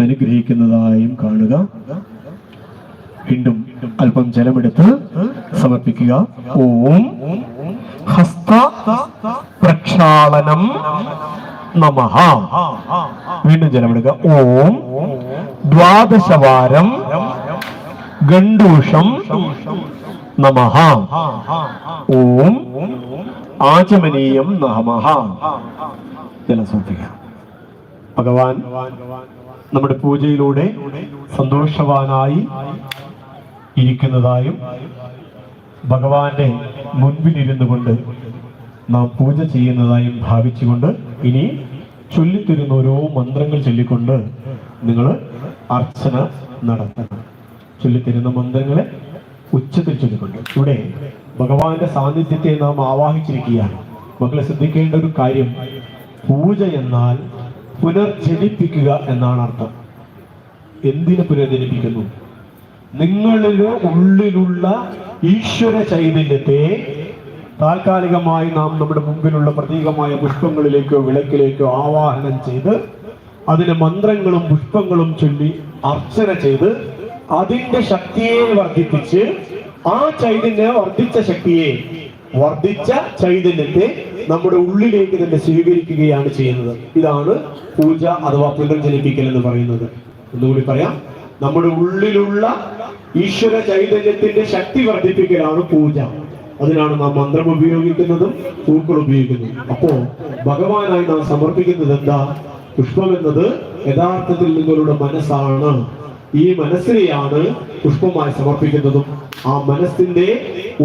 അനുഗ്രഹിക്കുന്നതായും കാണുക. വീണ്ടും അല്പം ജലമെടുത്ത് സമർപ്പിക്കുക. ഓം ഹസ്ത പ്രക്ഷാളനം നമഃ. വീണ്ടും ജലമെടുക്കുക. ഓം ദ്വാദശവാരം ഗണ്ഡൂഷം നമഃ. ഓം ആചമനീയം നമഃ. ജലം സമർപ്പിക്കുക. ഭഗവാൻ നമ്മുടെ പൂജയിലൂടെ സന്തോഷവാനായി ഇരിക്കുന്നതായും ഭഗവാന്റെ മുൻപിലിരുന്നു കൊണ്ട് നാം പൂജ ചെയ്യുന്നതായും ഭാവിച്ചുകൊണ്ട് ഇനി ചൊല്ലിത്തരുന്ന ഓരോ മന്ത്രങ്ങൾ ചൊല്ലിക്കൊണ്ട് നിങ്ങൾ അർച്ചന നടത്തണം. ചൊല്ലിത്തരുന്ന മന്ത്രങ്ങളെ ഉച്ചത്തിൽ ചൊല്ലിക്കൊണ്ട് ഇവിടെ ഭഗവാന്റെ സാന്നിധ്യത്തെ നാം ആവാഹിച്ചിരിക്കുകയാണ്. മക്കളെ ശ്രദ്ധിക്കേണ്ട ഒരു കാര്യം, പൂജ എന്നാൽ പുനർജനിപ്പിക്കുക എന്നാണ് അർത്ഥം. എന്തിനെ പുനർജനിപ്പിക്കുന്നു? നിങ്ങളിലെ ഉള്ളിലുള്ള ഈശ്വര ചൈതന്യത്തെ താൽക്കാലികമായി നാം നമ്മുടെ മുമ്പിലുള്ള പ്രതീകമായ പുഷ്പങ്ങളിലേക്കോ വിളക്കിലേക്കോ ആവാഹനം ചെയ്ത് അതിന് മന്ത്രങ്ങളും പുഷ്പങ്ങളും ചൊല്ലി അർച്ചന ചെയ്ത് അതിന്റെ ശക്തിയെ വർദ്ധിപ്പിച്ച് ആ വർദ്ധിച്ച ചൈതന്യത്തെ നമ്മുടെ ഉള്ളിലേക്ക് തന്നെ സ്വീകരിക്കുകയാണ് ചെയ്യുന്നത്. ഇതാണ് പൂജ അഥവാ പുനർജനിപ്പിക്കൽ എന്ന് പറയുന്നത്. ഒന്നുകൂടി പറയാം, നമ്മുടെ ഉള്ളിലുള്ള ഈശ്വര ചൈതന്യത്തിന്റെ ശക്തി വർദ്ധിപ്പിക്കലാണ് പൂജ. അതിനാണ് നാം മന്ത്രം ഉപയോഗിക്കുന്നതും പൂക്കൾ ഉപയോഗിക്കുന്നതും. അപ്പോ ഭഗവാനായി നാം സമർപ്പിക്കുന്നത് എന്താ? പുഷ്പം എന്നത് യഥാർത്ഥത്തിൽ നിങ്ങളുടെ മനസ്സാണ്. ഈ മനസ്സിനെയാണ് പുഷ്പമായി സമർപ്പിക്കുന്നതും ആ മനസ്സിന്റെ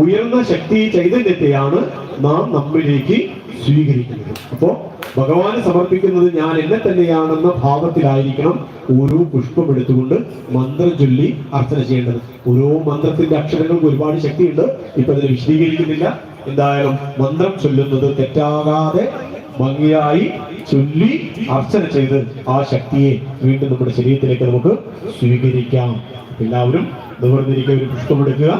ഉയർന്ന ശക്തി ചൈതന്യത്തെയാണ് നാം നമ്മിലേക്ക് സ്വീകരിക്കുന്നത്. അപ്പോ ഭഗവാന് സമർപ്പിക്കുന്നത് ഞാൻ എന്നെ തന്നെയാണെന്ന ഭാവത്തിലായിരിക്കണം ഓരോ പുഷ്പം എടുത്തുകൊണ്ട് മന്ത്രം ചൊല്ലി അർച്ചന ചെയ്യേണ്ടത്. ഓരോ മന്ത്രത്തിന്റെ അക്ഷരങ്ങൾക്ക് ഒരുപാട് ശക്തിയുണ്ട്, ഇപ്പൊ അതിനെ വിശദീകരിക്കുന്നില്ല. എന്തായാലും മന്ത്രം ചൊല്ലുന്നത് തെറ്റാകാതെ ഭംഗിയായി ചൊല്ലി അർച്ചന ചെയ്ത് ആ ശക്തിയെ വീണ്ടും നമ്മുടെ ശരീരത്തിലേക്ക് നമുക്ക് സ്വീകരിക്കാം. എല്ലാവരും നിവർന്നിരിക്കുക, ഒരു പുഷ്പമെടുക്കുക.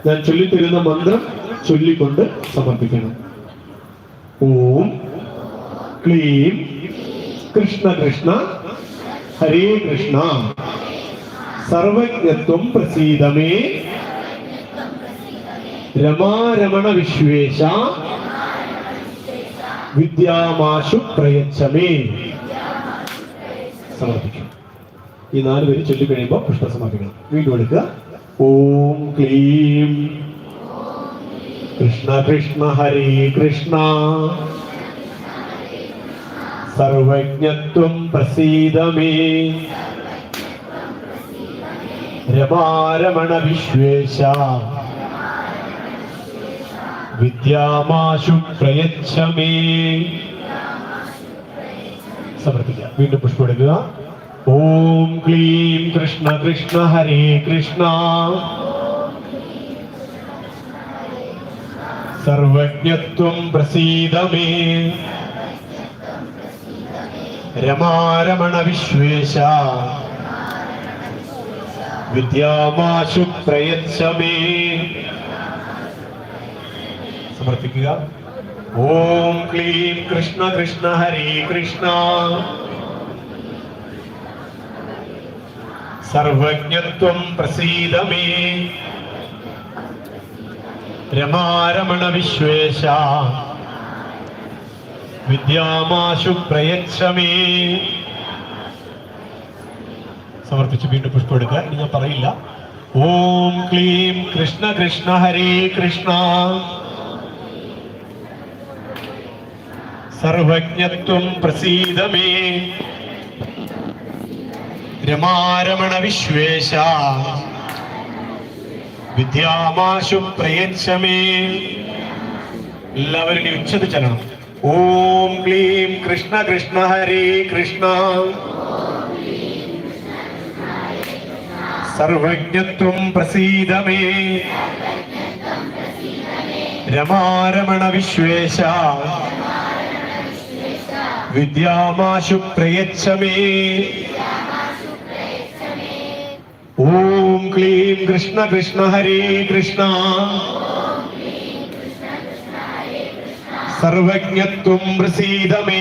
ഞാൻ ചൊല്ലിത്തരുന്ന മന്ത്രം ചൊല്ലിക്കൊണ്ട് സമർപ്പിക്കണം. ഓം ക്ലീം കൃഷ്ണ കൃഷ്ണ ഹരേ കൃഷ്ണ സർവജ്ഞത്വം പ്രസീദമേ രമാരമണ വിശ്വേശ വിദ്യാമാശു പ്രയച്ഛമേ. സമർപ്പിക്കും. ഈ 4 പേര് ചൊല്ലിക്കഴിയുമ്പോൾ പുഷ്പം സമർപ്പിക്കണം. വീണ്ടും എടുക്കുക. ഓം ക്ലീം കൃഷ്ണ കൃഷ്ണ ഹരേ കൃഷ്ണ സർവജ്ഞത്വം പ്രസീദമേ രമാരമണ വിശ്വേശ വിദ്യാമാശു പ്രയച്ഛമേ. സമർപ്പിക്കുക. വീണ്ടും പുഷ്പം എടുക്കുക. ഓം ക്ലീം കൃഷ്ണ കൃഷ്ണ ഹരേ കൃഷ്ണ. സർവജ്ഞത്വം പ്രസീദ മേ. രമാരമണ വിശ്വേശ വിദ്യാമാശു പ്രയച്ഛ മേ. സമർപ്പിക്കുക. ഓം ക്ലീം കൃഷ്ണ കൃഷ്ണ ഹരേ കൃഷ്ണ. സർവജ്ഞത്വം പ്രസീദ മേ. രമാരമണ വിശ്വേശ വിദ്യാമാശു പ്രയച്ഛ മേ. സമർപ്പിച്ച് വീണ്ടും പുഷ്പം എടുക്കുക. ഇനി ഞാൻ പറയില്ല. ഓം ക്ലീം കൃഷ്ണ കൃഷ്ണ ഹരേ കൃഷ്ണ. സർവജ്ഞത്വം പ്രസീദ മേ. രമാരമണ വിശ്വേശ വിദ്യാമാശു പ്രയച്ഛ മേ. എല്ലാവരും ഇനി ഉച്ചത്തിൽ ചലണം. ഓം ക്ലീം കൃഷ്ണ കൃഷ്ണ ഹരേ കൃഷ്ണ. സർവജ്ഞത്വം പ്രസീദ മേ. രമാരമണ വിശ്വേശ വിദ്യാമാശു പ്രയച്ഛ മേ. ഓം ക്ലീം കൃഷ്ണ കൃഷ്ണ ഹരേ കൃഷ്ണ. സർവജ്ഞത്വം പ്രസീദ മേ.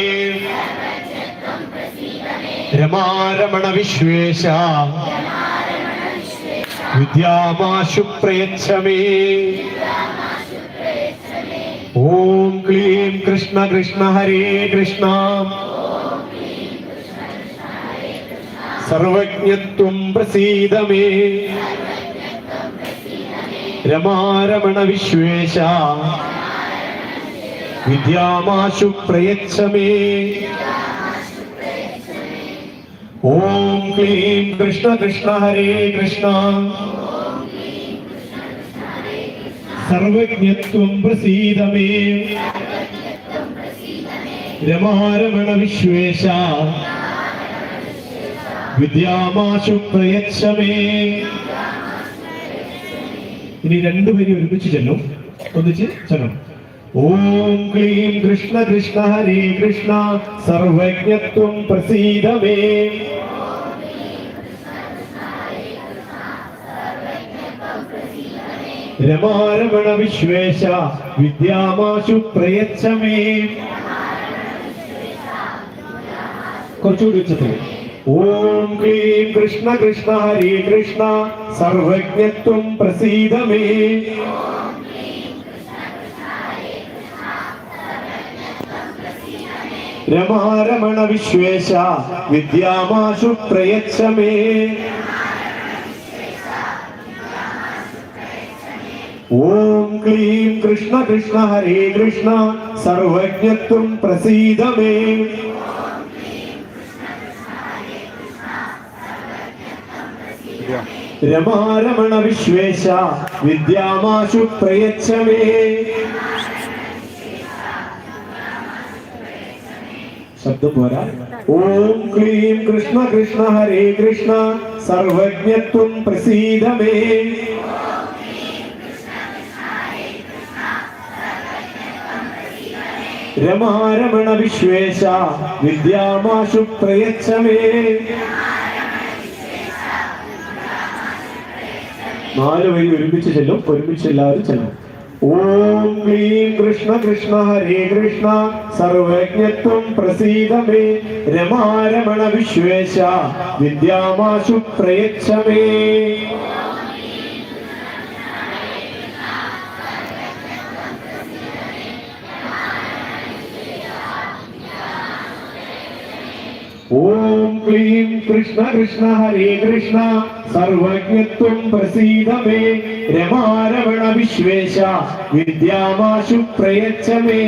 രമാരമണ വിശ്വേശ വിദ്യാമാശു പ്രയച്ഛ മേ. ഓം ക്ലീം കൃഷ്ണ കൃഷ്ണ ഹരേ കൃഷ്ണ. സർവജ്ഞത്വം പ്രസീദ മേ. രമാരമണ വിശ്വേശ വിദ്യാമാശു പ്രയച്ഛ മേ. ഓം ക്ലീം കൃഷ്ണ കൃഷ്ണ ഹരേ കൃഷ്ണ. സർവജ്ഞത്വം പ്രസീദ മേ. രമാരമണ വിശ്വേശ വിദ്യാമാശു പ്രയച്ഛ മേ. ഇനി രണ്ടുപേരും ഒരുമിച്ച് ചെല്ലും. ഒന്നിച്ച് ചെല്ലും. ഓം ക്ലീം കൃഷ്ണ കൃഷ്ണ ഹരേ കൃഷ്ണ. സർവജ്ഞത്വം പ്രസീദ മേ. രമാരമണ വിശ്വേശ വിദ്യാമാശു പ്രയച്ഛ മേ. കുറച്ചുകൂടി ഉച്ചത്തിൽ. ഓം ക്ലീം കൃഷ്ണ കൃഷ്ണ ഹരേ കൃഷ്ണ. സർവജ്ഞത്വം പ്രസീദ മേ. രമാരമണ വിശ്വേശ വിദ്യാമാശു പ്രയച്ഛ മേ. ഓം ക്ലീം കൃഷ്ണ കൃഷ്ണ ഹരേ കൃഷ്ണ. സർവജ്ഞത്വം പ്രസീദ മേ. രമാരമണ വിശ്വേശ വിദ്യാമാശു പ്രയച്ഛ മേ. ശബ്ദം പോരാ. ഓം ക്ലീം കൃഷ്ണ കൃഷ്ണ ഹരേ കൃഷ്ണ. സർവജ്ഞത്വം പ്രസീദ മേ. രമാരമണ വിശ്വേശ വിദ്യാമാശു പ്രയച്ഛ മേ. 4 വരി ഒരുമിച്ച് ചെല്ലും. ഒരുമിച്ച് എല്ലാവരും ചെല്ലും. ഓം ക്ലീം കൃഷ്ണ കൃഷ്ണ ഹരേ കൃഷ്ണ. സർവജ്ഞത്വം പ്രസീദ മേ. രമാരമണ വിശ്വേശ വിദ്യാമാശു പ്രയച്ഛ മേ. ഓം ക്ലീം കൃഷ്ണ കൃഷ്ണ ഹരേ കൃഷ്ണ. സർവജ്ഞത്വം പ്രസീദ മേ. രമാരമണ വിശ്വേശ വിദ്യാമാശു പ്രയച്ഛ മേ.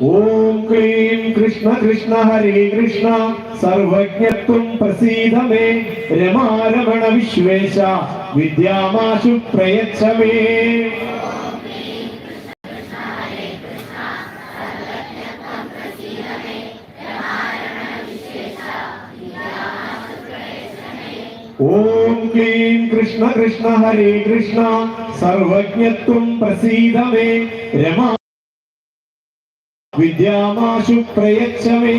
ഓം ക്ലീം കൃഷ്ണ കൃഷ്ണ ഹരേ കൃഷ്ണ. സർവജ്ഞത്വം പ്രസീദ മേ. രമാരമണ വിശ്വേശ വിദ്യാമാശു പ്രയച്ഛമേ. ഓം ക്ലീം കൃഷ്ണ കൃഷ്ണ ഹരേ കൃഷ്ണ സർവജ്ഞത്വം പ്രസീദ മേ രമാ വിദ്യാമാശു പ്രയച്ഛമേ.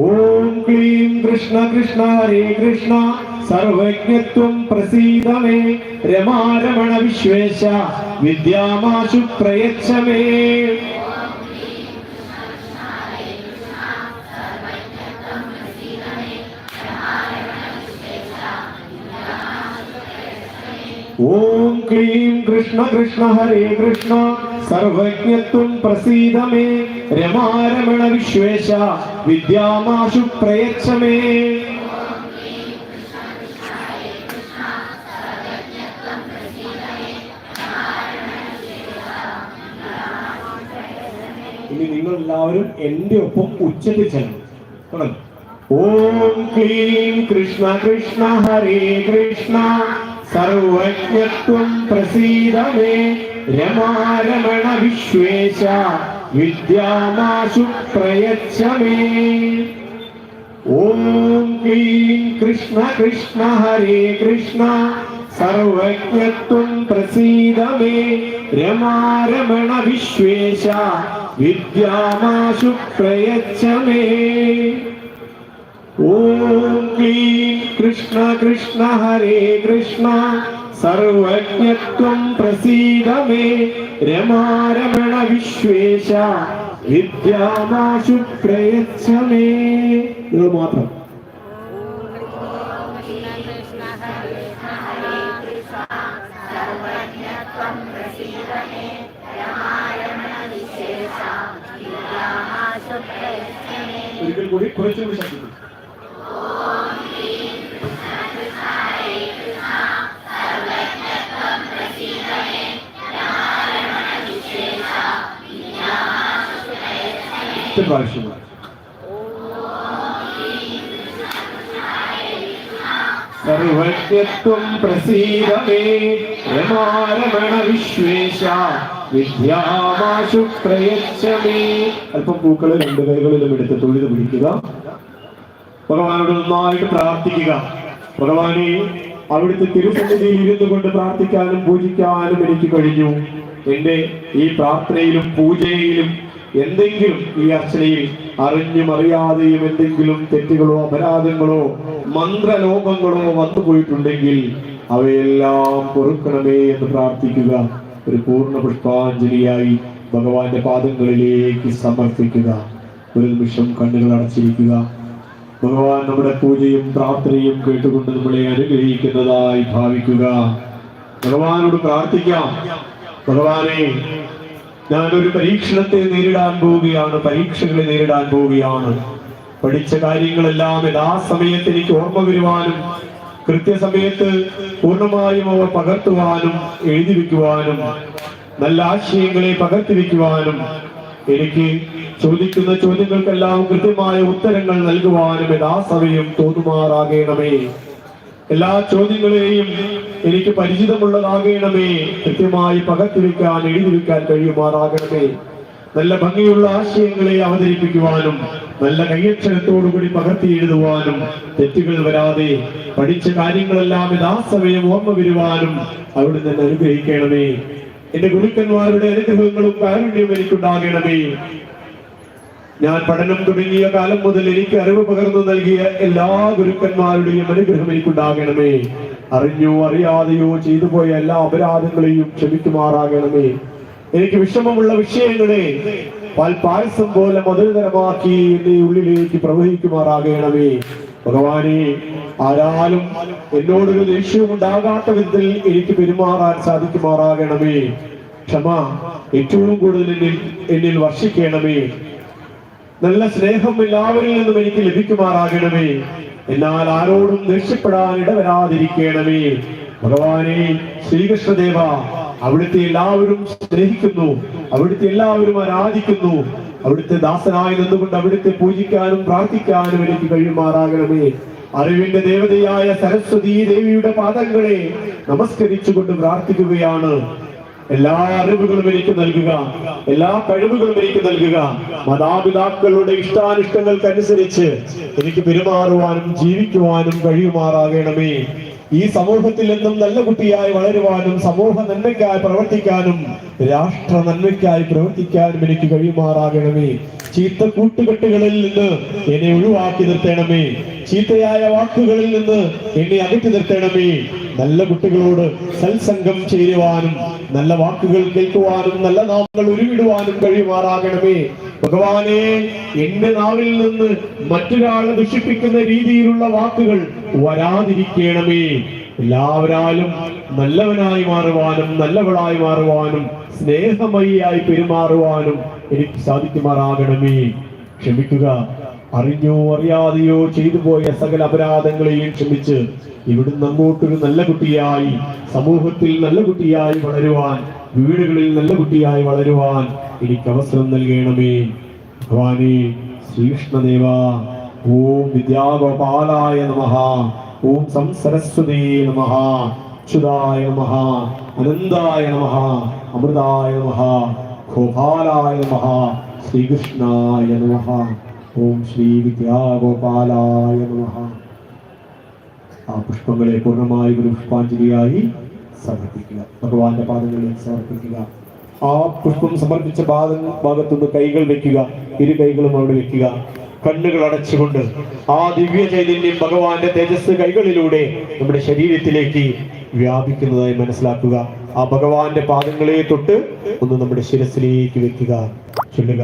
ഓം ക്ലീം കൃഷ്ണ കൃഷ്ണ ഹരേ കൃഷ്ണ സർവജ്ഞത്വം പ്രസീദ മേ രമാരമണ വിശ്വേശ വിദ്യാമാശു പ്രയച്ഛമേ. ഓം ക്ലീം കൃഷ്ണ കൃഷ്ണ ഹരേ കൃഷ്ണ സർവജ്ഞത്വം പ്രസീദ മേ രമാരമണ വിശ്വേശ വിദ്യാമാശു പ്രയച്ഛമേ. ഇനി നിങ്ങൾ എല്ലാവരും എന്റെ ഒപ്പം ഉച്ചത്തിൽ ചെല്ലണം. ഓം ക്ലീം കൃഷ്ണ കൃഷ്ണ ഹരേ കൃഷ്ണ സർവജ്ഞത്വം പ്രസീദ മേ രമാരമണ വിശ്വേശ വിദ്യാമാശു പ്രയച്ഛമേ. ഓം ക്ലീം കൃഷ്ണ കൃഷ്ണ ഹരേ കൃഷ്ണ സർവജ്ഞത്വം പ്രസീദ മേ രമാരമണ വിശ്വേശ വിദ്യാമാശു പ്രയച്ഛമേ. ഓം ക്ലീം കൃഷ്ണ കൃഷ്ണ ഹരേ കൃഷ്ണ സർവജ്ഞത്വം പ്രസീദ മേ രമാരമണ വിശ്വേശ വിദ്യാമാശു പ്രയച്ഛമേ. ഇത് മാത്രം. ഒരിക്കൽ കൂടി കുറച്ചുകൂടി ശബ്ദം. പ്രാവശ്യമാണ്. സർവജ്ഞത്വം പ്രസീദ മേ രമാരമണ വിശ്വേശ വിദ്യാമാശു പ്രയച്ഛമേ. അല്പം പൂക്കള് രണ്ട് കൈകളിലും എടുത്ത് തൊഴുത് പിടിക്കുക. ഭഗവാനോട് നന്നായിട്ട് പ്രാർത്ഥിക്കുക. ഭഗവാനെ, അവിടുത്തെ തിരുസന്നിധിയിൽ ഇരുന്നു കൊണ്ട് പ്രാർത്ഥിക്കാനും പൂജിക്കാനും എനിക്ക് കഴിഞ്ഞു. എന്റെ ഈ പ്രാർത്ഥനയിലും പൂജയിലും എന്തെങ്കിലും ഈ അർച്ചനയിൽ അറിഞ്ഞും അറിയാതെയും എന്തെങ്കിലും തെറ്റുകളോ അപരാധങ്ങളോ മന്ത്രലോപങ്ങളോ വന്നുപോയിട്ടുണ്ടെങ്കിൽ അവയെല്ലാം പൊറുക്കണമേ എന്ന് പ്രാർത്ഥിക്കുക. ഒരു പൂർണ്ണ പുഷ്പാഞ്ജലിയായി ഭഗവാന്റെ പാദങ്ങളിലേക്ക് സമർപ്പിക്കുക. ഒരു നിമിഷം കണ്ണുകൾ അടച്ചിരിക്കുക. ഭഗവാൻ നമ്മുടെ പൂജയും പ്രാർത്ഥനയും കേട്ടുകൊണ്ട് നമ്മളെ അനുഗ്രഹിക്കുന്നതായി ഭാവിക്കുക. ഭഗവാനോട് പ്രാർത്ഥിക്കാം. ഭഗവാനെ, ഞാനൊരു പരീക്ഷണത്തെ നേരിടാൻ പോവുകയാണ്, പരീക്ഷകളെ നേരിടാൻ പോവുകയാണ്. പഠിച്ച കാര്യങ്ങളെല്ലാം യഥാസമയത്ത് എനിക്ക് ഓർമ്മ വരുവാനും കൃത്യസമയത്ത് പൂർണ്ണമായും അവ പകർത്തുവാനും എഴുതി വെക്കുവാനും നല്ല ആശയങ്ങളെ പകർത്തി വെക്കുവാനും എനിക്ക് ചോദിക്കുന്ന ചോദ്യങ്ങൾക്കെല്ലാം കൃത്യമായ ഉത്തരങ്ങൾ നൽകുവാനും യഥാസമയം തോന്നുമാറാകണമേ. എല്ലാ ചോദ്യങ്ങളെയും എനിക്ക് പരിചിതമുള്ളതാകണമേ. കൃത്യമായി പകർത്തി വെക്കാൻ എഴുതി വെക്കാൻ കഴിയുമാറാകണമേ. നല്ല ഭംഗിയുള്ള ആശയങ്ങളെ അവതരിപ്പിക്കുവാനും നല്ല കൈയക്ഷരത്തോടുകൂടി പകർത്തി എഴുതുവാനും തെറ്റുകൾ വരാതെ പഠിച്ച കാര്യങ്ങളെല്ലാം യഥാസമയം ഓർമ്മ വരുവാനും അവിടെ നിന്ന് അനുഗ്രഹിക്കണമേ. എന്റെ ഗുരുക്കന്മാരുടെ അനുഗ്രഹങ്ങളും കാരുണ്യവും എനിക്കുണ്ടാകണമേ. ഞാൻ പഠനം തുടങ്ങിയ കാലം മുതൽ എനിക്ക് അറിവ് പകർന്നു നൽകിയ എല്ലാ ഗുരുക്കന്മാരുടെയും അനുഗ്രഹം എനിക്കുണ്ടാകണമേ. അറിഞ്ഞോ അറിയാതെയോ ചെയ്തു പോയ എല്ലാ അപരാധങ്ങളെയും ക്ഷമിക്കുമാറാകണമേ. എനിക്ക് വിഷമമുള്ള വിഷയങ്ങളെ പാൽപായസം പോലെ മധുരതരമാക്കി എന്റെ ഉള്ളിലേക്ക് പ്രവഹിക്കുമാറാകണമേ. ഭഗവാനെ, ആരാലും എന്നോടൊരു ദേഷ്യവും ഉണ്ടാകാത്ത വിധത്തിൽ എനിക്ക് പെരുമാറാൻ സാധിക്കുമാറാകണമേ. ക്ഷമ ഏറ്റവും കൂടുതൽ എന്നിൽ വർഷിക്കണമേ. നല്ല സ്നേഹം എല്ലാവരിൽ നിന്നും എനിക്ക് ലഭിക്കുമാറാകണമേ. എന്നാൽ ആരോടും ദേഷ്യപ്പെടാൻ ഇടവരാതിരിക്കണമേ. ഭഗവാനെ, ശ്രീകൃഷ്ണദേവ, അവിടുത്തെ എല്ലാവരും സ്നേഹിക്കുന്നു, അവിടുത്തെ എല്ലാവരും ആരാധിക്കുന്നു. അവിടുത്തെ ദാസനായി നിന്നുകൊണ്ട് അവിടുത്തെ പൂജിക്കാനും പ്രാർത്ഥിക്കാനും എനിക്ക് കഴിയുമാറാകണമേ. അറിവിന്റെ ദേവതയായ സരസ്വതി ദേവിയുടെ പാദങ്ങളെ നമസ്കരിച്ചുകൊണ്ട് പ്രാർത്ഥിക്കുകയാണ്. എല്ലാ അറിവുകളും എനിക്ക് നൽകുക, എല്ലാ കഴിവുകളും എനിക്ക് നൽകുക. മാതാപിതാക്കളുടെ ഇഷ്ടാനിഷ്ടങ്ങൾക്കനുസരിച്ച് എനിക്ക് പെരുമാറുവാനും ജീവിക്കുവാനും കഴിയുമാറാകണമേ. ഈ സമൂഹത്തിൽ നിന്നും നല്ല കുട്ടിയായി വളരുവാനും സമൂഹ നന്മയ്ക്കായി പ്രവർത്തിക്കാനും രാഷ്ട്ര നന്മയ്ക്കായി പ്രവർത്തിക്കാനും എനിക്ക് കഴിയുമാറാകണമേ. ചീത്ത കൂട്ടുകെട്ടുകളിൽ നിന്ന് എന്നെ ഒഴിവാക്കി നിർത്തണമേ. ചീത്തയായ വാക്കുകളിൽ നിന്ന് എന്നെ അകറ്റി നിർത്തണമേ. നല്ല കുട്ടികളോട് സത്സംഗം ചേരുവാനും നല്ല വാക്കുകൾ കേൾക്കുവാനും നല്ല നാമങ്ങൾ ഉരുവിടുവാനും കഴിയുമാറാകണമേ. ഭഗവാനെ, എന്റെ നാവിൽ നിന്ന് മറ്റൊരാളെ ദുഷിപ്പിക്കുന്ന രീതിയിലുള്ള വാക്കുകൾ വരാതിരിക്കണമേ. എല്ലാവരാലും നല്ലവനായി മാറുവാനും നല്ലവളായി മാറുവാനും സ്നേഹമയിയായി പെരുമാറുവാനും എനിക്ക് സാധിക്കുമാറാകണമേ. ക്ഷമിക്കുക. അറിഞ്ഞോ അറിയാതെയോ ചെയ്തു പോയ സകല അപരാധങ്ങളെയും ക്ഷമിച്ച് ഇവിടുന്ന് അങ്ങോട്ടൊരു നല്ല കുട്ടിയായി, സമൂഹത്തിൽ നല്ല കുട്ടിയായി വളരുവാൻ, വീടുകളിൽ നല്ല കുട്ടിയായി വളരുവാൻ എനിക്ക് അവസരം നൽകണമേ. ഭഗവാനേ, ശ്രീകൃഷ്ണദേവ, ഓം വിദ്യാഗോപാലായ നമഃ, ഓം സംസരസ്വതേ നമഃ, അച്യുതായ നമഃ, അനന്തായ നമഃ, അമൃതായ നമഃ, ഗോപാലായ നമഃ, ശ്രീകൃഷ്ണായ നമഃ. ഓം ശ്രീ വിദ്യാഗോപാലായ നമഃ. ആ പുഷ്പങ്ങളെ പൂർണ്ണമായി ഒരു പുഷ്പാഞ്ജലിയായി സമർപ്പിക്കുക. ഭഗവാന്റെ പാദങ്ങളിലേക്ക് സമർപ്പിക്കുക. ആ പുഷ്പം സമർപ്പിച്ച ഭാഗത്തുനിന്ന് കൈകൾ വെക്കുക. ഇരു കൈകളും അവിടെ വെക്കുക. കണ്ണുകൾ അടച്ചുകൊണ്ട് ആ ദിവ്യ ചൈതന്യം ഭഗവാന്റെ തേജസ് കൈകളിലൂടെ നമ്മുടെ ശരീരത്തിലേക്ക് വ്യാപിക്കുന്നതായി മനസ്സിലാക്കുക. ആ ഭഗവാന്റെ പാദങ്ങളെ തൊട്ട് ഒന്ന് നമ്മുടെ ശിരസിലേക്ക് വെക്കുക. ചൊല്ലുക,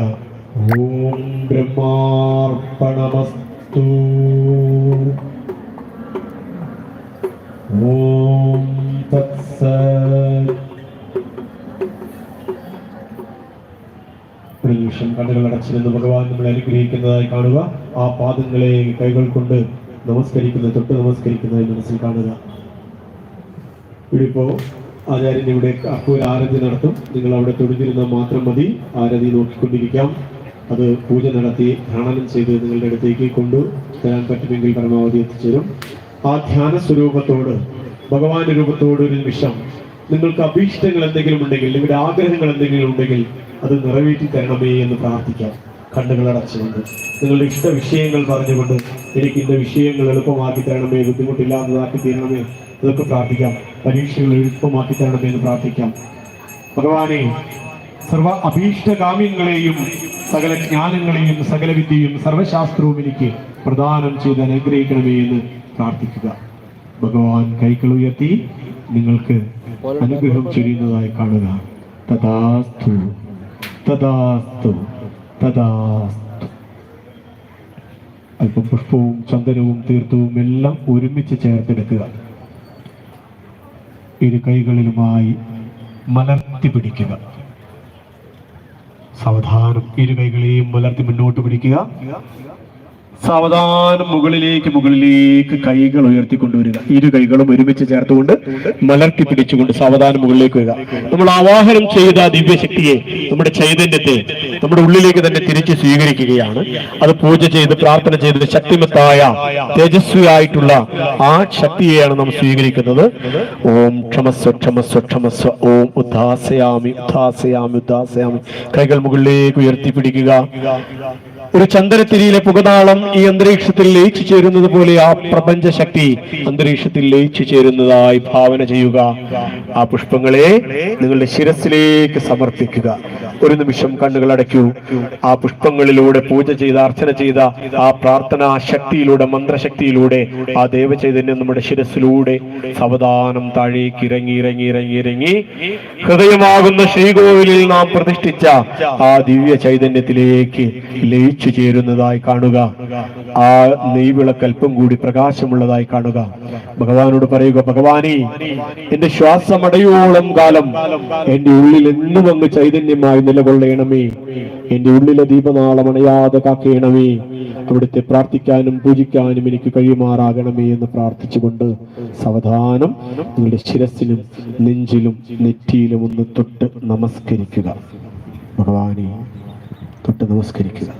ഓം ബ്രഹ്മാർപ്പണമസ്തു, ഓം തത്സത്. ഒരു നിമിഷം കണ്ണുകൾ അടച്ചിരുന്ന് ഭഗവാൻ നമ്മളെ അനുഗ്രഹിക്കുന്നതായി കാണുക. ആ പാദങ്ങളെ കൈകൾ കൊണ്ട് തൊട്ട് നമസ്കരിക്കുന്നതായി മനസ്സിൽ കാണുക. ഇവിടെ ഇപ്പോ ആചാര്യൻ ഇവിടെ അപ്പോൾ ആരതി നടത്തും. നിങ്ങൾ അവിടെ തൊടുന്നിരുന്നാൽ മാത്രം മതി. ആരതി നോക്കിക്കൊണ്ടിരിക്കാം. അത് പൂജ നടത്തി ധ്യാനം ചെയ്ത് നിങ്ങളുടെ അടുത്തേക്ക് കൊണ്ടുതരാൻ പറ്റുമെങ്കിൽ പരമാവധി എത്തിച്ചേരും. ആ ധ്യാന സ്വരൂപത്തോട്, ഭഗവാന്റെ രൂപത്തോട് ഒരു നിമിഷം നിങ്ങൾക്ക് അഭീഷ്ടങ്ങൾ എന്തെങ്കിലും ഉണ്ടെങ്കിൽ, നിങ്ങളുടെ ആഗ്രഹങ്ങൾ എന്തെങ്കിലും ഉണ്ടെങ്കിൽ അത് നിറവേറ്റി തരണമേ എന്ന് പ്രാർത്ഥിക്കാം. കണ്ണുകൾ അടച്ചുകൊണ്ട് നിങ്ങളുടെ ഇഷ്ട വിഷയങ്ങൾ പറഞ്ഞുകൊണ്ട്, എനിക്ക് ഇന്ന വിഷയങ്ങൾ എളുപ്പമാക്കി തരണമേ, ബുദ്ധിമുട്ടില്ലാത്തതാക്കി തീരണമേ, ഇതൊക്കെ പ്രാർത്ഥിക്കാം. പരീക്ഷകൾ എളുപ്പമാക്കി തരണമേ എന്ന് പ്രാർത്ഥിക്കാം. ഭഗവാനെ, സർവ അഭീഷ്ടകാമ്യങ്ങളെയും സകല ജ്ഞാനങ്ങളെയും സകല വിദ്യയും സർവശാസ്ത്രവും എനിക്ക് പ്രദാനം ചെയ്ത് അനുഗ്രഹിക്കണമേ എന്ന് പ്രാർത്ഥിക്കുക. ഭഗവാൻ കൈകൾ ഉയർത്തി നിങ്ങൾക്ക് അനുഗ്രഹം ചൊരിയുന്നതായി കാണുക. തഥാസ്തു തഥാസ്തു തഥാസ്തു. അല്പം പുഷ്പവും ചന്ദനവും തീർത്ഥവും എല്ലാം ഒരുമിച്ച് ചേർത്തെടുക്കുക. ഇരു കൈകളിലുമായി മലർത്തി പിടിക്കുക. സാവധാനം ഇരു കൈകളെയും മലർത്തി മുന്നോട്ട് പിടിക്കുക. സാവധാനം മുകളിലേക്ക് കൈകൾ ഉയർത്തിക്കൊണ്ടുവരിക. ഇരു കൈകളും ഒരുമിച്ച് ചേർത്തുകൊണ്ട് മലർത്തി പിടിച്ചുകൊണ്ട് സാവധാനം മുകളിലേക്ക് വരിക. നമ്മൾ ആവാഹനം ചെയ്ത ദിവ്യശക്തിയെ, നമ്മുടെ ചൈതന്യത്തെ നമ്മുടെ ഉള്ളിലേക്ക് തന്നെ തിരിച്ച് സ്വീകരിക്കുകയാണ്. അത് പൂജ ചെയ്ത് പ്രാർത്ഥന ചെയ്ത് ശക്തിമത്തായ തേജസ്വിയായിട്ടുള്ള ആ ശക്തിയെയാണ് നാം സ്വീകരിക്കുന്നത്. ഓം ക്ഷമസ്വ ക്ഷമസ്വ ക്ഷമസ്വ, ഓം ഉദ്ധാസയാമി ഉദ്ധാസയാമി ഉദ്ധാസയാമി. കൈകൾ മുകളിലേക്ക് ഉയർത്തി പിടിക്കുക. ഒരു ചന്ദ്രത്തിരിയിലെ പുകതാളം ഈ അന്തരീക്ഷത്തിൽ ലയിച്ചു ചേരുന്നത് പോലെ ആ പ്രപഞ്ച ശക്തി അന്തരീക്ഷത്തിൽ ലയിച്ചു ചേരുന്നതായി ഭാവന ചെയ്യുക. ആ പുഷ്പങ്ങളെ നിങ്ങളുടെ ശിരസിലേക്ക് സമർപ്പിക്കുക. ഒരു നിമിഷം കണ്ണുകൾ അടയ്ക്കൂ. ആ പുഷ്പങ്ങളിലൂടെ പൂജ ചെയ്ത, അർച്ചന ചെയ്ത ആ പ്രാർത്ഥനാ ശക്തിയിലൂടെ, മന്ത്രശക്തിയിലൂടെ ആ ദേവചൈതന്യം നമ്മുടെ ശിരസിലൂടെ സാവധാനം താഴേക്ക് ഇറങ്ങി ഇറങ്ങി ഇറങ്ങി ഇറങ്ങി ഹൃദയമാകുന്ന ശ്രീകോവിലിൽ നാം പ്രതിഷ്ഠിച്ച ആ ദിവ്യ ചൈതന്യത്തിലേക്ക് ലയിച്ചു ചേരുന്നതായി കാണുക. ആ നെയ്വിളക്കൽപ്പം കൂടി പ്രകാശമുള്ളതായി കാണുക. ഭഗവാനോട് പറയുക, ഭഗവാനെ, എന്റെ ശ്വാസമടയോളം കാലം എന്റെ ഉള്ളിൽ എന്നും അങ്ങ് ചൈതന്യമായി നിലകൊള്ളണമേ. എന്റെ ഉള്ളിലെ ദീപനാളം അണയാതെ കാക്കേണമേ. അവിടുത്തെ പ്രാർത്ഥിക്കാനും പൂജിക്കാനും എനിക്ക് കഴിയുമാറാകണമേ എന്ന് പ്രാർത്ഥിച്ചുകൊണ്ട് സാവധാനം നിങ്ങളുടെ ശിരസിലും നെഞ്ചിലും നെറ്റിയിലും ഒന്ന് തൊട്ട് നമസ്കരിക്കുക. ഭഗവാനെ തൊട്ട് നമസ്കരിക്കുക.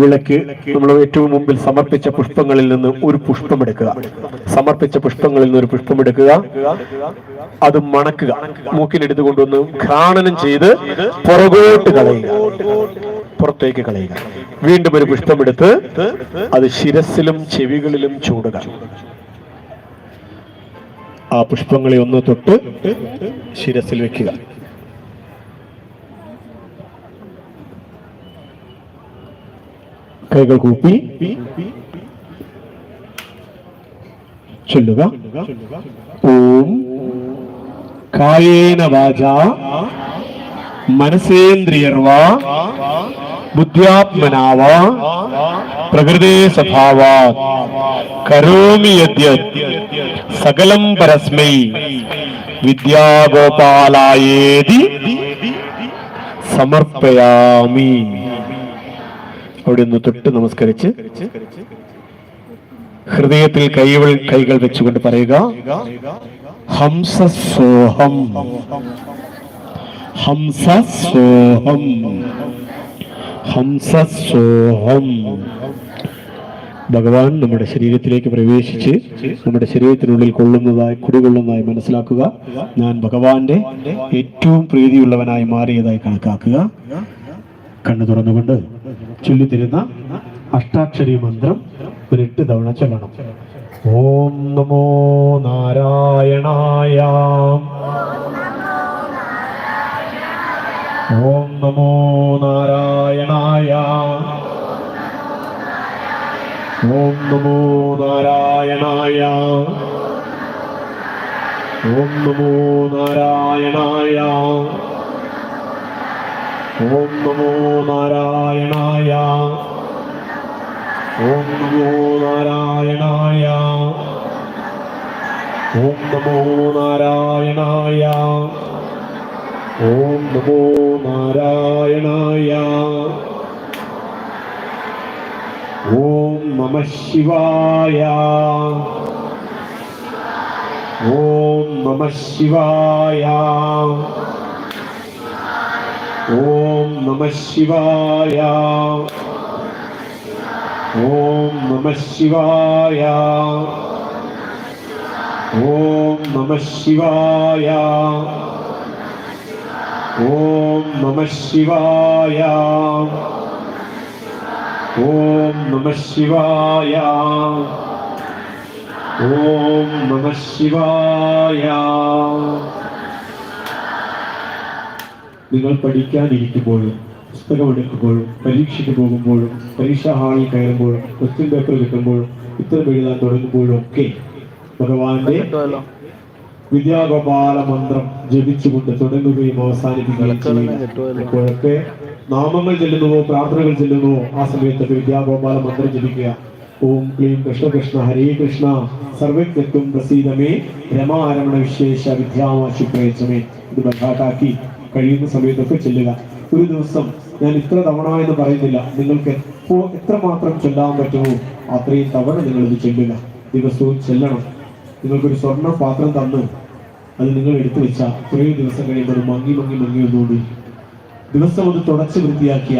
വിളക്ക് നമ്മൾ ഏറ്റവും മുമ്പിൽ സമർപ്പിച്ച പുഷ്പങ്ങളിൽ നിന്ന് ഒരു പുഷ്പം എടുക്കുക. സമർപ്പിച്ച പുഷ്പങ്ങളിൽ നിന്ന് ഒരു പുഷ്പം എടുക്കുക. അത് മണക്കുക. മൂക്കിലെടുത്ത് കൊണ്ടുവന്ന് ഘ്രാണനം ചെയ്ത് പുറകോട്ട് കളയുക, പുറത്തേക്ക് കളയുക. വീണ്ടും ഒരു പുഷ്പമെടുത്ത് അത് ശിരസിലും ചെവികളിലും ചൂടുക. ആ പുഷ്പങ്ങളെ ഒന്ന് തൊട്ട് ശിരസിൽ വെക്കുക. കൈകൾ കൂപ്പി ചൊല്ലുക. ഓം കായേന വാചാ മനസേന്ദ്രിയർവാ ബുദ്ധ്യാത്മനാവാ പ്രകൃതേ സ്വഭാവാത് കരോമി യദ്യത് സകലം പരസ്മൈ വിദ്യാഗോപാലായേതി സമർപ്പയാമി. അവിടെ ഒന്ന് തൊട്ട് നമസ്കരിച്ച് ഹൃദയത്തിൽ കൈകൾ വെച്ചുകൊണ്ട് പറയുക, ഹംസസോഹം ഹംസസോഹം ഹംസസോഹം. ഭഗവാൻ നമ്മുടെ ശരീരത്തിലേക്ക് പ്രവേശിച്ച് നമ്മുടെ ശരീരത്തിനുള്ളിൽ കുടികൊള്ളുന്നതായി മനസ്സിലാക്കുക. ഞാൻ ഭഗവാന്റെ ഏറ്റവും പ്രീതിയുള്ളവനായി മാറിയതായി കണക്കാക്കുക. കണ്ണു തുറന്നുകൊണ്ട് ചൊല്ലിത്തരുന്ന അഷ്ടാക്ഷരി മന്ത്രം ഒരു 8 തവണ ചൊല്ലണം. ഓം നമോ നാരായണായ. ഓം നമോ നാരായണായ. ഓം നമോ നാരായണായ. ഓം നമോ നാരായണായ. ഓം നമോ നാരായണായ. ഓം നമോ നാരായണായ. ഓം നമോ നാരായണായ. ഓം നമോ നാരായണായ. ഓം നമഃ ശിവായ. ഓം നമഃ ശിവായ. ഓം നമഃ ശിവായ. ഓം നമഃ ശിവായ. ഓം നമഃ ശിവായ. ഓം നമഃ ശിവായ. ഓം നമഃ ശിവായ. ഓം നമഃ ശിവായ. നിങ്ങൾ പഠിക്കാനിരിക്കുമ്പോഴും പുസ്തകമെടുക്കുമ്പോഴും പരീക്ഷയ്ക്ക് പോകുമ്പോഴും പരീക്ഷാ ഹാളിൽ കയറുമ്പോഴും ക്വസ്റ്റ്യൻ പേപ്പർ കിട്ടുമ്പോഴും ഉത്തരം എഴുതാൻ തുടങ്ങുമ്പോഴും ഒക്കെ ഭഗവാന്റെ വിദ്യാഗോപാല മന്ത്രം ജപിച്ചുകൊണ്ട് തുടങ്ങുകയും അവസാനിപ്പിക്കുകയും ചെയ്യുക. അപ്പോഴൊക്കെ നാമങ്ങൾ ചെല്ലുന്നുവോ പ്രാർത്ഥനകൾ ചെല്ലുന്നുവോ ആ സമയത്തൊക്കെ വിദ്യാഗോപാല മന്ത്രം ജപിക്കുക. ഓം ക്ലീം കൃഷ്ണ കൃഷ്ണ ഹരേ കൃഷ്ണ സർവജ്ഞത്വം പ്രസീദമേ രമാരമണ വിശേഷ വിദ്യാമാശുപ്രേച്ചമേ. ഇത് ബദ്ധാട്ടാക്കി കഴിയുന്ന സമയത്തൊക്കെ ചെല്ലുക. ഒരു ദിവസം ഞാൻ ഇത്ര തവണ എന്ന് പറയുന്നില്ല, നിങ്ങൾക്ക് എത്രമാത്രം ചൊല്ലാൻ പറ്റുമോ അത്രയും തവണ നിങ്ങളിത് ചെല്ലുക. ദിവസവും ചെല്ലണം. നിങ്ങൾക്കൊരു സ്വർണ്ണ പാത്രം തന്ന് അത് നിങ്ങൾ എടുത്തു വെച്ചാൽ കുറേ ദിവസം കഴിയുമ്പോൾ മങ്ങി ഒന്നുകൂടി ദിവസം അത് തുടച്ച് വൃത്തിയാക്കിയ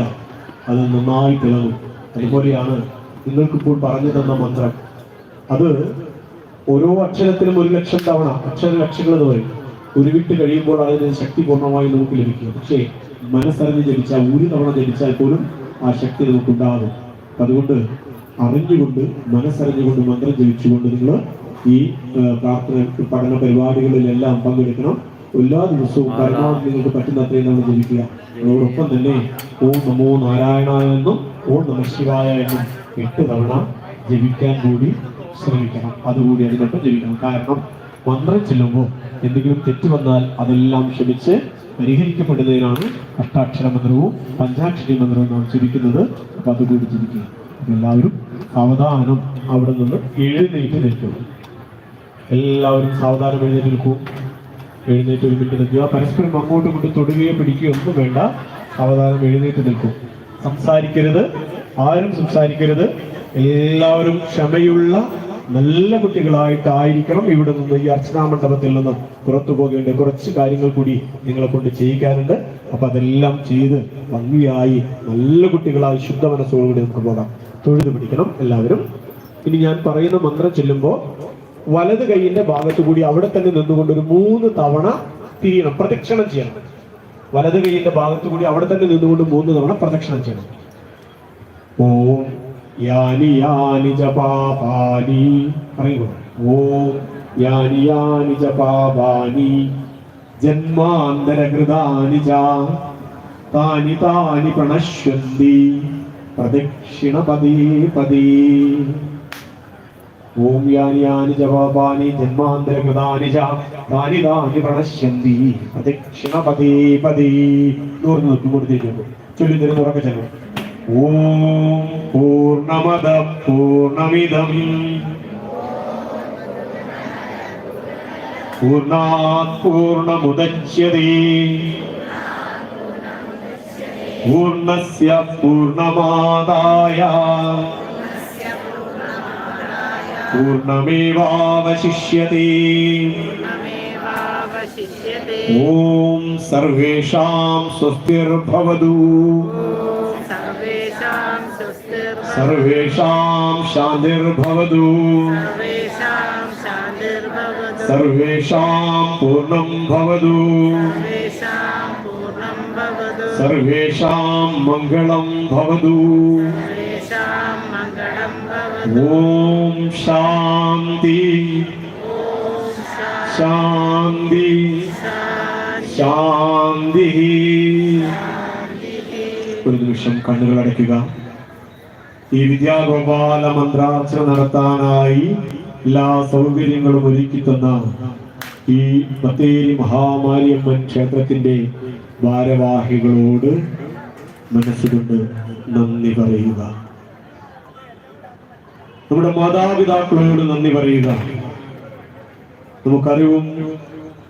അത് നന്നായി തിളങ്ങും. അതുപോലെയാണ് നിങ്ങൾക്കിപ്പോൾ പറഞ്ഞു തന്ന മന്ത്രം. അത് ഓരോ അക്ഷരത്തിലും 1,00,000 തവണ ലക്ഷങ്ങൾ എന്ന് പറയും. ഉരുവിട്ട് കഴിയുമ്പോൾ അതിന് ശക്തി പൂർണ്ണമായി നമുക്ക് ലഭിക്കും. പക്ഷേ മനസ്സറിഞ്ഞ് ജപിച്ചാൽ 1 തവണ ജപിച്ചാൽ പോലും ആ ശക്തി നമുക്കുണ്ടാകും. അതുകൊണ്ട് അറിഞ്ഞുകൊണ്ട് മനസ്സറിഞ്ഞുകൊണ്ട് മന്ത്രം ജപിച്ചുകൊണ്ട് നിങ്ങൾ ഈ പ്രാർത്ഥന പഠന പരിപാടികളിലെല്ലാം പങ്കെടുക്കണം. എല്ലാ ദിവസവും പരമാവധി നിങ്ങൾക്ക് പറ്റുന്ന അത്രയും നമ്മൾ ജപിക്കുക. അതോടൊപ്പം തന്നെ ഓം നമോ നാരായണ എന്നും ഓം നമഃ ശിവായ എന്നും 8 തവണ ജപിക്കാൻ കൂടി ശ്രമിക്കണം. അതുകൂടി അതിനൊപ്പം ജപിക്കണം. കാരണം മന്ത്രം ചെല്ലുമ്പോൾ എന്തെങ്കിലും തെറ്റ് വന്നാൽ അതെല്ലാം ക്ഷമിച്ച് പരിഹരിക്കപ്പെടുന്നതിനാണ് അഷ്ടാക്ഷര മന്ത്രവും പഞ്ചാക്ഷരി മന്ത്രവും നാം ജപിക്കുന്നത്. അപ്പൊ അതുകൂടി ജപിക്കുക. എല്ലാവരും സാവധാനം അവിടെ നിന്ന് എഴുന്നേറ്റ് നിൽക്കും. എല്ലാവരും സാവധാനം എഴുന്നേറ്റ് നിൽക്കൂ. എഴുന്നേറ്റ് ഒരു മിനിറ്റ് നിൽക്കുക. പരസ്പരം അങ്ങോട്ടും ഇങ്ങോട്ടും തൊടുകയോ പിടിക്കുകയോ ഒന്നും വേണ്ട. സാവധാനം എഴുന്നേറ്റ് നിൽക്കും. സംസാരിക്കരുത്, ആരും സംസാരിക്കരുത്. എല്ലാവരും ക്ഷമയുള്ള നല്ല കുട്ടികളായിട്ടായിരിക്കണം ഇവിടെ നിന്ന് ഈ അർച്ചനാ മണ്ഡപത്തിൽ നിന്ന് പുറത്തു പോകേണ്ട കുറച്ച് കാര്യങ്ങൾ കൂടി നിങ്ങളെ കൊണ്ട് ചെയ്യിക്കാനുണ്ട്. അപ്പൊ അതെല്ലാം ചെയ്ത് ഭംഗിയായി നല്ല കുട്ടികളായി ശുദ്ധ മനസ്സോടുകൂടി നമുക്ക് പോകാം. തൊഴുത് പിടിക്കണം എല്ലാവരും. ഇനി ഞാൻ പറയുന്ന മന്ത്രം ചൊല്ലുമ്പോൾ വലത് കൈയിന്റെ ഭാഗത്തു കൂടി അവിടെ തന്നെ നിന്നുകൊണ്ട് ഒരു 3 തവണ തിരിയണം, പ്രദക്ഷിണം ചെയ്യണം. വലത് കൈയിന്റെ ഭാഗത്തു കൂടി അവിടെ തന്നെ നിന്നുകൊണ്ട് 3 തവണ പ്രദക്ഷിണം ചെയ്യണം. ഓം യാനി യാനി ച പാപാനി പറയുക. ഓം യാനി യാനി ച പാപാനി ജന്മാന്തരകൃതാനി ച താനി താനി പ്രണശ്യന്തി പ്രദക്ഷിണ പദേ പദേ. ഓം യാനി യാനി ച പാപാനി ജന്മാന്തരകൃതാനി ച താനി താനി പ്രണശ്യന്തി പ്രദക്ഷിണ പദേ പദേ. നൂറ് നോക്കി കൊടുത്തേക്കുന്നു. ചൊല്ലി തരുന്ന ഉറക്കെ ചെല്ലണം. ഓം പൂർണ്ണമദ പൂർണ്ണമിദം പൂർണ്ണാത് പൂർണ്ണമുദച്യതേ പൂർണ്ണസ്യ പൂർണ്ണമാദായ പൂർണ്ണമേവാവശിഷ്യതേ. ഓം സർവേഷാം സ്വസ്തിർഭവതു സർവേഷാം ശാന്തിർഭവതു സർവേഷാം പൂർണ്ണം ഭവതു സർവേഷാം മംഗളം ഭവതു. ഓം ശാന്തി ശാന്തി ശാന്തി. ഒരു നിമിഷം കണ്ണുകൾ അടയ്ക്കുക. ഈ വിദ്യാഗോപാല മന്ത്രാർച്ചന നടത്താനായി എല്ലാ സൗകര്യങ്ങളും ഒരുക്കി തന്ന ഈ ബത്തേരി മഹാമാരിയമ്മൻ ക്ഷേത്രത്തിന്റെ ഭാരവാഹികളോട് മനസ്സുകൊണ്ട് നന്ദി പറയുക. നമ്മുടെ മാതാപിതാക്കളോട് നന്ദി പറയുക. നമുക്കറിവും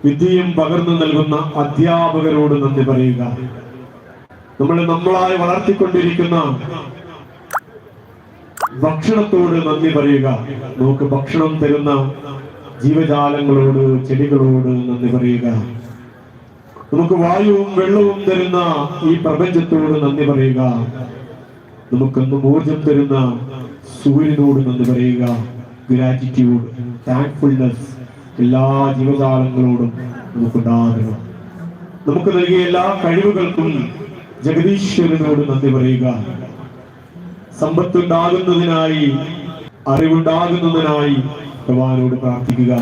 വിദ്യയും പകർന്നു നൽകുന്ന അധ്യാപകരോട് നന്ദി പറയുക. നമ്മളായി വളർത്തിക്കൊണ്ടിരിക്കുന്ന ഭക്ഷണത്തോട് നന്ദി പറയുക. നമുക്ക് ഭക്ഷണം തരുന്ന ജീവജാലങ്ങളോട് ചെടികളോട് നന്ദി പറയുക. നമുക്ക് വായുവും വെള്ളവും തരുന്ന ഈ പ്രപഞ്ചത്തോട് നന്ദി പറയുക. നമുക്കൊന്നും ഊർജം തരുന്ന സൂര്യനോട് നന്ദി പറയുക. ഗ്രാറ്റിറ്റ്യൂഡ്, താങ്ക്ഫുൾനെസ് എല്ലാ ജീവജാലങ്ങളോടും നമുക്കുണ്ടാകണം. നമുക്ക് നൽകിയ എല്ലാ കഴിവുകൾക്കും ജഗദീശ്വരനോട് നന്ദി പറയുക. സമ്പത്തുണ്ടാകുന്നതിനായി, അറിവുണ്ടാകുന്നതിനായി ഭഗവാനോട് പ്രാർത്ഥിക്കുക.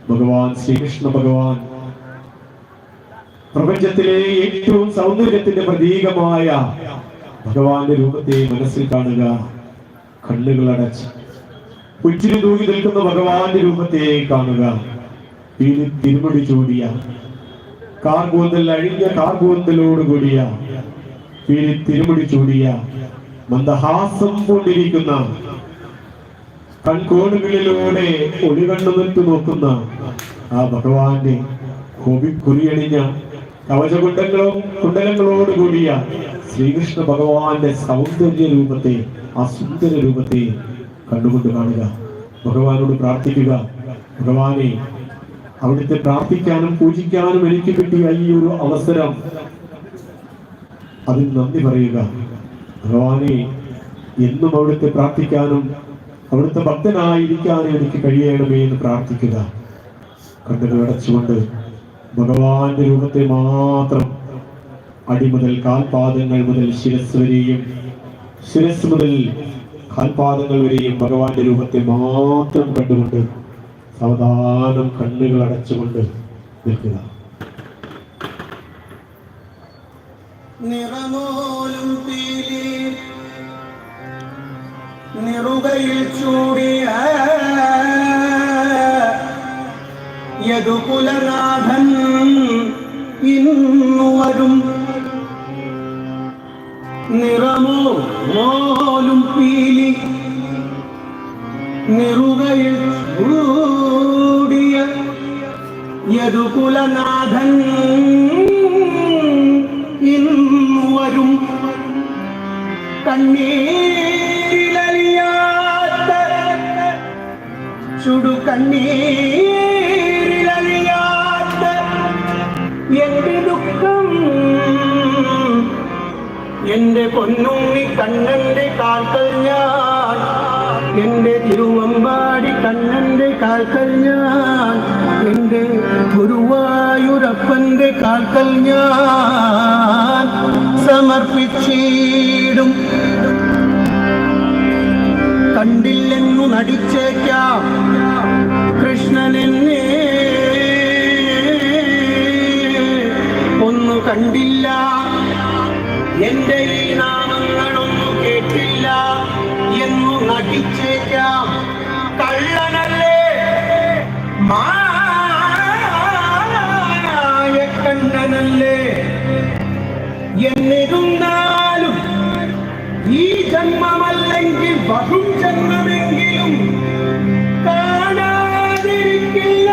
ഭഗവാൻ ശ്രീകൃഷ്ണ ഭഗവാൻ പ്രപഞ്ചത്തിലെ ഏറ്റവും സൗന്ദര്യത്തിന്റെ പ്രതീകമായ ഭഗവാന്റെ രൂപത്തെ മനസ്സിൽ കാണുക. കണ്ണുകൾ അടച്ച് പുറ്റിന് തൂങ്ങി നിൽക്കുന്ന ഭഗവാന്റെ രൂപത്തെ കാണുക. തിരുമുടി ചൂടിയ കാർകൂന്തൽ അഴിഞ്ഞ കാർകൂന്തലോട് കൂടിയ തിരുമുടി ചൂടിയ മന്ദഹാസം കൊണ്ടിരിക്കുന്ന കൺകോണുകളിലൂടെ ഒളികണ്ണു നിൽത്തു നോക്കുന്ന ആ ഭഗവാന്റെ കുറിയണിഞ്ഞ കുണ്ടലങ്ങളോട് കൂടിയ ശ്രീകൃഷ്ണ ഭഗവാന്റെ സൗന്ദര്യ രൂപത്തെ, ആ സുന്ദര രൂപത്തെ കണ്ടുകൊണ്ട് കാണുക. ഭഗവാനോട് പ്രാർത്ഥിക്കുക. ഭഗവാനെ, അവിടുത്തെ പ്രാർത്ഥിക്കാനും പൂജിക്കാനും എനിക്ക് കിട്ടിയ ഈ ഒരു അവസരം, അതിന് നന്ദി പറയുക. ഭഗവാനെ, എന്നും അവിടുത്തെ പ്രാർത്ഥിക്കാനും അവിടുത്തെ ഭക്തനായിരിക്കാനും എനിക്ക് കഴിയണമേ എന്ന് പ്രാർത്ഥിക്കുക. കണ്ണുകൾ അടച്ചുകൊണ്ട് ഭഗവാന്റെ രൂപത്തെ മാത്രം അടി മുതൽ കാൽപാദങ്ങൾ മുതൽ ശിരസ് വരെയും, ശിരസ് മുതൽ കാൽപാദങ്ങൾ വരെയും ഭഗവാന്റെ രൂപത്തെ മാത്രം കണ്ടുകൊണ്ട് സാവധാനം കണ്ണുകൾ അടച്ചുകൊണ്ട് നിൽക്കുക. നിറമോലും പീലി നിറുകയിൽ ചൂടിയ യദുകുലനാഥൻ ഇന്നു വരും. നിറമോലും പീലി നിറുകയിൽ ചൂടിയ യദുകുലനാഥൻ ഇന്നുവരും കണ്ണീരിലലിയാത്ത ചുടു കണ്ണീരിലലിയാത്ത എന്റെ ദുഃഖം എന്റെ പൊന്നുണ്ണി കണ്ണന്റെ കാൽക്കൽ ഞാൻ എന്റെ തിരുവമ്പാടി കണ്ണന്റെ കാൽക്കൽ ഞാൻ എന്റെ ഗുരുവായൂരപ്പന്റെ കാൽക്കൽ ഞാൻ സമർപ്പിച്ചിടും. കണ്ടില്ലെന്നു നടിച്ചേക്കാം കൃഷ്ണനെന്നെ ഒന്നു കണ്ടില്ല, എന്റെ ഈ നാമങ്ങളൊന്നും കേട്ടില്ല എന്നു നടിച്ചേക്കാം. കള്ളനല്ലേ മായക്കണ്ണനല്ലേ എന്നിരുന്നാലും ഈ ജന്മമല്ലെങ്കിൽ വരും ജന്മമെങ്കിലും കാണാതിരിക്കില്ല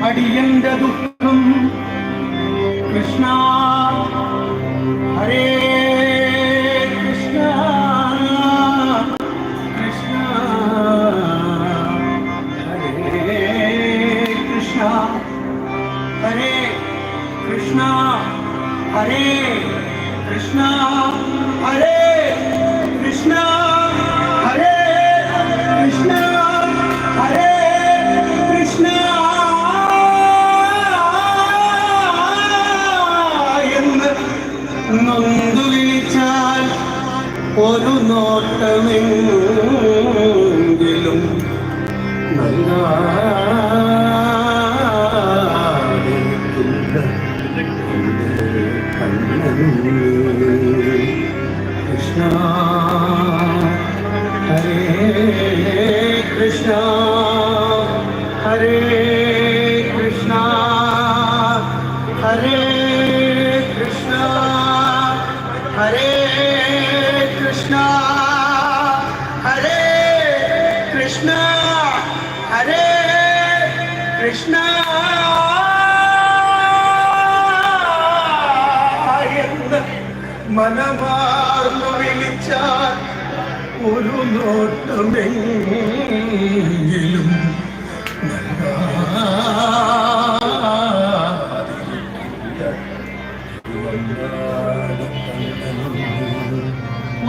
അടിയന്റെ ദുഃഖം. കൃഷ്ണ ഹരേ കൃഷ്ണ കൃഷ്ണ ഹരേ കൃഷ്ണ ഹരേ കൃഷ്ണ ഹരേ കൃഷ്ണ ഹരേ കൃഷ്ണ ഹരേ കൃഷ്ണ ഹരേ കൃഷ്ണ എന്ന് നൊന്തു വിളിച്ചാൽ ഒരു നോട്ടമെങ്കിലും നൽകാതിരിക്കില്ല കൃഷ്ണ ഹരേ കൃഷ്ണ ഹരേ കൃഷ്ണ ഹരേ കൃഷ്ണ ഹരേ കൃഷ്ണ ഹരേ കൃഷ്ണ ഹരേ കൃഷ്ണ മനമാർന്നു വിളിച്ചാൽ ഒരു നോട്ടമെങ്കിലും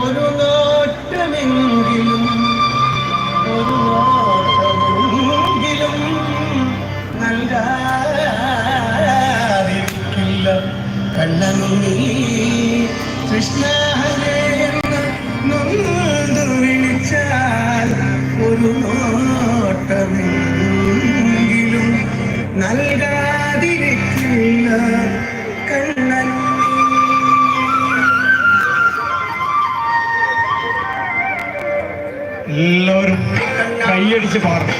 ഒരു നോട്ടമെങ്കിലും ഒരു നോട്ടമെങ്കിലും നൽകാതിരിക്കില്ല കണ്ണനുണ്ണി. കൃഷ്ണ ഹരേ എന്ന് നൊന്തു വിളിച്ചാൽ ഒരു നോട്ടമെങ്കിലും നൽകാതിരിക്കില്ല കണ്ണൻ. എല്ലാവരും കൈയടിച്ച് പാടും.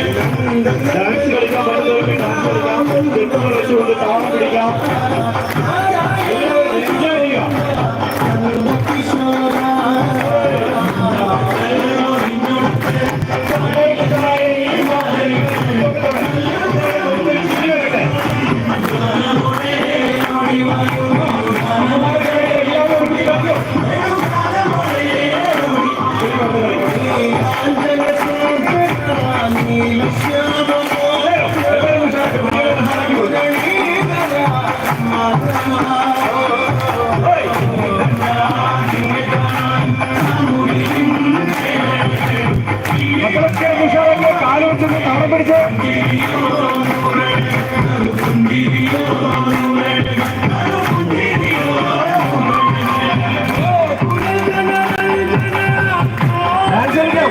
ഡാൻസ് കളിക്കാൻ പറ്റുന്നവർക്ക് ഡാൻസ് കളിക്കാം, നൃത്തങ്ങൾ വെച്ചുകൊണ്ട് താളം പിടിക്കാം, എല്ലാവരും എൻജോയ് ചെയ്യാം. മക്കളൊക്കെ ഉഷാറല്ലേ, കാലുകൊണ്ടൊന്ന് താളം പിടിച്ച് ഡാൻസ് കളിക്കാം.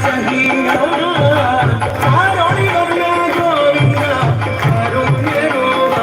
സഹിയാ ആരോടി വന്ന ഗോവിന്ദ ആരോഗ്യരോഗ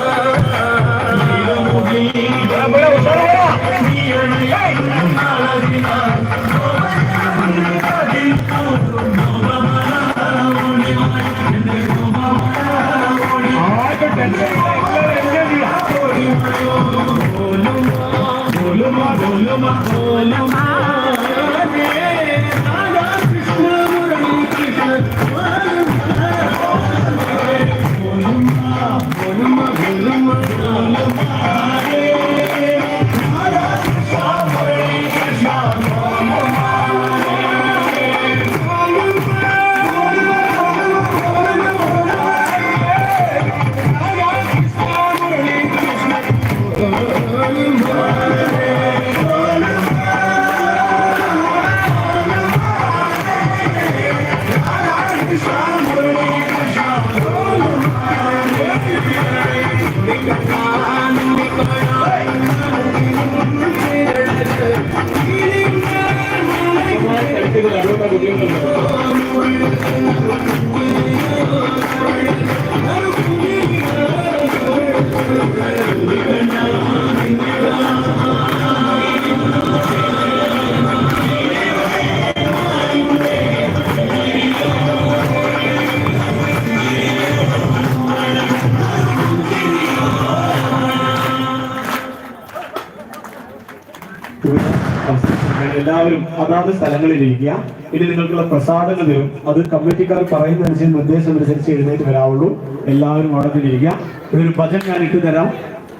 എല്ലാവരും അതാത് സ്ഥലങ്ങളിലിരിക്കുക. ഇനി നിങ്ങൾക്കുള്ള പ്രസാദങ്ങൾ തരും. അത് കമ്മിറ്റിക്കാർ പറയുന്നതനുസരിച്ച് നിർദ്ദേശം അനുസരിച്ച് എഴുന്നേറ്റ് വരാവുള്ളൂ. എല്ലാവരും അവിടെ തന്നെ ഇരിക്കുക. ഇവിടെ ഒരു ഭജൻ ഞാൻ ഇട്ട് തരാം,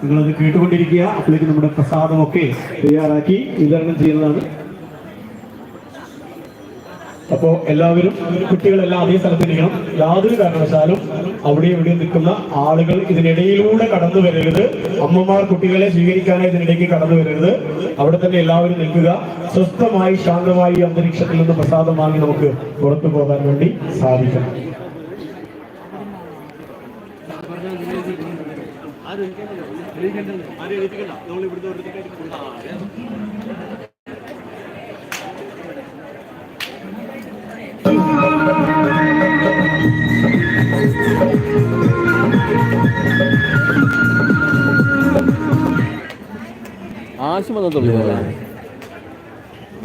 നിങ്ങളത് കേട്ടുകൊണ്ടിരിക്കുക. അപ്പോഴേക്ക് നമ്മുടെ പ്രസാദമൊക്കെ തയ്യാറാക്കി വിതരണം ചെയ്യുന്നതാണ്. അപ്പോ എല്ലാവരും കുട്ടികളെല്ലാം അതേ സ്ഥലത്തിരിക്കണം. യാതൊരു കാരണവശാലും അവിടെ ഇവിടെ നിൽക്കുന്ന ആളുകൾ ഇതിനിടയിലൂടെ കടന്നു വരരുത്. അമ്മമാർ കുട്ടികളെ സ്വീകരിക്കാനായി ഇതിനിടയ്ക്ക് കടന്നു വരരുത്. അവിടെ തന്നെ എല്ലാവരും നിൽക്കുക. സ്വസ്ഥമായി ശാന്തമായി അന്തരീക്ഷത്തിൽ നിന്ന് പ്രസാദം വാങ്ങി നമുക്ക് പുറത്തു പോകാൻ വേണ്ടി സാധിക്കണം. ആശം വന്നതുള്ളൂ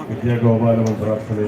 വിദ്യാഗോപാല മന്ത്രാസന